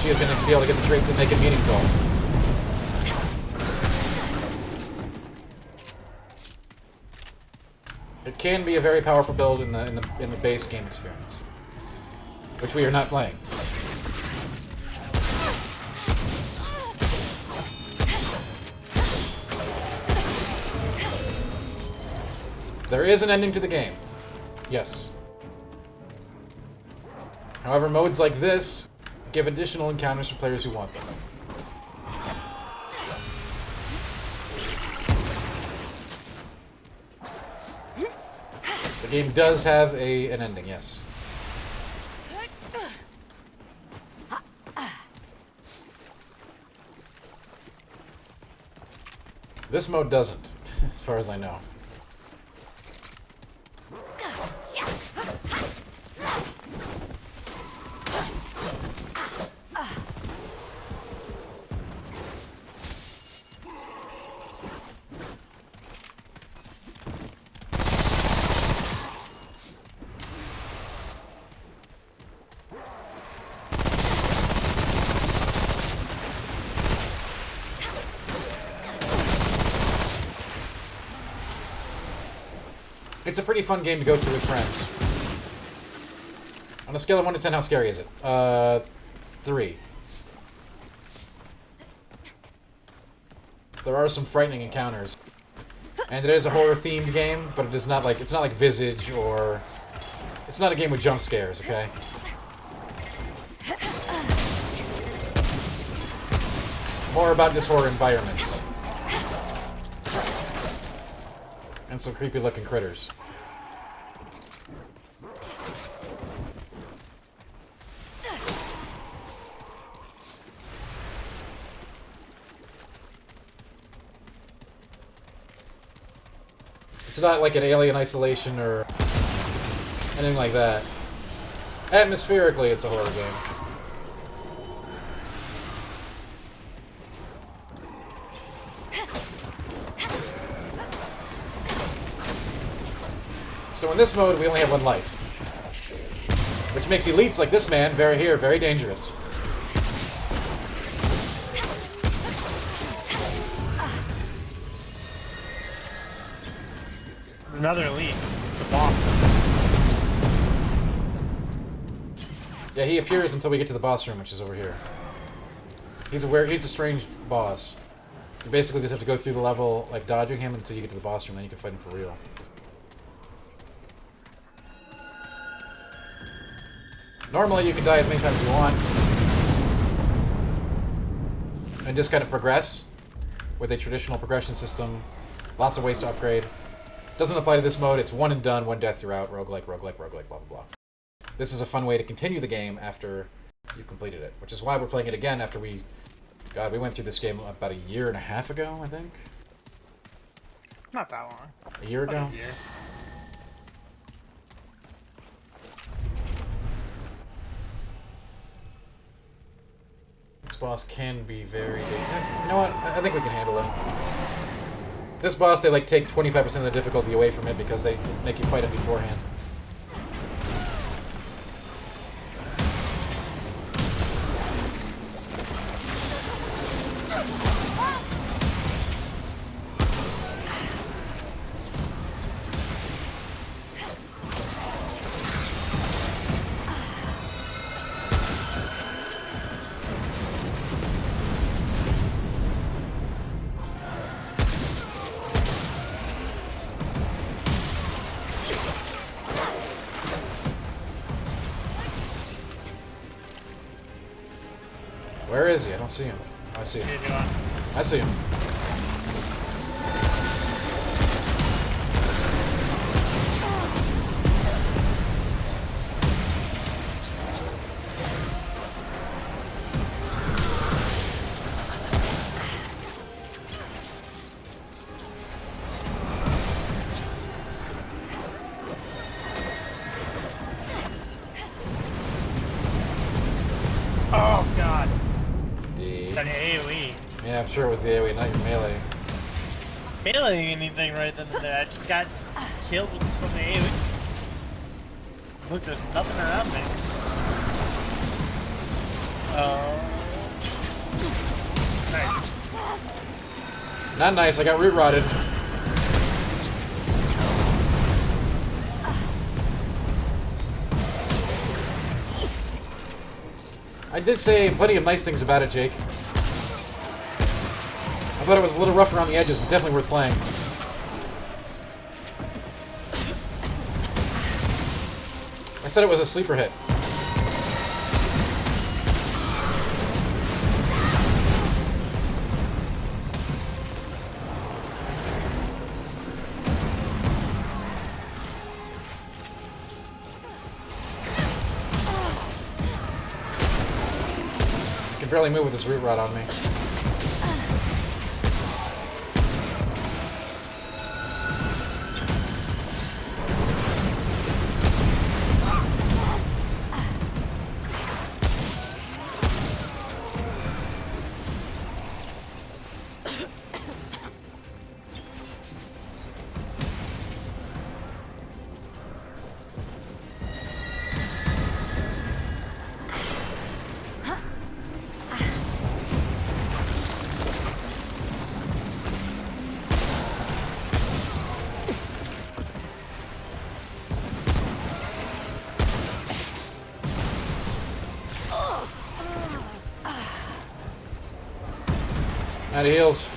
she is going to be able to get the traits that make it meaningful. It can be a very powerful build in the base game experience, which we are not playing. There is an ending to the game. Yes. However, modes like this give additional encounters for players who want them. The game does have an ending, yes. This mode doesn't, as far as I know. It's a pretty fun game to go through with friends. On a scale of 1 to 10, how scary is it? 3. There are some frightening encounters. And it is a horror-themed game, but it is not like, it's not like Visage or... It's not a game with jump scares, okay? More about just horror environments. And some creepy-looking critters. It's not like an Alien Isolation or anything like that. Atmospherically, it's a horror game. So in this mode, we only have 1 life. Which makes elites like this man, very dangerous. Another elite. The boss. Yeah, he appears until we get to the boss room, which is over here. He's a strange boss. You basically just have to go through the level, like, dodging him until you get to the boss room, then you can fight him for real. Normally, you can die as many times as you want. And just kind of progress with a traditional progression system. Lots of ways to upgrade. Doesn't apply to this mode. It's 1 and done, 1 death throughout. Roguelike, roguelike, roguelike, blah, blah, blah. This is a fun way to continue the game after you've completed it. Which is why we're playing it again after we... God, we went through this game about 1.5 years ago, I think? Not that long. A year ago? About a year. This boss can be very... You know what? I think we can handle him. This boss, they like take 25% of the difficulty away from it because they make you fight it beforehand. Where is he? I don't see him. Oh, I see him. I see him. Oh god. D. An AoE. Yeah, I'm sure it was the AoE, not your melee. Meleeing anything right then and there. I just got killed from the AoE. Look, there's nothing around me. Nice. Not nice, I got root rotted. I did say plenty of nice things about it, Jake. I thought it was a little rough around the edges, but definitely worth playing. I said it was a sleeper hit. I can barely move with this root rod on me. Out of heals.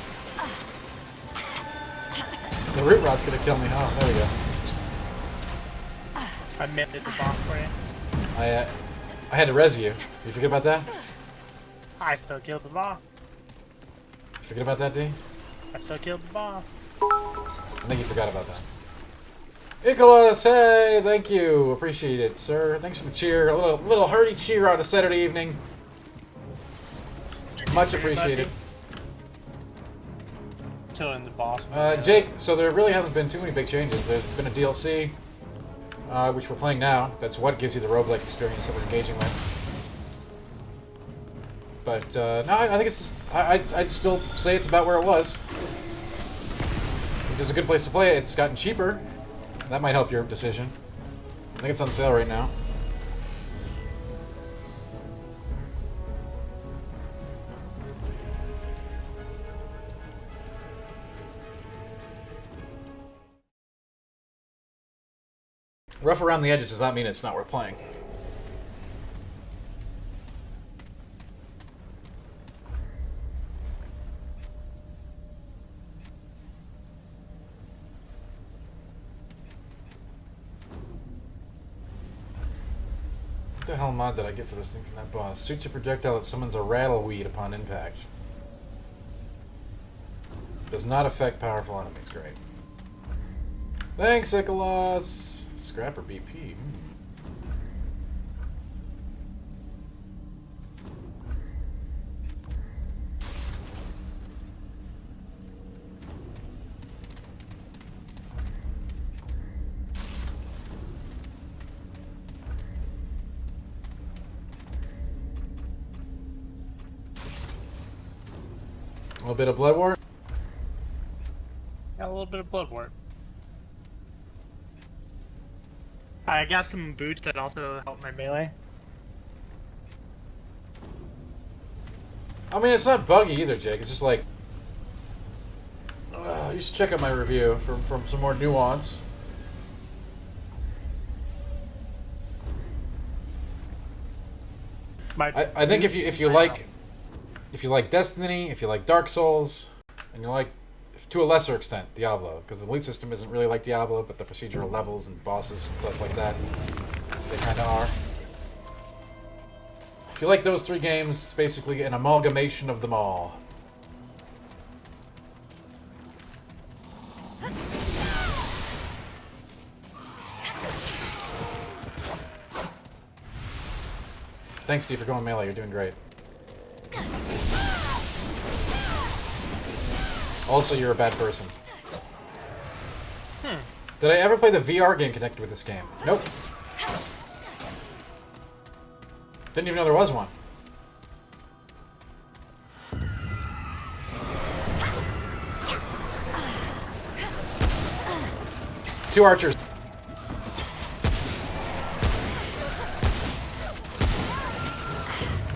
The root rot's gonna kill me. Oh, there we go. I mended the boss for you. I had to res you. You forget about that? I still killed the boss. You forget about that, D? I still killed the boss. I think you forgot about that. Nicholas, hey, thank you. Appreciate it, sir. Thanks for the cheer. A little hearty cheer on a Saturday evening. Much appreciated. Killing the boss. Jake, so there really hasn't been too many big changes. There's been a DLC, which we're playing now. That's what gives you the roguelike experience that we're engaging with. But, no, I think it's... I'd still say it's about where it was. Which is a good place to play it. It's gotten cheaper. That might help your decision. I think it's on sale right now. Rough around the edges does not mean it's not worth playing. What the hell mod did I get for this thing from that boss? Suits a projectile that summons a rattleweed upon impact. Does not affect powerful enemies. Great. Thanks, Ikolos! Scrapper BP. A little bit of blood war. Got a little bit of blood work. I got some boots that also help my melee. I mean, it's not buggy either, Jake. It's just like... you should check out my review for some more nuance. I think if you like Destiny, if you like Dark Souls, and you like, to a lesser extent, Diablo, because the loot system isn't really like Diablo, but the procedural levels and bosses and stuff like that, they kind of are. If you like those three games, it's basically an amalgamation of them all. Thanks, Steve, for going melee. You're doing great. Also, you're a bad person. Did I ever play the VR game connected with this game? Nope. Didn't even know there was one. Two archers.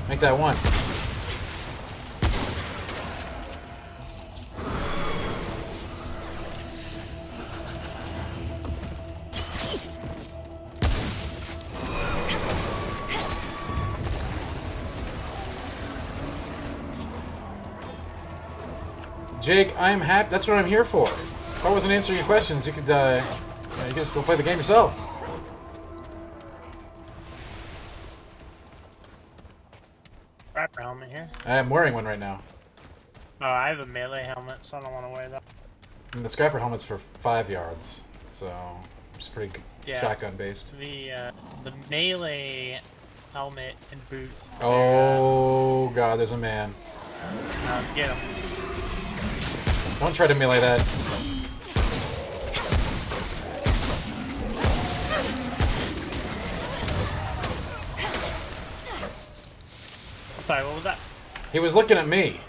Make that one. Jake, I'm happy. That's what I'm here for. If I wasn't answering your questions, you could just go play the game yourself. Rapper helmet here. I'm wearing one right now. Oh, I have a melee helmet, so I don't want to wear that. And the scrapper helmet's for 5 yards, so it's pretty good, shotgun based. The melee helmet and boot. Oh god, there's a man. Let's get him. Don't try to melee that. Sorry, what was that? He was looking at me.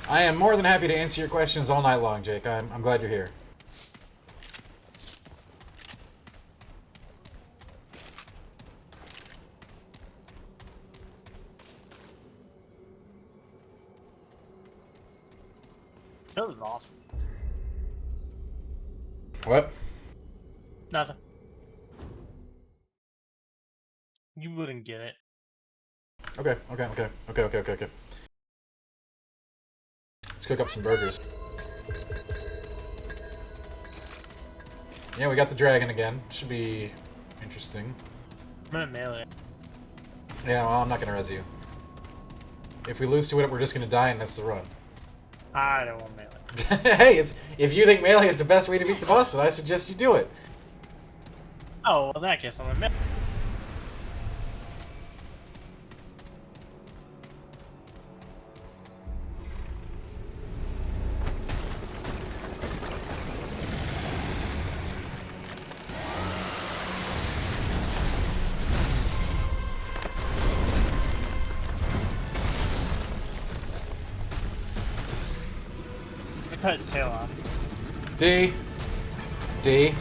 I am more than happy to answer your questions all night long, Jake. I'm glad you're here. That was awesome. What? Nothing. You wouldn't get it. Okay. Let's cook up some burgers. Yeah, we got the dragon again. Should be interesting. I'm gonna melee. Yeah, well, I'm not gonna res you. If we lose to it, we're just gonna die, and that's the run. I don't want melee. Hey, if you think melee is the best way to beat the boss, then I suggest you do it. Oh, well, in that case, I'm gonna melee. I cut its tail off. D. D.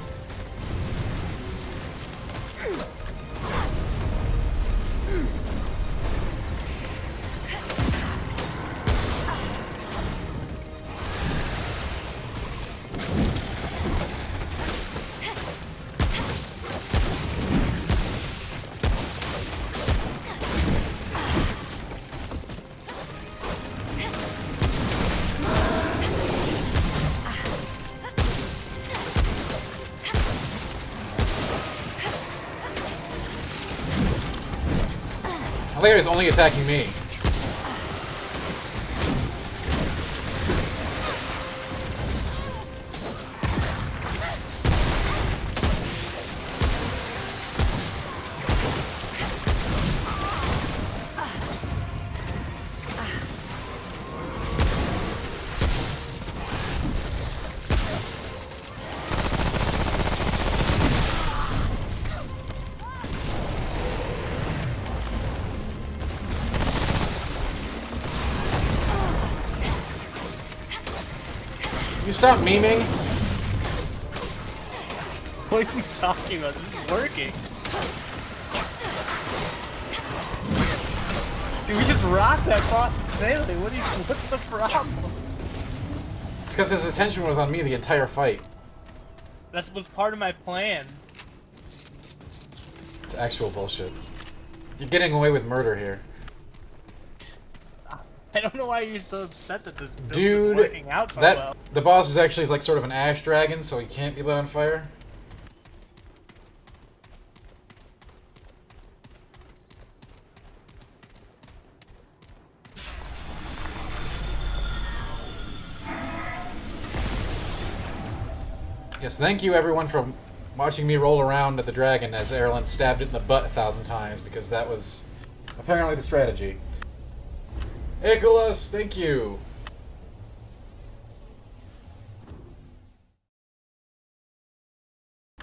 I think it's only attacking me. You stop memeing? What are you talking about? This is working. Dude, we just rocked that boss melee. What's the problem? It's because his attention was on me the entire fight. That was part of my plan. It's actual bullshit. You're getting away with murder here. I don't know why you're so upset that this build Dude, is working out so well. the boss is actually like sort of an ash dragon, so he can't be lit on fire. Yes, thank you everyone for watching me roll around at the dragon as Erlen stabbed it in the butt 1,000 times, because that was apparently the strategy. Icolas, thank you!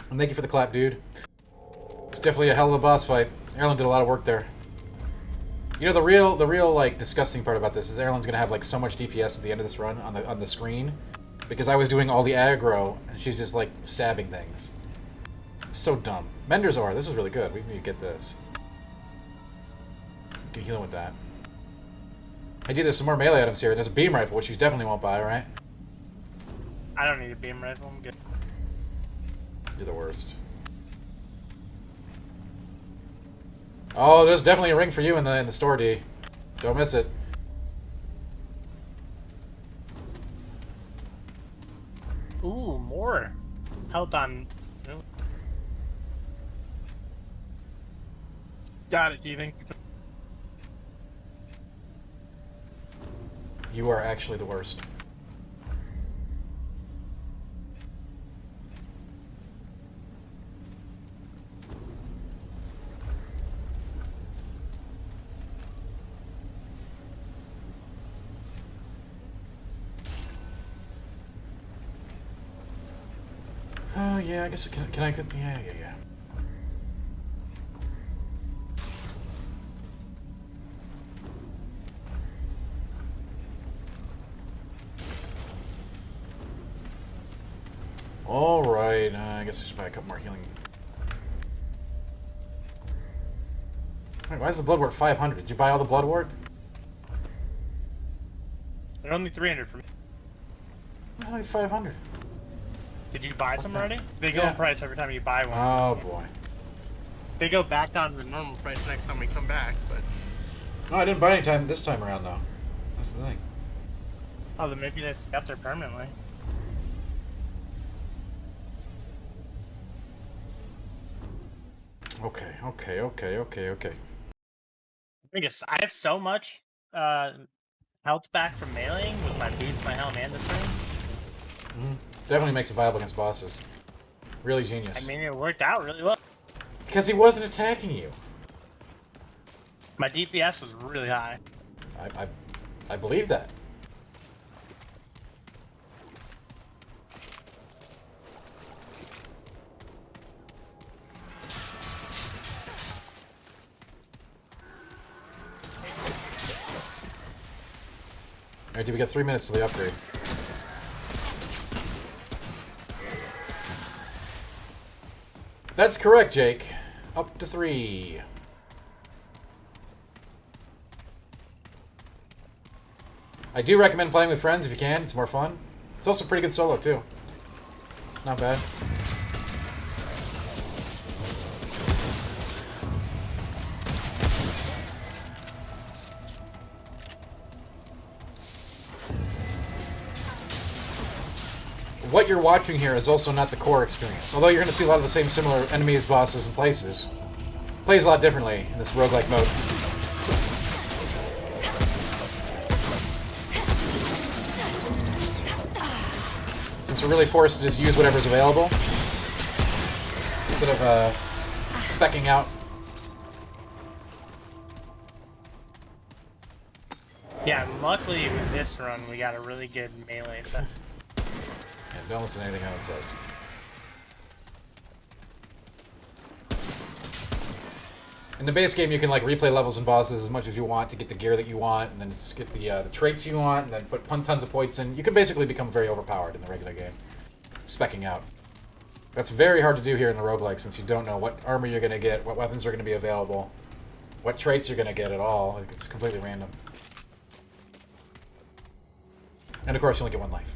And thank you for the clap, dude. It's definitely a hell of a boss fight. Erlen did a lot of work there. You know, the real like disgusting part about this is Erlen's gonna have like so much DPS at the end of this run on the screen, because I was doing all the aggro and she's just like stabbing things. It's so dumb. Mender's Ore, this is really good. We need to get this. We can heal him with that. I do there's some more melee items here. There's a beam rifle, which you definitely won't buy, right? I don't need a beam rifle. I'm good. You're the worst. Oh, there's definitely a ring for you in the store, D. Don't miss it. Ooh, more health on. Got it. Do you think? You are actually the worst. Oh yeah, I guess can I get yeah. Alright, I guess I should buy a couple more healing. Wait, why is the blood wart 500? Did you buy all the blood wart? They're only 300 for me. Only 500. Did you buy some already? They go Yeah. in price every time you buy one. Oh boy. They go back down to the normal price next time we come back, but... No, I didn't buy any time this time around though. That's the thing. Oh, then maybe that's up there permanently. Okay. I have so much health back from meleeing with my boots, my helm, and the string. Definitely makes it viable against bosses. Really genius. I mean, it worked out really well. Because he wasn't attacking you. My DPS was really high. I believe that. Alright, dude, we got 3 minutes till the upgrade. That's correct, Jake. Up to 3. I do recommend playing with friends if you can. It's more fun. It's also pretty good solo, too. Not bad. What you're watching here is also not the core experience. Although you're going to see a lot of the same similar enemies, bosses, and places. It plays a lot differently in this roguelike mode. Since we're really forced to just use whatever's available, instead of speccing out. Yeah, luckily with this run, we got a really good melee set. Yeah, don't listen to anything else it says. In the base game, you can like replay levels and bosses as much as you want to get the gear that you want, and then just get the traits you want, and then put tons of points in. You can basically become very overpowered in the regular game, speccing out. That's very hard to do here in the roguelike, since you don't know what armor you're going to get, what weapons are going to be available, what traits you're going to get at all. It's completely random. And of course, you only get one life.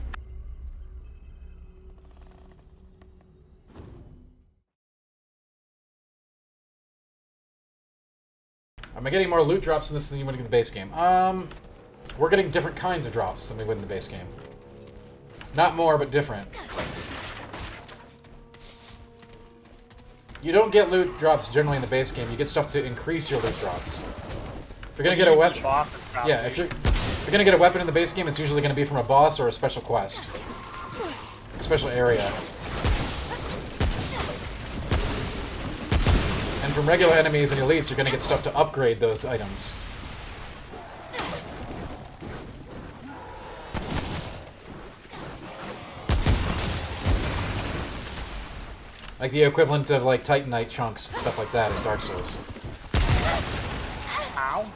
Am I getting more loot drops in this than you would in the base game? We're getting different kinds of drops than we would in the base game. Not more, but different. You don't get loot drops generally in the base game. You get stuff to increase your loot drops. If you're gonna get a weapon, yeah, if you're gonna get a weapon in the base game, it's usually gonna be from a boss or a special quest, a special area. And from regular enemies and elites, you're going to get stuff to upgrade those items. Like the equivalent of like Titanite chunks and stuff like that in Dark Souls. Ow.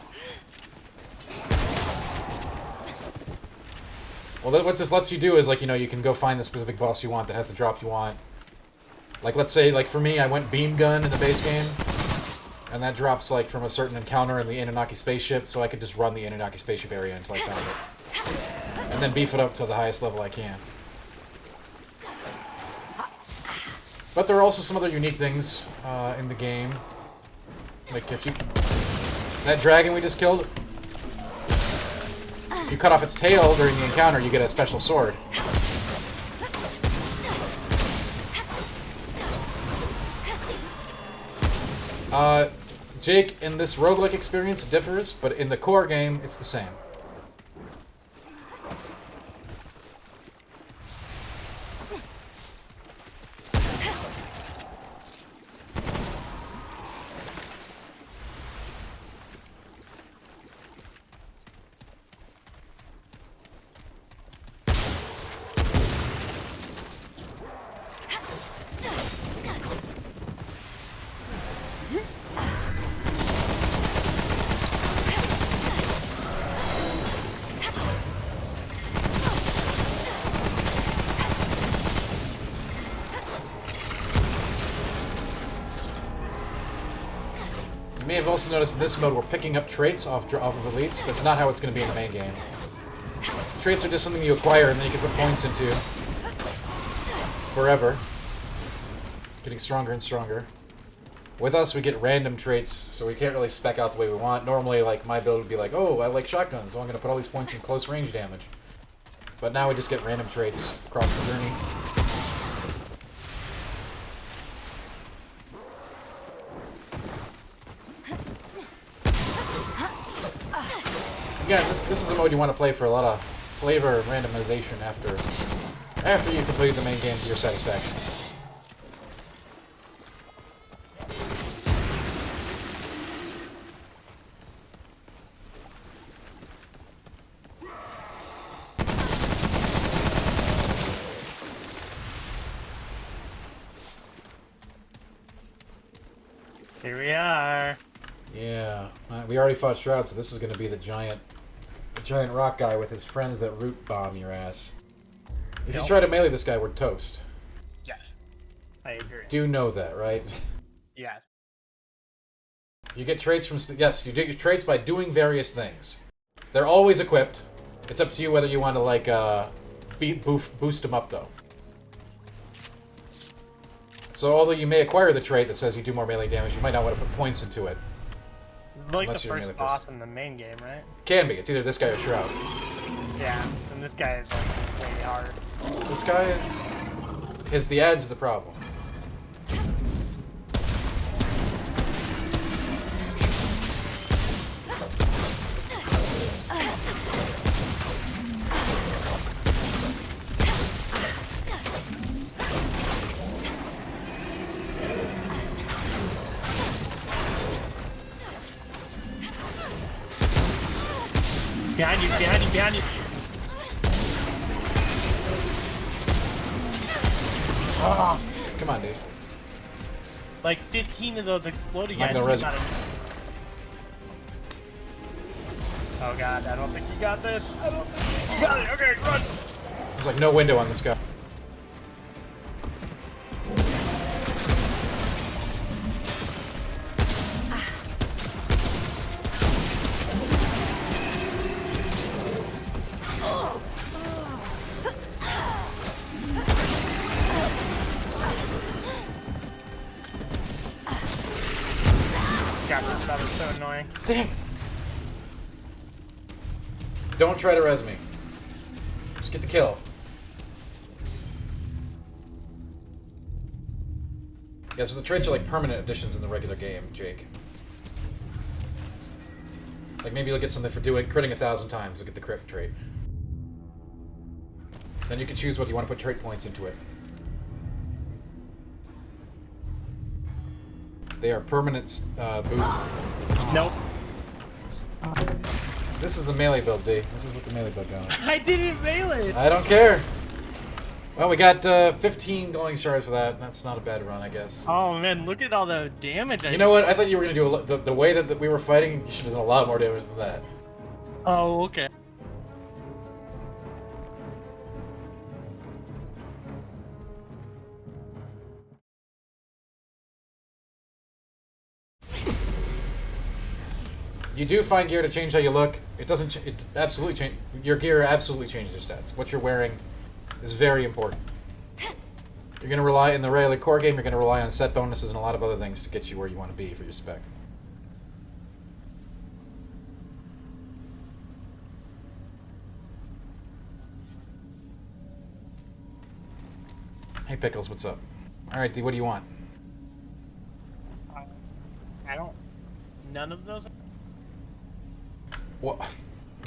Well, what this lets you do is, like, you know, you can go find the specific boss you want that has the drop you want. Like, let's say, like, for me, I went Beam Gun in the base game, and that drops, like, from a certain encounter in the Anunnaki spaceship, so I could just run the Anunnaki spaceship area until I found it. And then beef it up to the highest level I can. But there are also some other unique things in the game. Like, if you... That dragon we just killed, if you cut off its tail during the encounter, you get a special sword. Jake, in this roguelike experience, it differs, but in the core game, it's the same. You may have also noticed in this mode we're picking up traits off of elites. That's not how it's going to be in the main game. Traits are just something you acquire and then you can put points into. forever. Getting stronger and stronger. With us, we get random traits, so we can't really spec out the way we want. Normally, like, my build would be like, oh, I like shotguns, so I'm going to put all these points in close range damage. But now we just get random traits across the journey. Again, this is a mode you want to play for a lot of flavor and randomization after you complete the main game to your satisfaction. Here we are. Yeah, we already fought Shroud, so this is going to be the giant rock guy with his friends that root bomb your ass. If you try to melee this guy, we're toast. Yeah, I agree. Do know that, right? Yes. You get traits from... Yes, you get your traits by doing various things. They're always equipped. It's up to you whether you want to, like, boost them up, though. So, although you may acquire the trait that says you do more melee damage, you might not want to put points into it. Like Unless the you're a first melee boss person. in the main game, right? Can be. It's either this guy or Shroud. Yeah, and this guy is like way hard. This guy is the ad's the problem. Behind you, behind you, behind you! Oh, Come on, dude. like 15 of those exploding I'm guys. gonna res- Oh god, I don't think you got this. I don't think you got it. Okay, run! There's like no window on this guy. God, that was so annoying. Damn! Don't try to res me. Just get the kill. Yeah, so the traits are like permanent additions in the regular game, Jake. Like maybe you'll get something for critting 1,000 times, you'll get the crit trait. Then you can choose whether you want to put trait points into it. They are permanent boosts. Nope. This is the melee build, D. This is what the melee build got. I didn't melee it! I don't care. Well, we got 15 glowing shards for that. That's not a bad run, I guess. Oh man, look at all the damage I You know what? I thought you were going to do the way that we were fighting, you should have done a lot more damage than that. Oh, okay. You do find gear to change how you look. It doesn't. It absolutely change. Your gear absolutely changes your stats. What you're wearing is very important. You're going to rely in the regular core game. You're going to rely on set bonuses and a lot of other things to get you where you want to be for your spec. Hey Pickles, what's up? All right, D, what do you want? I don't. None of those. What?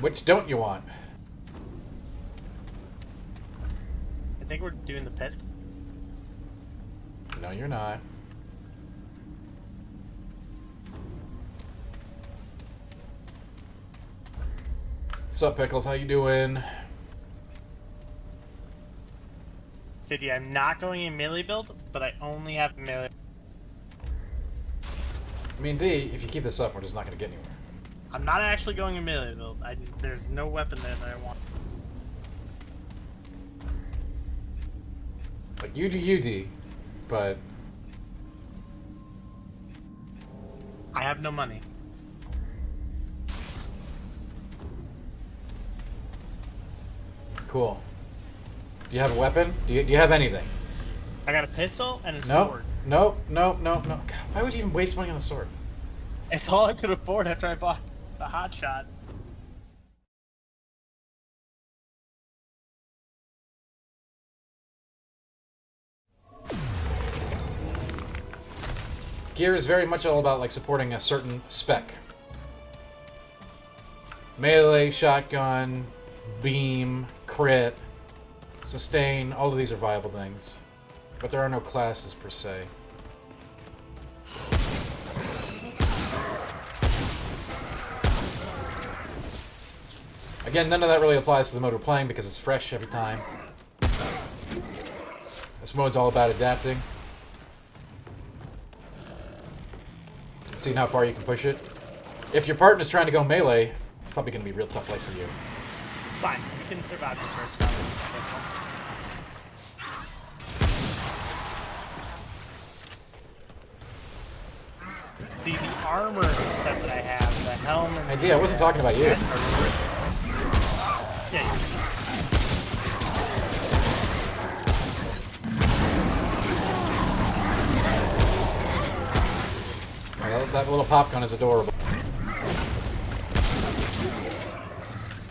Which don't you want? I think we're doing the pit. No, you're not. Sup, Pickles? How you doing? 50, I'm not going in melee build, but I only have melee. I mean, D, if you keep this up, we're just not going to get anywhere. I'm not actually going in melee build. There's no weapon there that I want. Like, you do you, D, but... I have no money. Cool. Do you have a weapon? Do you have anything? I got a pistol and a No, sword. no, no, no, no. God, why would you even waste money on the sword? It's all I could afford after I bought the hot shot. Gear is very much all about like supporting a certain spec. Melee, shotgun, beam, crit, sustain, all of these are viable things. But there are no classes per se. Again, none of that really applies to the mode we're playing because it's fresh every time. This mode's all about adapting. Seeing how far you can push it. If your partner's trying to go melee, it's probably going to be a real tough life for you. Fine, you can survive the first round. See, the armor set that I have, the helm and Idea, I wasn't talking about you. Yeah, That little pop gun is adorable.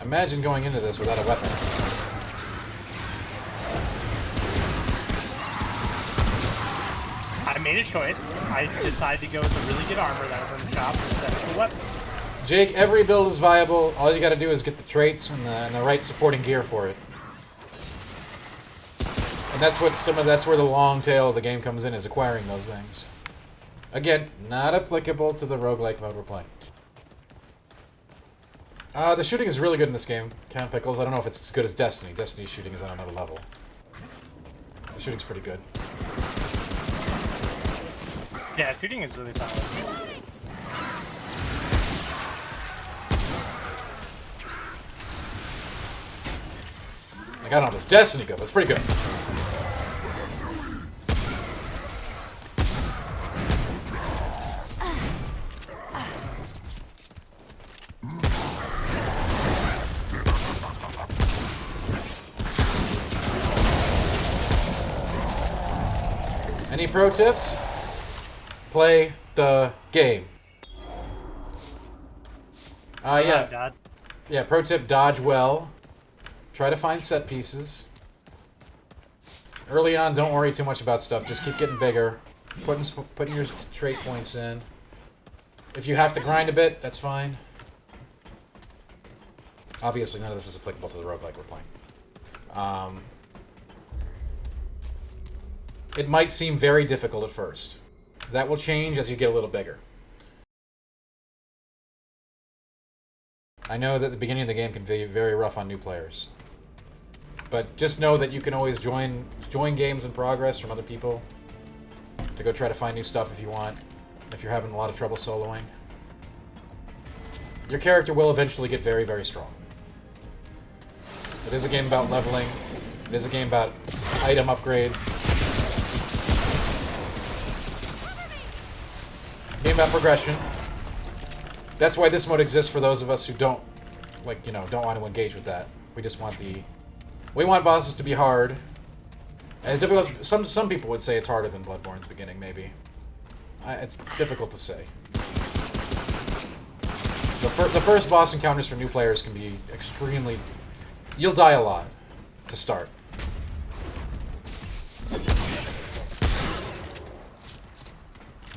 Imagine going into this without a weapon. I made a choice. I decided to go with a really good armor that was in the shop instead of a weapon. Jake, every build is viable. All you got to do is get the traits and the right supporting gear for it. And that's what that's where the long tail of the game comes in, is acquiring those things. Again, not applicable to the roguelike mode we're playing. The shooting is really good in this game. Count Pickles. I don't know if it's as good as Destiny. Destiny's shooting is on another level. The shooting's pretty good. Yeah, shooting is really solid. I got on this Destiny good, but it's pretty good. Any pro tips? Play the game. Yeah. God. Yeah, pro tip, dodge well. Try to find set pieces. Early on, don't worry too much about stuff. Just keep getting bigger. Putting your trait points in. If you have to grind a bit, that's fine. Obviously, none of this is applicable to the roguelike we're playing. It might seem very difficult at first. That will change as you get a little bigger. I know that the beginning of the game can be very rough on new players. But just know that you can always join games in progress from other people to go try to find new stuff if you want, if you're having a lot of trouble soloing. Your character will eventually get very, very strong. It is a game about leveling. It is a game about item upgrades. Game about progression. That's why this mode exists for those of us who don't want to engage with that. We just want we want bosses to be hard. As difficult as some people would say it's harder than Bloodborne's beginning, maybe. It's difficult to say. The first boss encounters for new players can be extremely... You'll die a lot to start.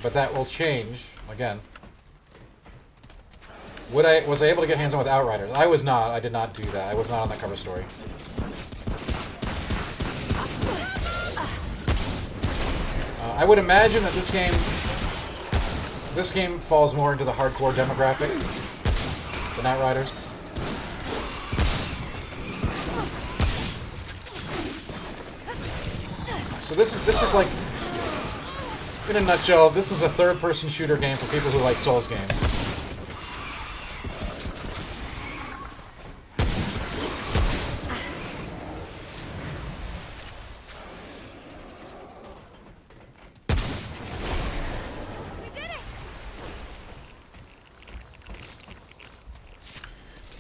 But that will change, again. Was I able to get hands on with Outriders? I was not. I did not do that. I was not on that cover story. I would imagine that this game falls more into the hardcore demographic than Outriders. So this is like, in a nutshell, this is a third-person shooter game for people who like Souls games.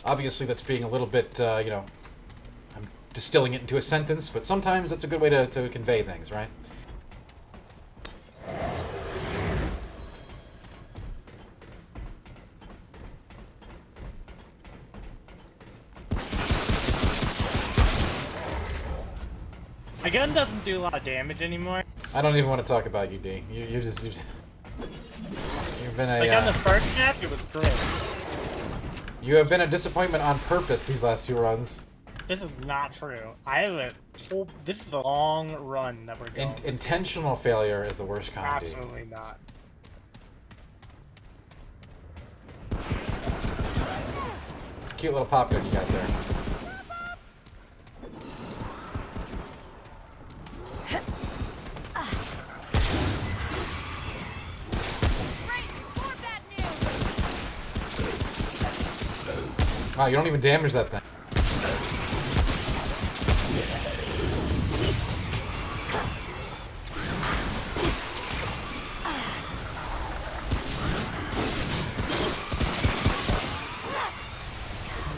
Obviously, that's being a little bit, I'm distilling it into a sentence, but sometimes that's a good way to convey things, right? My gun doesn't do a lot of damage anymore. I don't even want to talk about you, D. You've been a. Like on the first map, it was great. You have been a disappointment on purpose these last 2 runs. This is not true. I have a whole. This is the long run that we're going. Intentional failure is the worst kind. Absolutely not. It's a cute little pop gun you got there. Wow, you don't even damage that thing.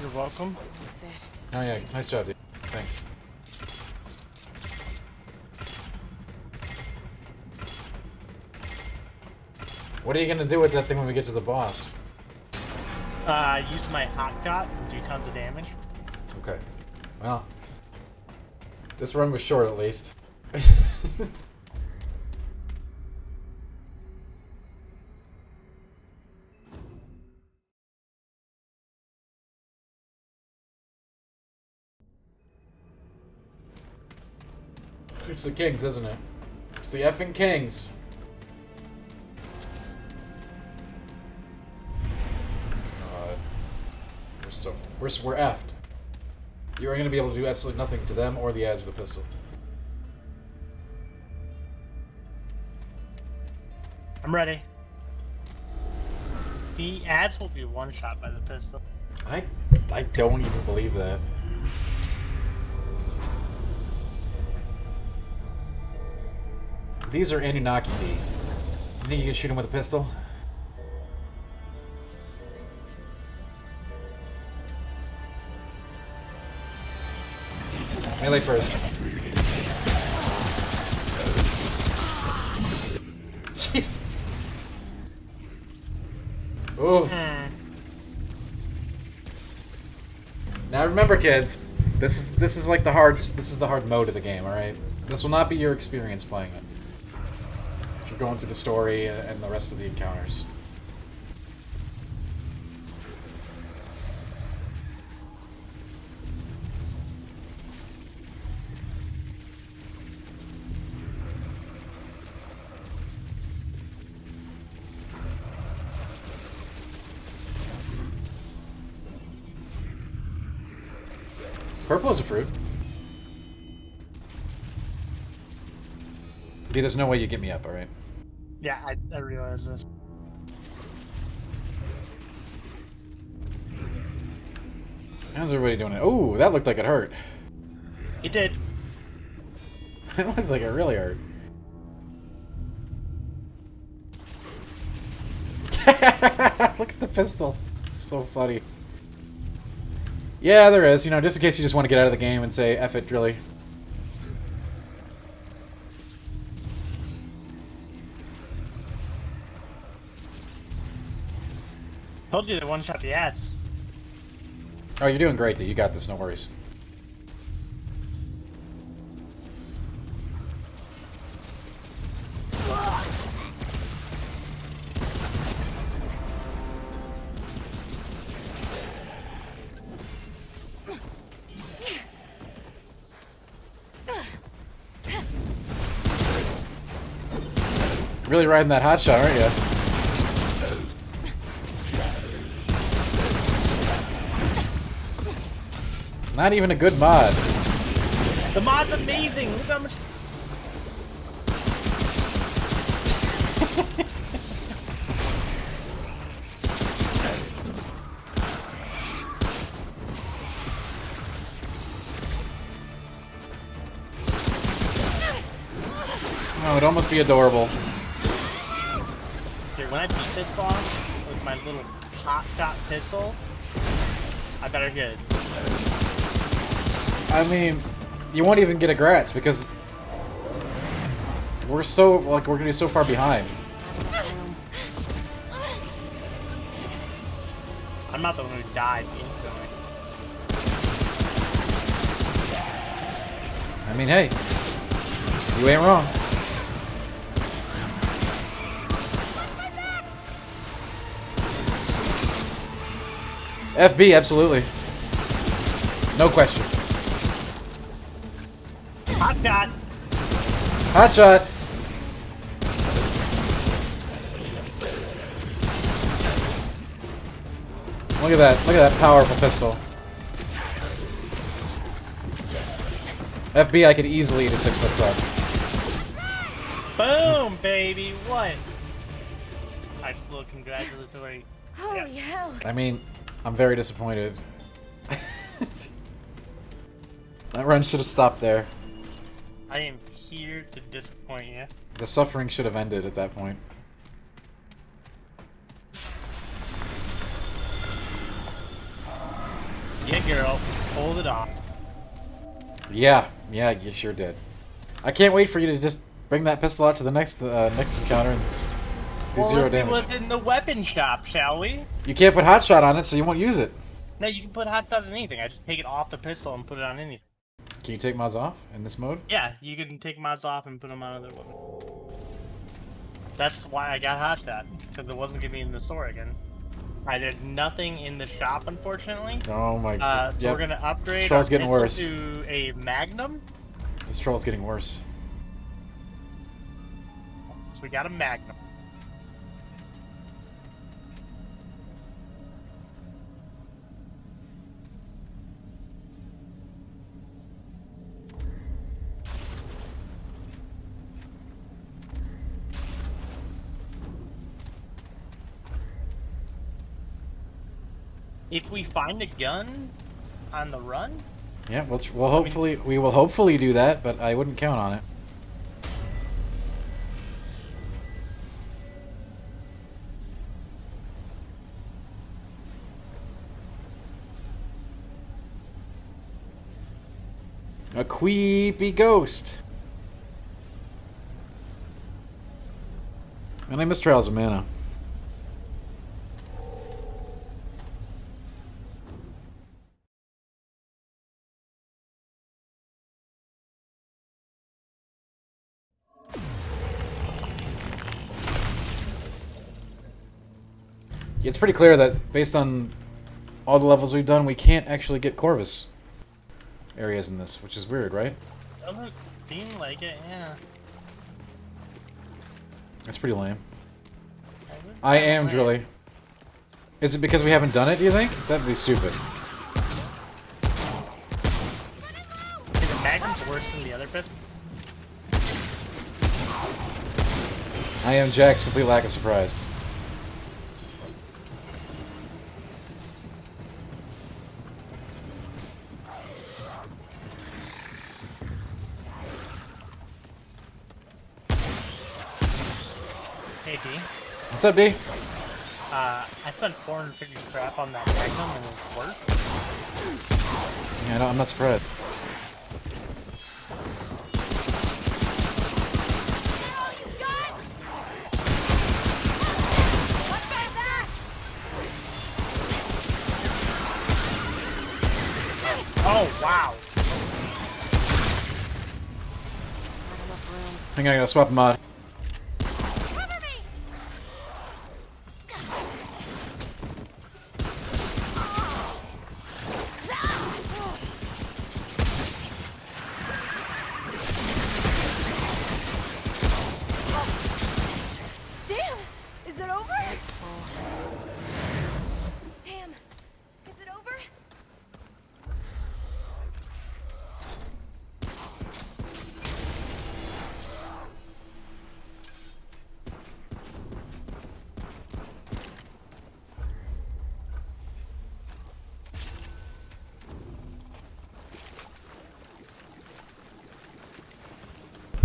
You're welcome. Oh yeah, nice job, dude. Thanks. What are you gonna do with that thing when we get to the boss? Use my hot shot and do tons of damage. Okay. Well, this run was short at least. It's the Kings, isn't it? It's the effing Kings. God. We're effed. You are going to be able to do absolutely nothing to them or the ads with a pistol. I'm ready. The ads will be one shot by the pistol. I don't even believe that. These are Anunnaki, D. You think you can shoot him with a pistol? Melee first. Jeez. Oof. Now remember, kids, this is like the hard mode of the game. All right, this will not be your experience playing it. If you're going through the story and the rest of the encounters. Purple is a fruit. D, there's no way you get me up, alright? Yeah, I realize this. How's everybody doing it? Oh, that looked like it hurt. It did. It looked like it really hurt. Look at the pistol. It's so funny. Yeah, there is. You know, just in case you just want to get out of the game and say, F it, Drilly. Told you they one shot the ads. Oh, you're doing great, D. You got this. No worries. Really riding that hot shot, aren't you? Not even a good mod. The mod's amazing! Look how much... Oh, it'd almost be adorable. Dude, when I beat this boss with my little hot shot pistol, I better get it. I mean, you won't even get a grats because we're gonna be so far behind. I'm not the one who died instantly. I mean, hey, You ain't wrong. FB, absolutely. No question. Hot shot. Hot shot. Look at that. Look at that powerful pistol. FB, I could easily eat a 6-foot sub. Boom, baby. What? Nice little congratulatory. Holy hell. I mean, I'm very disappointed. That run should have stopped there. I am here to disappoint you. The suffering should have ended at that point. Yeah, girl. Hold it off. Yeah, you sure did. I can't wait for you to just bring that pistol out to the next encounter and do 0 let's damage. look in the weapon shop, shall we? You can't put hot shot on it, so you won't use it. No, you can put hot shot on anything. I just take it off the pistol and put it on anything. Can you take mods off in this mode? Yeah, you can take mods off and put them on other weapons. That's why I got hot shot, because it wasn't gonna be in the store again. Alright, there's nothing in the shop, unfortunately. Oh my god. So we're gonna upgrade This our troll's getting pistol worse. to a Magnum. This troll's getting worse. So we got a Magnum. If we find a gun on the run, Yeah, we will hopefully do that, but I wouldn't count on it. A creepy ghost. And I miss Trials of Mana. It's pretty clear that based on all the levels we've done, we can't actually get Corvus areas in this, which is weird, right? doesn't seem like it, yeah. That's pretty lame. I am Drilly. Is it because we haven't done it, do you think? That'd be stupid. Is the Magnum's worse than the other pistol? I am Jack's complete lack of surprise. Hey, D. What's up, D? I spent 450 crap on that Magnum and it worked. Yeah, no, I'm not surprised. Oh, wow. Hang on, I gotta swap a mod.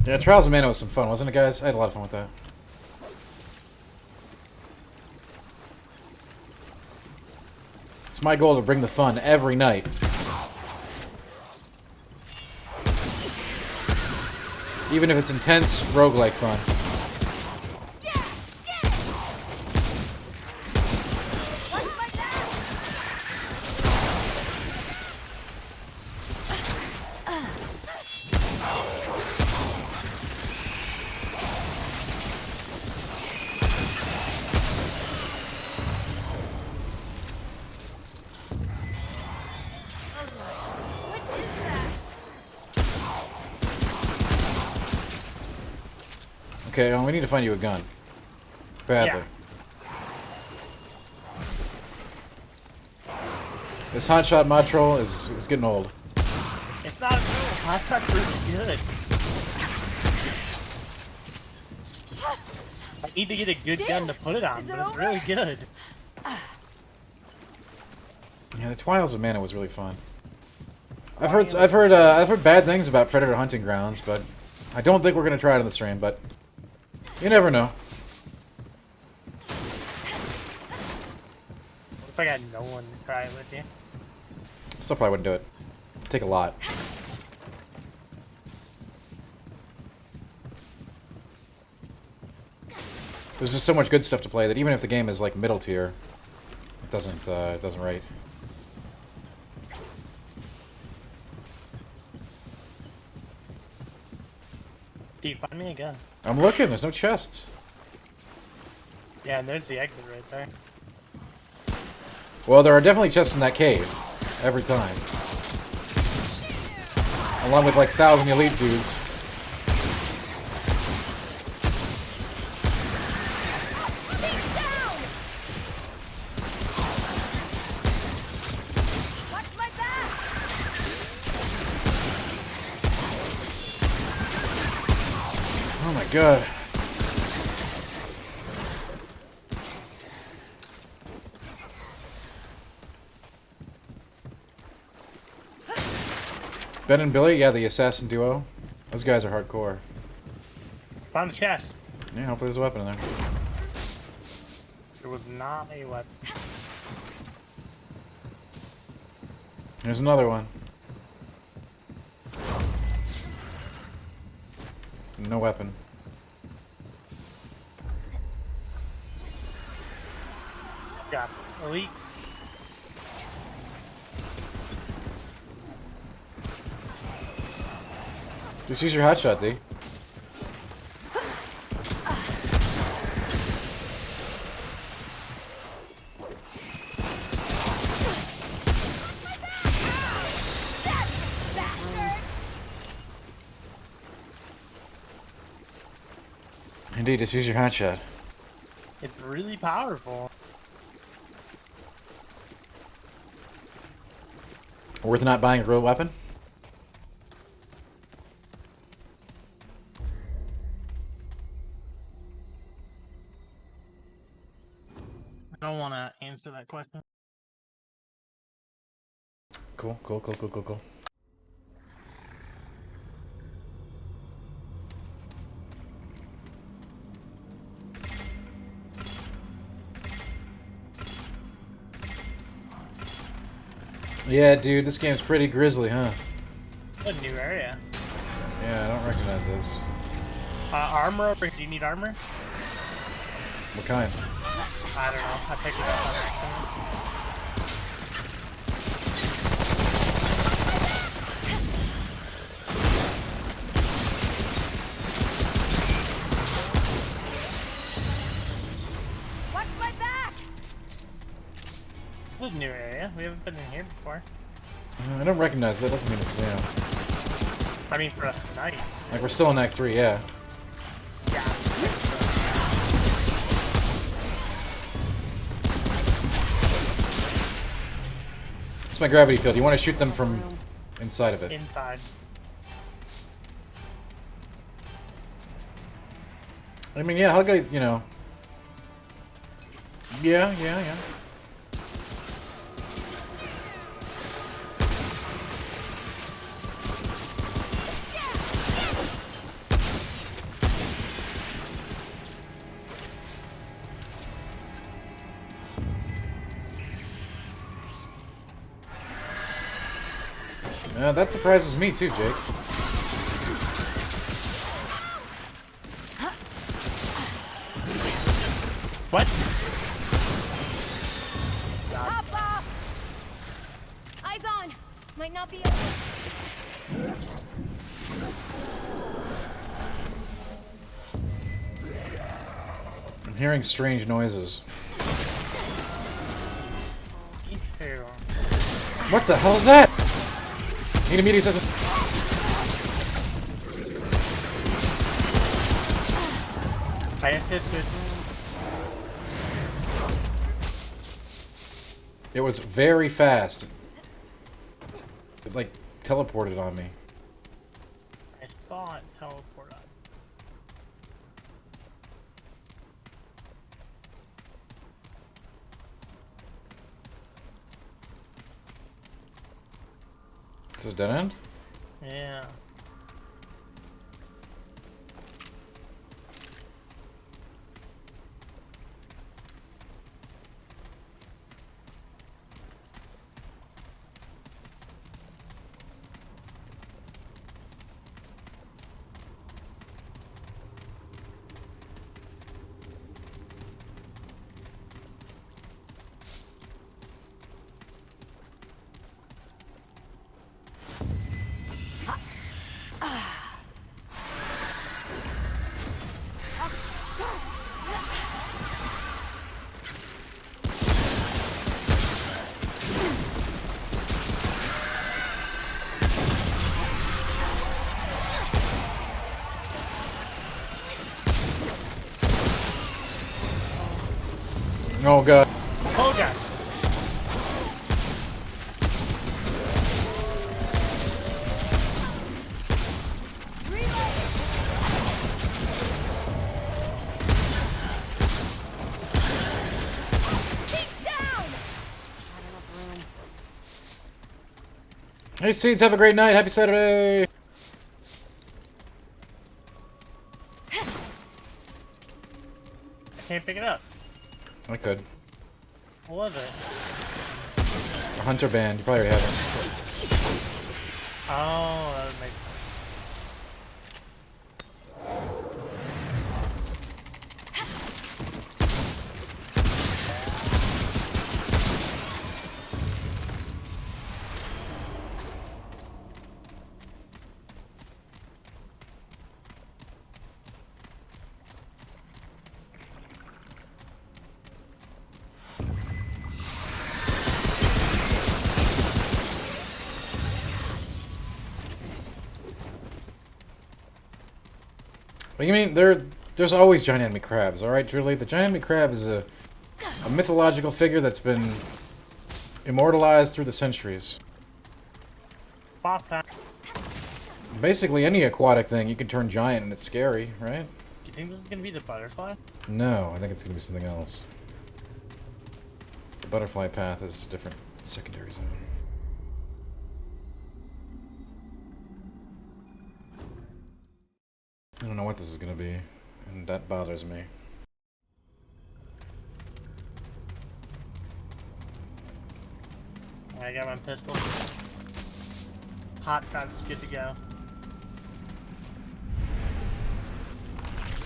Yeah, Trials of Mana was some fun, wasn't it, guys? I had a lot of fun with that. It's my goal to bring the fun every night. Even if it's intense, roguelike fun. Okay, well, we need to find you a gun. Badly. This hotshot mod troll is getting old. It's not a troll. Hotshot's really good. I need to get a good gun to put it on, but it's really good. Yeah, the Trials of Mana was really fun. I've heard bad things about Predator Hunting Grounds, but I don't think we're gonna try it on the stream. But you never know. What if I got no one to try it with you? Still probably wouldn't do it. It'd take a lot. There's just so much good stuff to play that even if the game is like middle tier, it doesn't rate. Steve, find me a gun. I'm looking. There's no chests. Yeah, and there's the exit right there. Well, there are definitely chests in that cave every time, along with like 1,000 elite dudes. Oh my god. Ben and Billy, yeah, the assassin duo. Those guys are hardcore. Found the chest. Yeah, hopefully there's a weapon in there. There was not a weapon. There's another one. No weapon. Got elite. Just use your hotshot, D. Indeed, just use your hotshot. It's really powerful. Worth not buying a real weapon? I don't want to answer that question. Cool. Yeah, dude, this game's pretty grisly, huh? A new area. Yeah, I don't recognize this. Armor? Do you need armor? What kind? I don't know. I picked it up on accident. Watch my back! This is a new area. We haven't been in here before. I don't recognize that. Doesn't mean it's, I mean, for us tonight. like we're still in Act 3, yeah. Yeah. It's my gravity field. You want to shoot them from inside of it. Inside. I mean, yeah, Helga, you know. Yeah. That surprises me too, Jake. What? Hop off! Eyes on! Might not be able. I'm hearing strange noises. Me too. What the hell is that? Need immediate assistance. I have pistol. It was very fast. It, like, teleported on me. I thought teleport on. This is a dead end? Yeah. Oh god. Oh god. Hey Seeds, have a great night. Happy Saturday. I can't pick it up. I could. What was it? A hunter band. You probably already have it. Oh, that would make What do you mean? There's always giant enemy crabs, alright, Julie? The giant enemy crab is a mythological figure that's been immortalized through the centuries. pop that. Basically, any aquatic thing, you can turn giant and it's scary, right? Do you think this is gonna be the butterfly? No, I think it's gonna be something else. The butterfly path is a different secondary zone. I don't know what this is gonna be, and that bothers me. I got my pistol. Hot shot is good to go.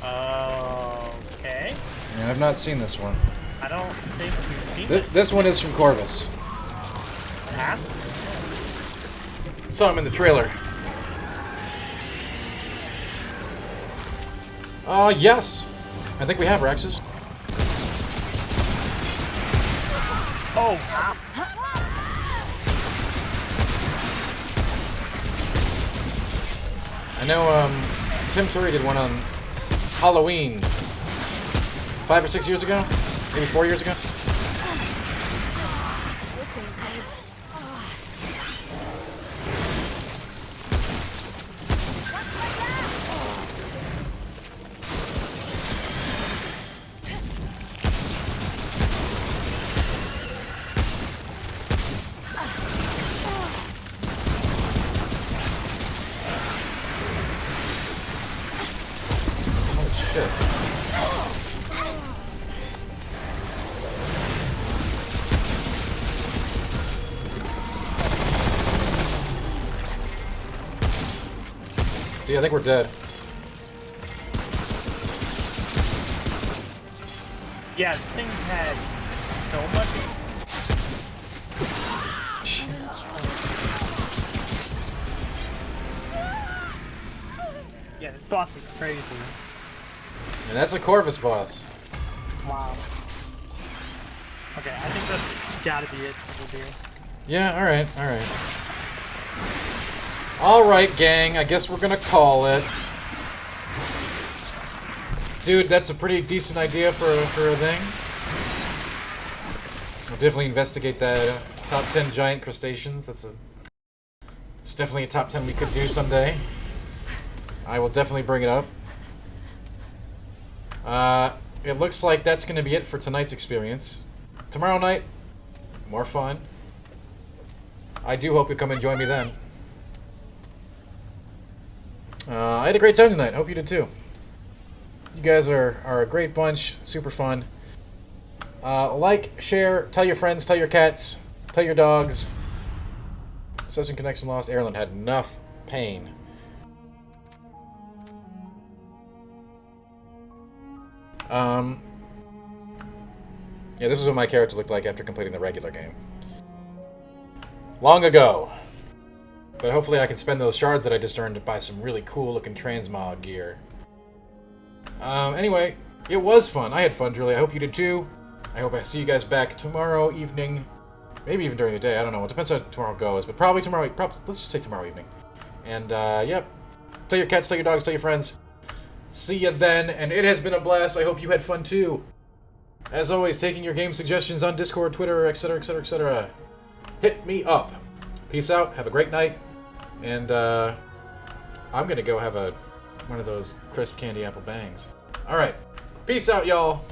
Okay. Yeah, I've not seen this one. I don't think we've seen it. This one is from Corvus. Huh? Saw him in the trailer. Yes! I think we have Rexes. Oh! I know, Tim Turry did one on Halloween 5 or 6 years ago? Maybe 4 years ago? Yeah, I think we're dead. Yeah, this thing had so much. Jesus. Yeah, this boss is crazy. And that's a Corvus boss. Wow. Okay, I think that's gotta be it for the day. Yeah, alright, alright. Alright, gang, I guess we're gonna call it. Dude, that's a pretty decent idea for a thing. I'll definitely investigate that. Top 10 giant crustaceans. It's definitely a top 10 we could do someday. I will definitely bring it up. It looks like that's going to be it for tonight's experience. Tomorrow night, more fun. I do hope you come and join me then. I had a great time tonight. I hope you did too. You guys are a great bunch. Super fun. Like, share, tell your friends, tell your cats, tell your dogs. Session connection lost. Erlen had enough pain. Yeah, this is what my character looked like after completing the regular game. Long ago. But hopefully I can spend those shards that I just earned to buy some really cool looking transmog gear. Anyway, it was fun. I had fun, Julie. I hope you did too. I hope I see you guys back tomorrow evening. Maybe even during the day. I don't know. It depends how tomorrow goes. But probably tomorrow. Let's just say tomorrow evening. And, yep. Tell your cats, tell your dogs, tell your friends. See ya then. And it has been a blast. I hope you had fun too. As always, taking your game suggestions on Discord, Twitter, etc., etc., etc. Hit me up. Peace out. Have a great night. And, I'm gonna go have one of those crisp candy apple bangs. Alright. Peace out, y'all.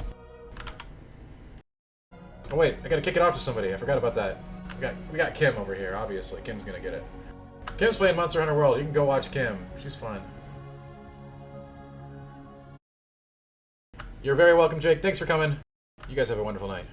Oh wait, I gotta kick it off to somebody. I forgot about that. We got Kim over here, obviously. Kim's gonna get it. Kim's playing Monster Hunter World. You can go watch Kim. She's fun. You're very welcome, Jake. Thanks for coming. You guys have a wonderful night.